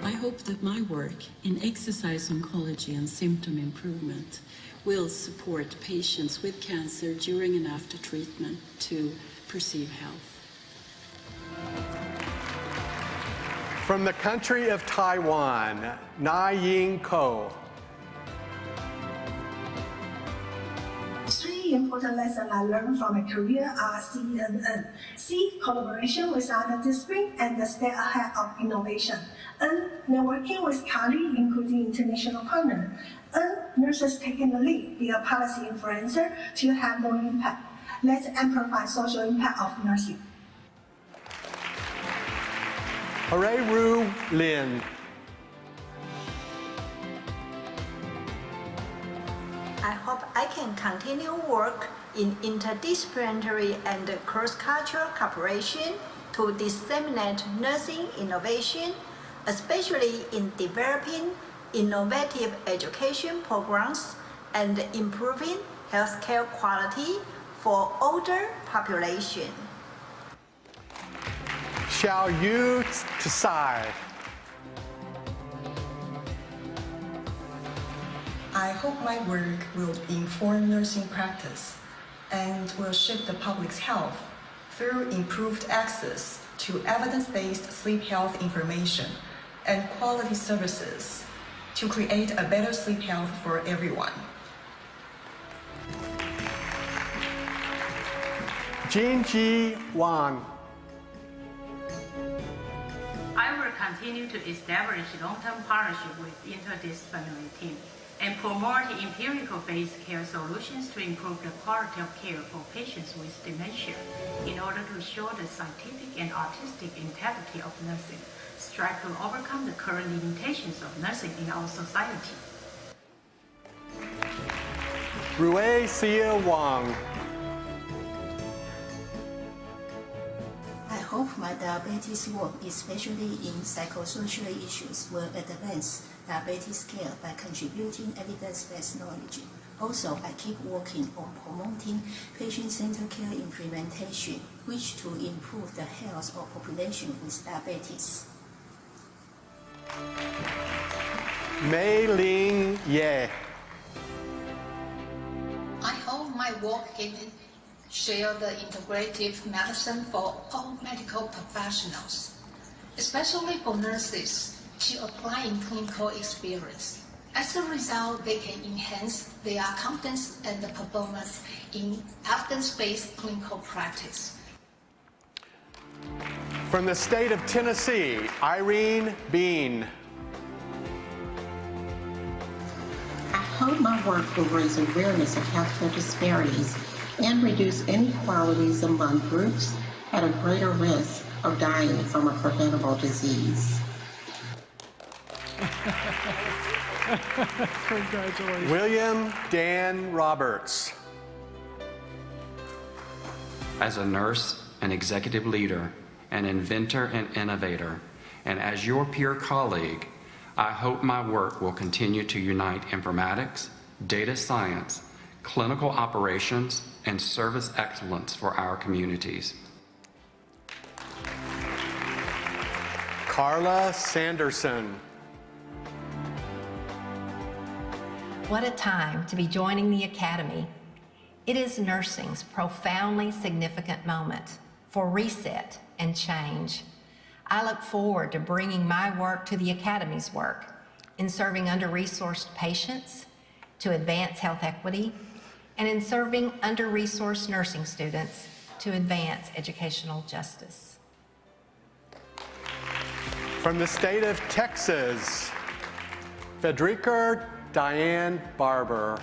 I hope that my work in exercise oncology and symptom improvement will support patients with cancer during and after treatment to perceive health. From the country of Taiwan, Na Ying Ko. Three important lessons I learned from my career are CNN. C, collaboration with other disciplines and stay ahead of innovation. N, networking with colleagues, including international partners. N, nurses taking the lead, be a policy influencer to have more impact. Let's amplify social impact of nursing. Hooray Ru Lin. I hope I can continue work in interdisciplinary and cross-cultural cooperation to disseminate nursing innovation, especially in developing innovative education programs and improving healthcare quality for older population. Xiao Yu Tsai. I hope my work will inform nursing practice and will shape the public's health through improved access to evidence-based sleep health information and quality services to create a better sleep health for everyone. Jinji Wang. I will continue to establish long-term partnership with interdisciplinary teams and promote empirical-based care solutions to improve the quality of care for patients with dementia in order to ensure the scientific and artistic integrity of nursing, strive to overcome the current limitations of nursing in our society. Rui Sia Wang. I hope my diabetes work, especially in psychosocial issues, will advance diabetes care by contributing evidence-based knowledge. Also, I keep working on promoting patient-centered care implementation, which to improve the health of population with diabetes. Mei Ling Ye. I hope my work can share the integrative medicine for all medical professionals, especially for nurses, to apply in clinical experience. As a result, they can enhance their competence and performance in evidence-based clinical practice. From the state of Tennessee, Irene Bean. I hope my work will raise awareness of healthcare disparities and reduce inequalities among groups at a greater risk of dying from a preventable disease. Congratulations. William Dan Roberts. As a nurse, an executive leader, an inventor and innovator, and as your peer colleague, I hope my work will continue to unite informatics, data science, clinical operations, and service excellence for our communities. Carla Sanderson. What a time to be joining the Academy. It is nursing's profoundly significant moment for reset and change. I look forward to bringing my work to the Academy's work in serving under-resourced patients, to advance health equity, and in serving under-resourced nursing students to advance educational justice. From the state of Texas, Federica Diane Barber.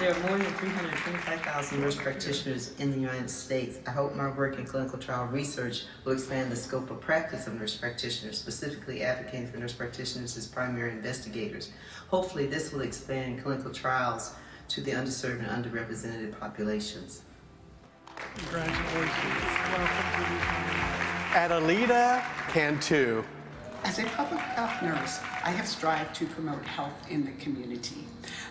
There are more than 325,000 nurse practitioners in the United States. I hope my work in clinical trial research will expand the scope of practice of nurse practitioners, specifically advocating for nurse practitioners as primary investigators. Hopefully this will expand clinical trials to the underserved and underrepresented populations. Congratulations. Welcome to the Adelita Cantu. As a public health nurse, I have strived to promote health in the community.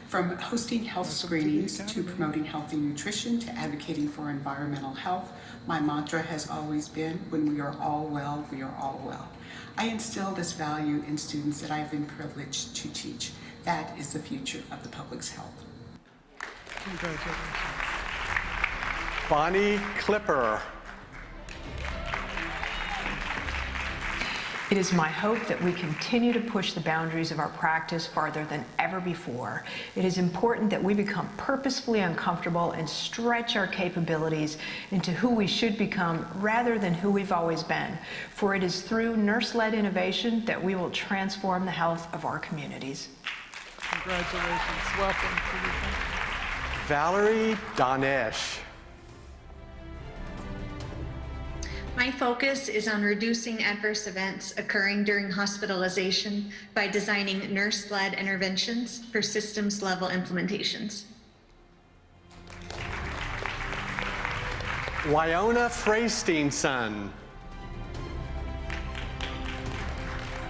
From hosting health screenings to promoting healthy nutrition to advocating for environmental health, my mantra has always been, when we are all well, we are all well. I instill this value in students that I have been privileged to teach. That is the future of the public's health. Congratulations. Bonnie Clipper. It is my hope that we continue to push the boundaries of our practice farther than ever before. It is important that we become purposefully uncomfortable and stretch our capabilities into who we should become rather than who we've always been. For it is through nurse-led innovation that we will transform the health of our communities. Congratulations. Welcome to the Valerie Danesh. My focus is on reducing adverse events occurring during hospitalization by designing nurse-led interventions for systems-level implementations. Wyona Freysteinson.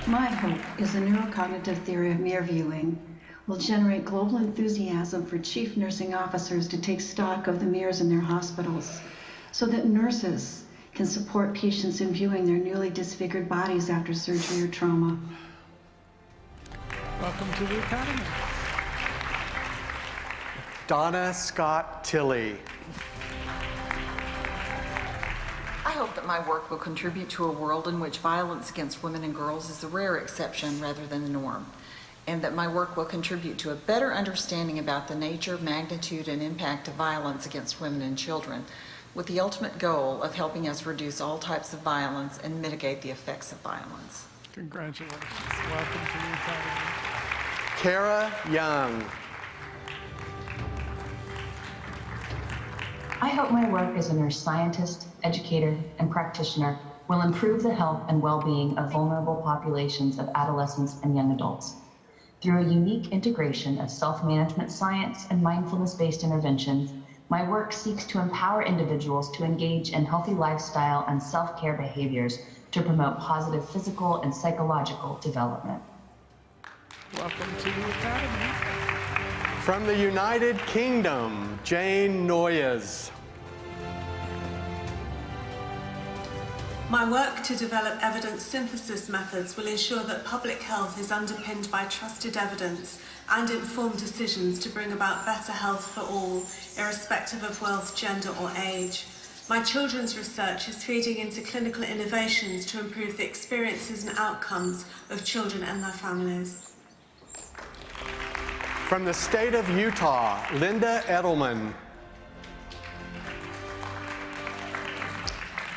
My hope is the neurocognitive theory of mirror viewing will generate global enthusiasm for chief nursing officers to take stock of the mirrors in their hospitals so that nurses can support patients in viewing their newly disfigured bodies after surgery or trauma. Welcome to the Academy. Donna Scott Tilley. I hope that my work will contribute to a world in which violence against women and girls is the rare exception rather than the norm, and that my work will contribute to a better understanding about the nature, magnitude, and impact of violence against women and children, with the ultimate goal of helping us reduce all types of violence and mitigate the effects of violence. Congratulations. Welcome to the Academy. Kara Young. I hope my work as a nurse scientist, educator, and practitioner will improve the health and well-being of vulnerable populations of adolescents and young adults. Through a unique integration of self-management science and mindfulness-based interventions, my work seeks to empower individuals to engage in healthy lifestyle and self-care behaviors to promote positive physical and psychological development. Welcome to the Academy. From the United Kingdom, Jane Noyes. My work to develop evidence synthesis methods will ensure that public health is underpinned by trusted evidence and informed decisions to bring about better health for all, irrespective of wealth, gender, or age. My children's research is feeding into clinical innovations to improve the experiences and outcomes of children and their families. From the state of Utah, Linda Edelman.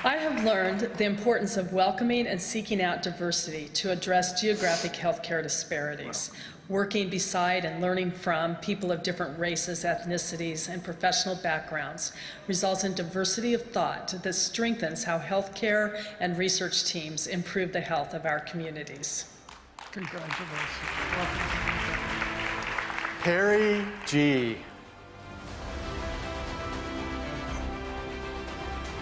I have learned the importance of welcoming and seeking out diversity to address geographic healthcare disparities. Working beside and learning from people of different races, ethnicities, and professional backgrounds results in diversity of thought that strengthens how healthcare and research teams improve the health of our communities. Congratulations. Harry G.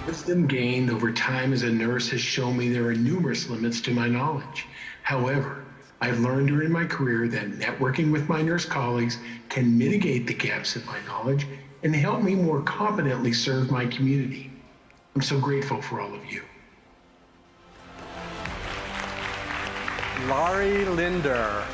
Wisdom gained over time as a nurse has shown me there are numerous limits to my knowledge. However, I've learned during my career that networking with my nurse colleagues can mitigate the gaps in my knowledge and help me more competently serve my community. I'm so grateful for all of you. Laurie Linder.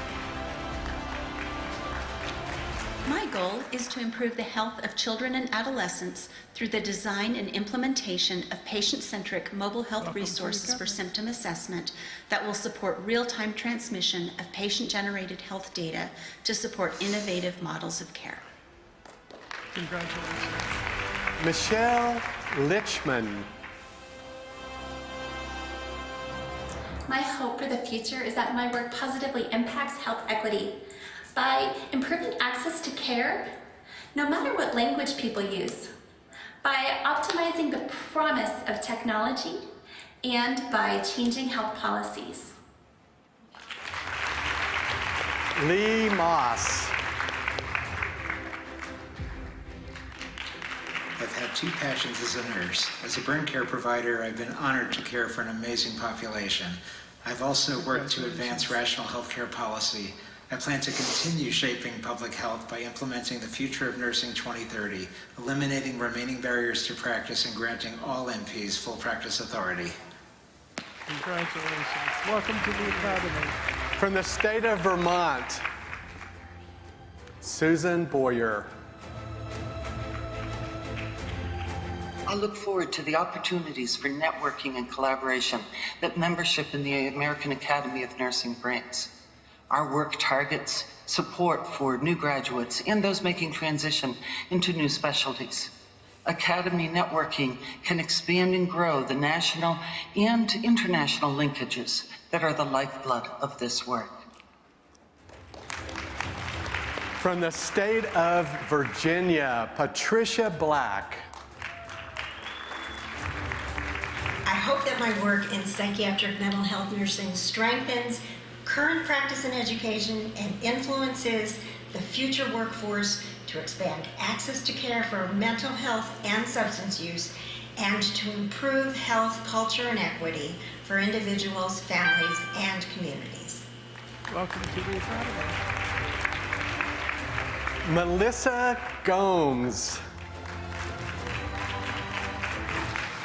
My goal is to improve the health of children and adolescents through the design and implementation of patient-centric mobile health resources for symptom assessment that will support real-time transmission of patient-generated health data to support innovative models of care. Congratulations. Michelle Lichman. My hope for the future is that my work positively impacts health equity by improving access to care, no matter what language people use, by optimizing the promise of technology, and by changing health policies. Lee Moss. I've had two passions as a nurse. As a burn care provider, I've been honored to care for an amazing population. I've also worked to advance rational healthcare policy. I plan to continue shaping public health by implementing the Future of Nursing 2030, eliminating remaining barriers to practice, and granting all NPs full practice authority. Congratulations. Welcome to the Academy. From the state of Vermont, Susan Boyer. I look forward to the opportunities for networking and collaboration that membership in the American Academy of Nursing brings. Our work targets support for new graduates and those making transition into new specialties. Academy networking can expand and grow the national and international linkages that are the lifeblood of this work. From the state of Virginia, Patricia Black. I hope that my work in psychiatric mental health nursing strengthens current practice in education and influences the future workforce to expand access to care for mental health and substance use, and to improve health, culture, and equity for individuals, families, and communities. Welcome to the Academy. Melissa Gomes.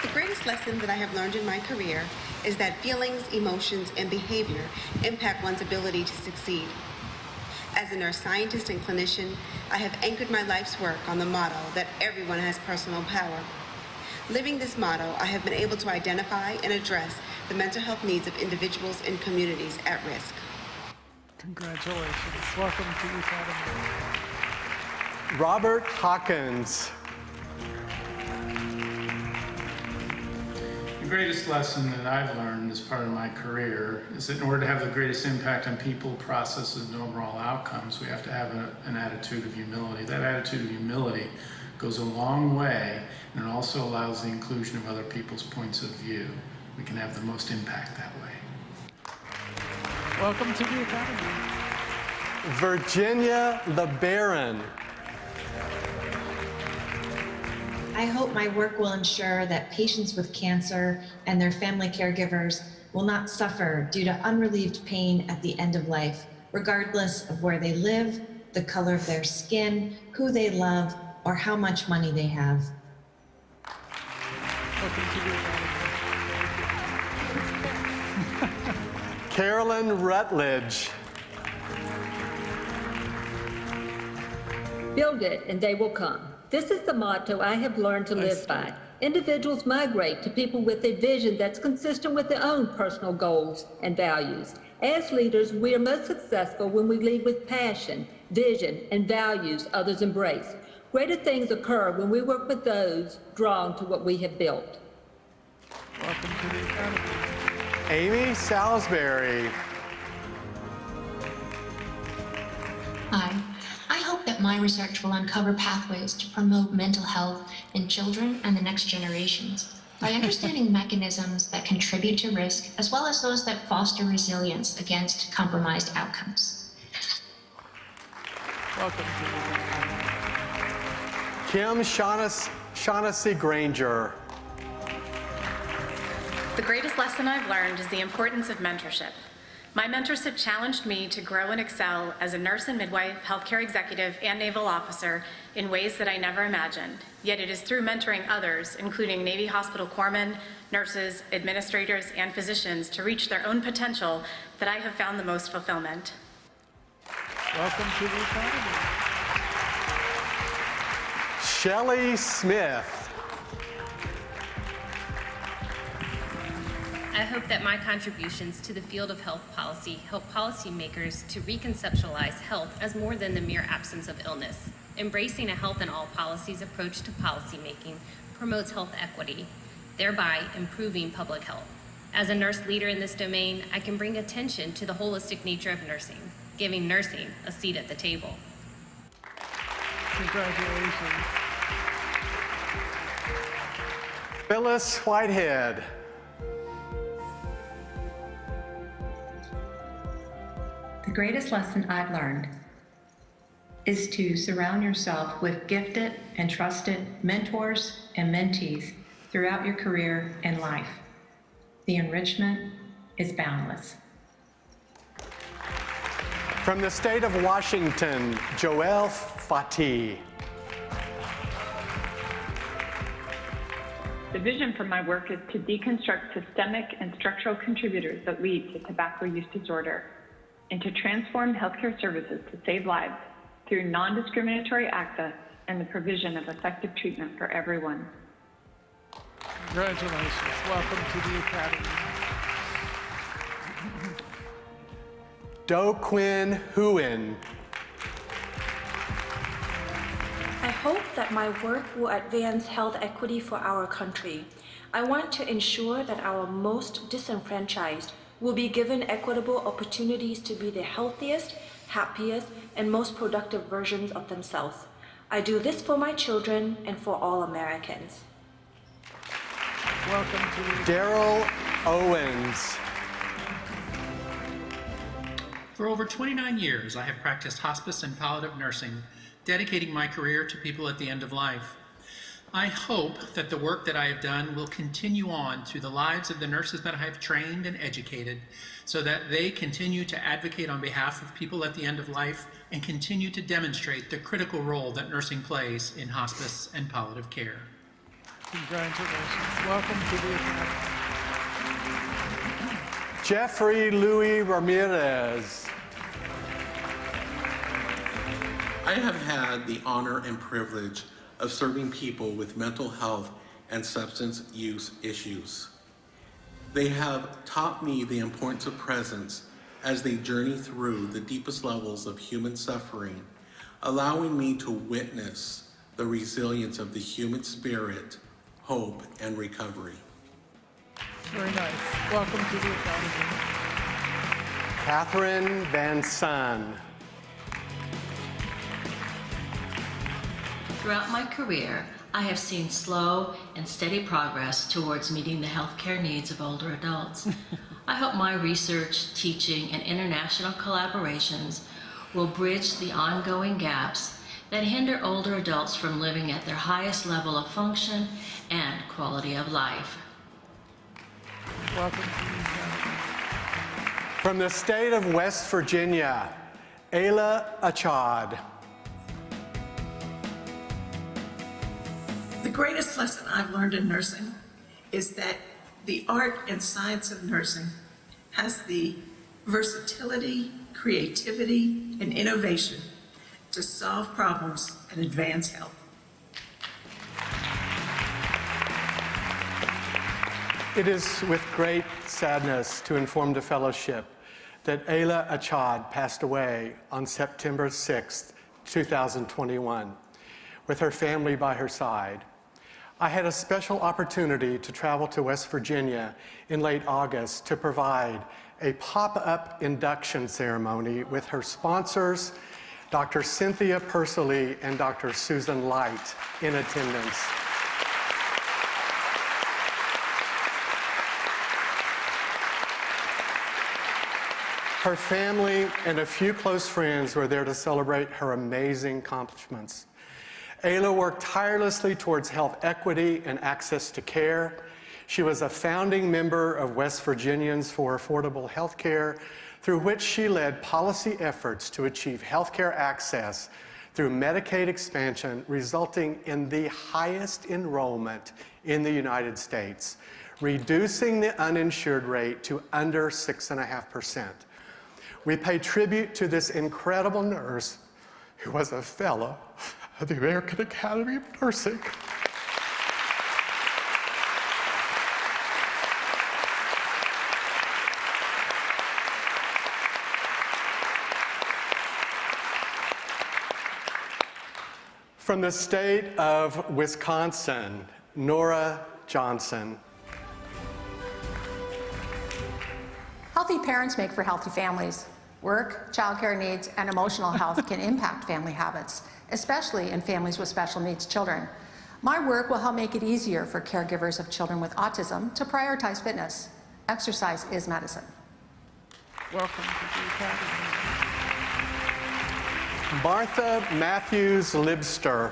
The greatest lesson that I have learned in my career is that feelings, emotions, and behavior impact one's ability to succeed. As a nurse scientist and clinician, I have anchored my life's work on the motto that everyone has personal power. Living this motto, I have been able to identify and address the mental health needs of individuals and communities at risk. Congratulations. Welcome to the Academy. Robert Hawkins. greatest lesson that I've learned as part of my career is that in order to have the greatest impact on people, processes, and overall outcomes, we have to have an attitude of humility. That attitude of humility goes a long way, and it also allows the inclusion of other people's points of view. We can have the most impact that way. Welcome to the Academy. Virginia LeBaron. I hope my work will ensure that patients with cancer and their family caregivers will not suffer due to unrelieved pain at the end of life, regardless of where they live, the color of their skin, who they love, or how much money they have. Carolyn Rutledge. Build it and they will come. This is the motto I have learned to live by. Individuals migrate to people with a vision that's consistent with their own personal goals and values. As leaders, we are most successful when we lead with passion, vision, and values others embrace. Greater things occur when we work with those drawn to what we have built. Welcome to the Academy. Amy Salisbury. Hi. I hope that my research will uncover pathways to promote mental health in children and the next generations by understanding mechanisms that contribute to risk as well as those that foster resilience against compromised outcomes. Welcome to the Kim Shaughnessy Granger. The greatest lesson I've learned is the importance of mentorship. My mentors have challenged me to grow and excel as a nurse and midwife, healthcare executive, and naval officer in ways that I never imagined. Yet it is through mentoring others, including Navy hospital corpsmen, nurses, administrators, and physicians, to reach their own potential that I have found the most fulfillment. Welcome to the Academy. Shelley Smith. I hope that my contributions to the field of health policy help policymakers to reconceptualize health as more than the mere absence of illness. Embracing a health in all policies approach to policymaking promotes health equity, thereby improving public health. As a nurse leader in this domain, I can bring attention to the holistic nature of nursing, giving nursing a seat at the table. Congratulations. Phyllis Whitehead. The greatest lesson I've learned is to surround yourself with gifted and trusted mentors and mentees throughout your career and life. The enrichment is boundless. From the state of Washington, Joelle Fatih. The vision for my work is to deconstruct systemic and structural contributors that lead to tobacco use disorder and to transform healthcare services to save lives through non-discriminatory access and the provision of effective treatment for everyone. Congratulations. Welcome to the Academy. Do Quinn Huyen. I hope that my work will advance health equity for our country. I want to ensure that our most disenfranchised will be given equitable opportunities to be the healthiest, happiest, and most productive versions of themselves. I do this for my children and for all Americans. Welcome to the Daryl Owens. For over 29 years, I have practiced hospice and palliative nursing, dedicating my career to people at the end of life. I hope that the work that I have done will continue on through the lives of the nurses that I have trained and educated so that they continue to advocate on behalf of people at the end of life and continue to demonstrate the critical role that nursing plays in hospice and palliative care. Congratulations. Welcome to the Academy. Jeffrey Louis Ramirez. I have had the honor and privilege of serving people with mental health and substance use issues. They have taught me the importance of presence as they journey through the deepest levels of human suffering, allowing me to witness the resilience of the human spirit, hope, and recovery. Very nice. Welcome to the Academy. Catherine Van Son. Throughout my career, I have seen slow and steady progress towards meeting the healthcare needs of older adults. I hope my research, teaching, and international collaborations will bridge the ongoing gaps that hinder older adults from living at their highest level of function and quality of life. Welcome to the Academy. From the state of West Virginia, Ayla Achad. The greatest lesson I've learned in nursing is that the art and science of nursing has the versatility, creativity, and innovation to solve problems and advance health. It is with great sadness to inform the fellowship that Ayla Achad passed away on September 6th, 2021, with her family by her side. I had a special opportunity to travel to West Virginia in late August to provide a pop-up induction ceremony with her sponsors, Dr. Cynthia Pursley and Dr. Susan Light, in attendance. Her family and a few close friends were there to celebrate her amazing accomplishments. Ayla worked tirelessly towards health equity and access to care. She was a founding member of West Virginians for Affordable Health Care, through which she led policy efforts to achieve health care access through Medicaid expansion, resulting in the highest enrollment in the United States, reducing the uninsured rate to under 6.5%. We pay tribute to this incredible nurse who was a fellow of the American Academy of Nursing. From the state of Wisconsin, Nora Johnson. Healthy parents make for healthy families. Work, childcare needs, and emotional health can impact family habits, especially in families with special needs children. My work will help make it easier for caregivers of children with autism to prioritize fitness. Exercise is medicine. Welcome to the Academy. Martha Matthews Libster.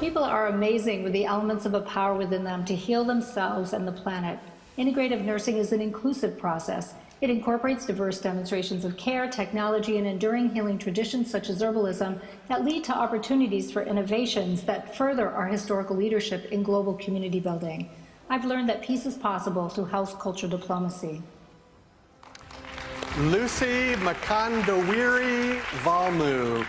People are amazing with the elements of a power within them to heal themselves and the planet. Integrative nursing is an inclusive process. It incorporates diverse demonstrations of care, technology, and enduring healing traditions such as herbalism that lead to opportunities for innovations that further our historical leadership in global community building. I've learned that peace is possible through health culture diplomacy. Lucy Makandawiri Valmu.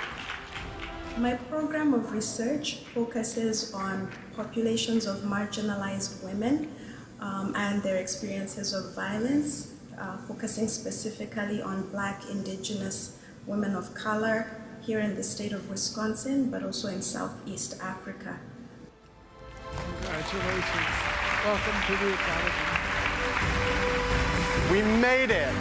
My program of research focuses on populations of marginalized women and their experiences of violence, focusing specifically on Black, Indigenous women of color here in the state of Wisconsin, but also in Southeast Africa. Congratulations. Welcome to the Academy. We made it.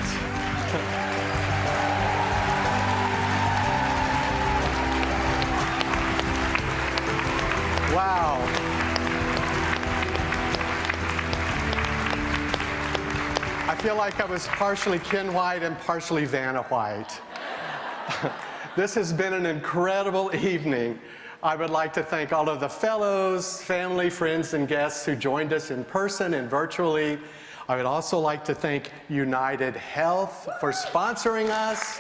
Wow. I feel like I was partially Ken White and partially Vanna White. This has been an incredible evening. I would like to thank all of the fellows, family, friends, and guests who joined us in person and virtually. I would also like to thank United Health for sponsoring us.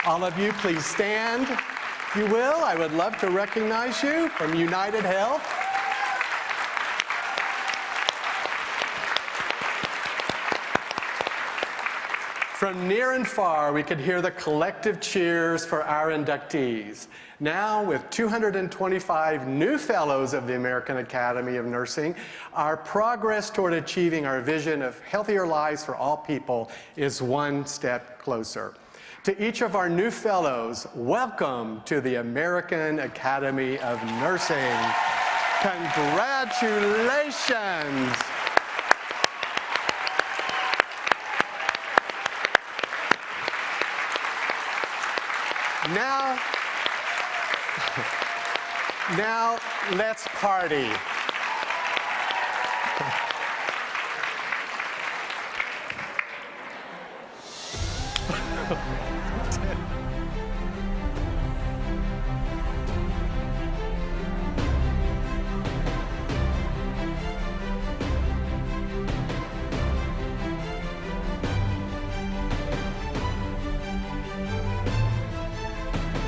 All of you, please stand. If you will, I would love to recognize you from United Health. From near and far, we could hear the collective cheers for our inductees. Now, with 225 new fellows of the American Academy of Nursing, our progress toward achieving our vision of healthier lives for all people is one step closer. To each of our new fellows, welcome to the American Academy of Nursing. Congratulations. Now let's party.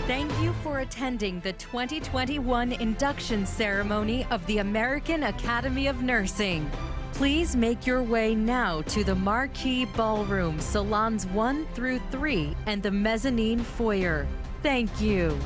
Thank you for attending the 2021 Induction Ceremony of the American Academy of Nursing. Please make your way now to the Marquee Ballroom, Salons 1 through 3, and the Mezzanine Foyer. Thank you.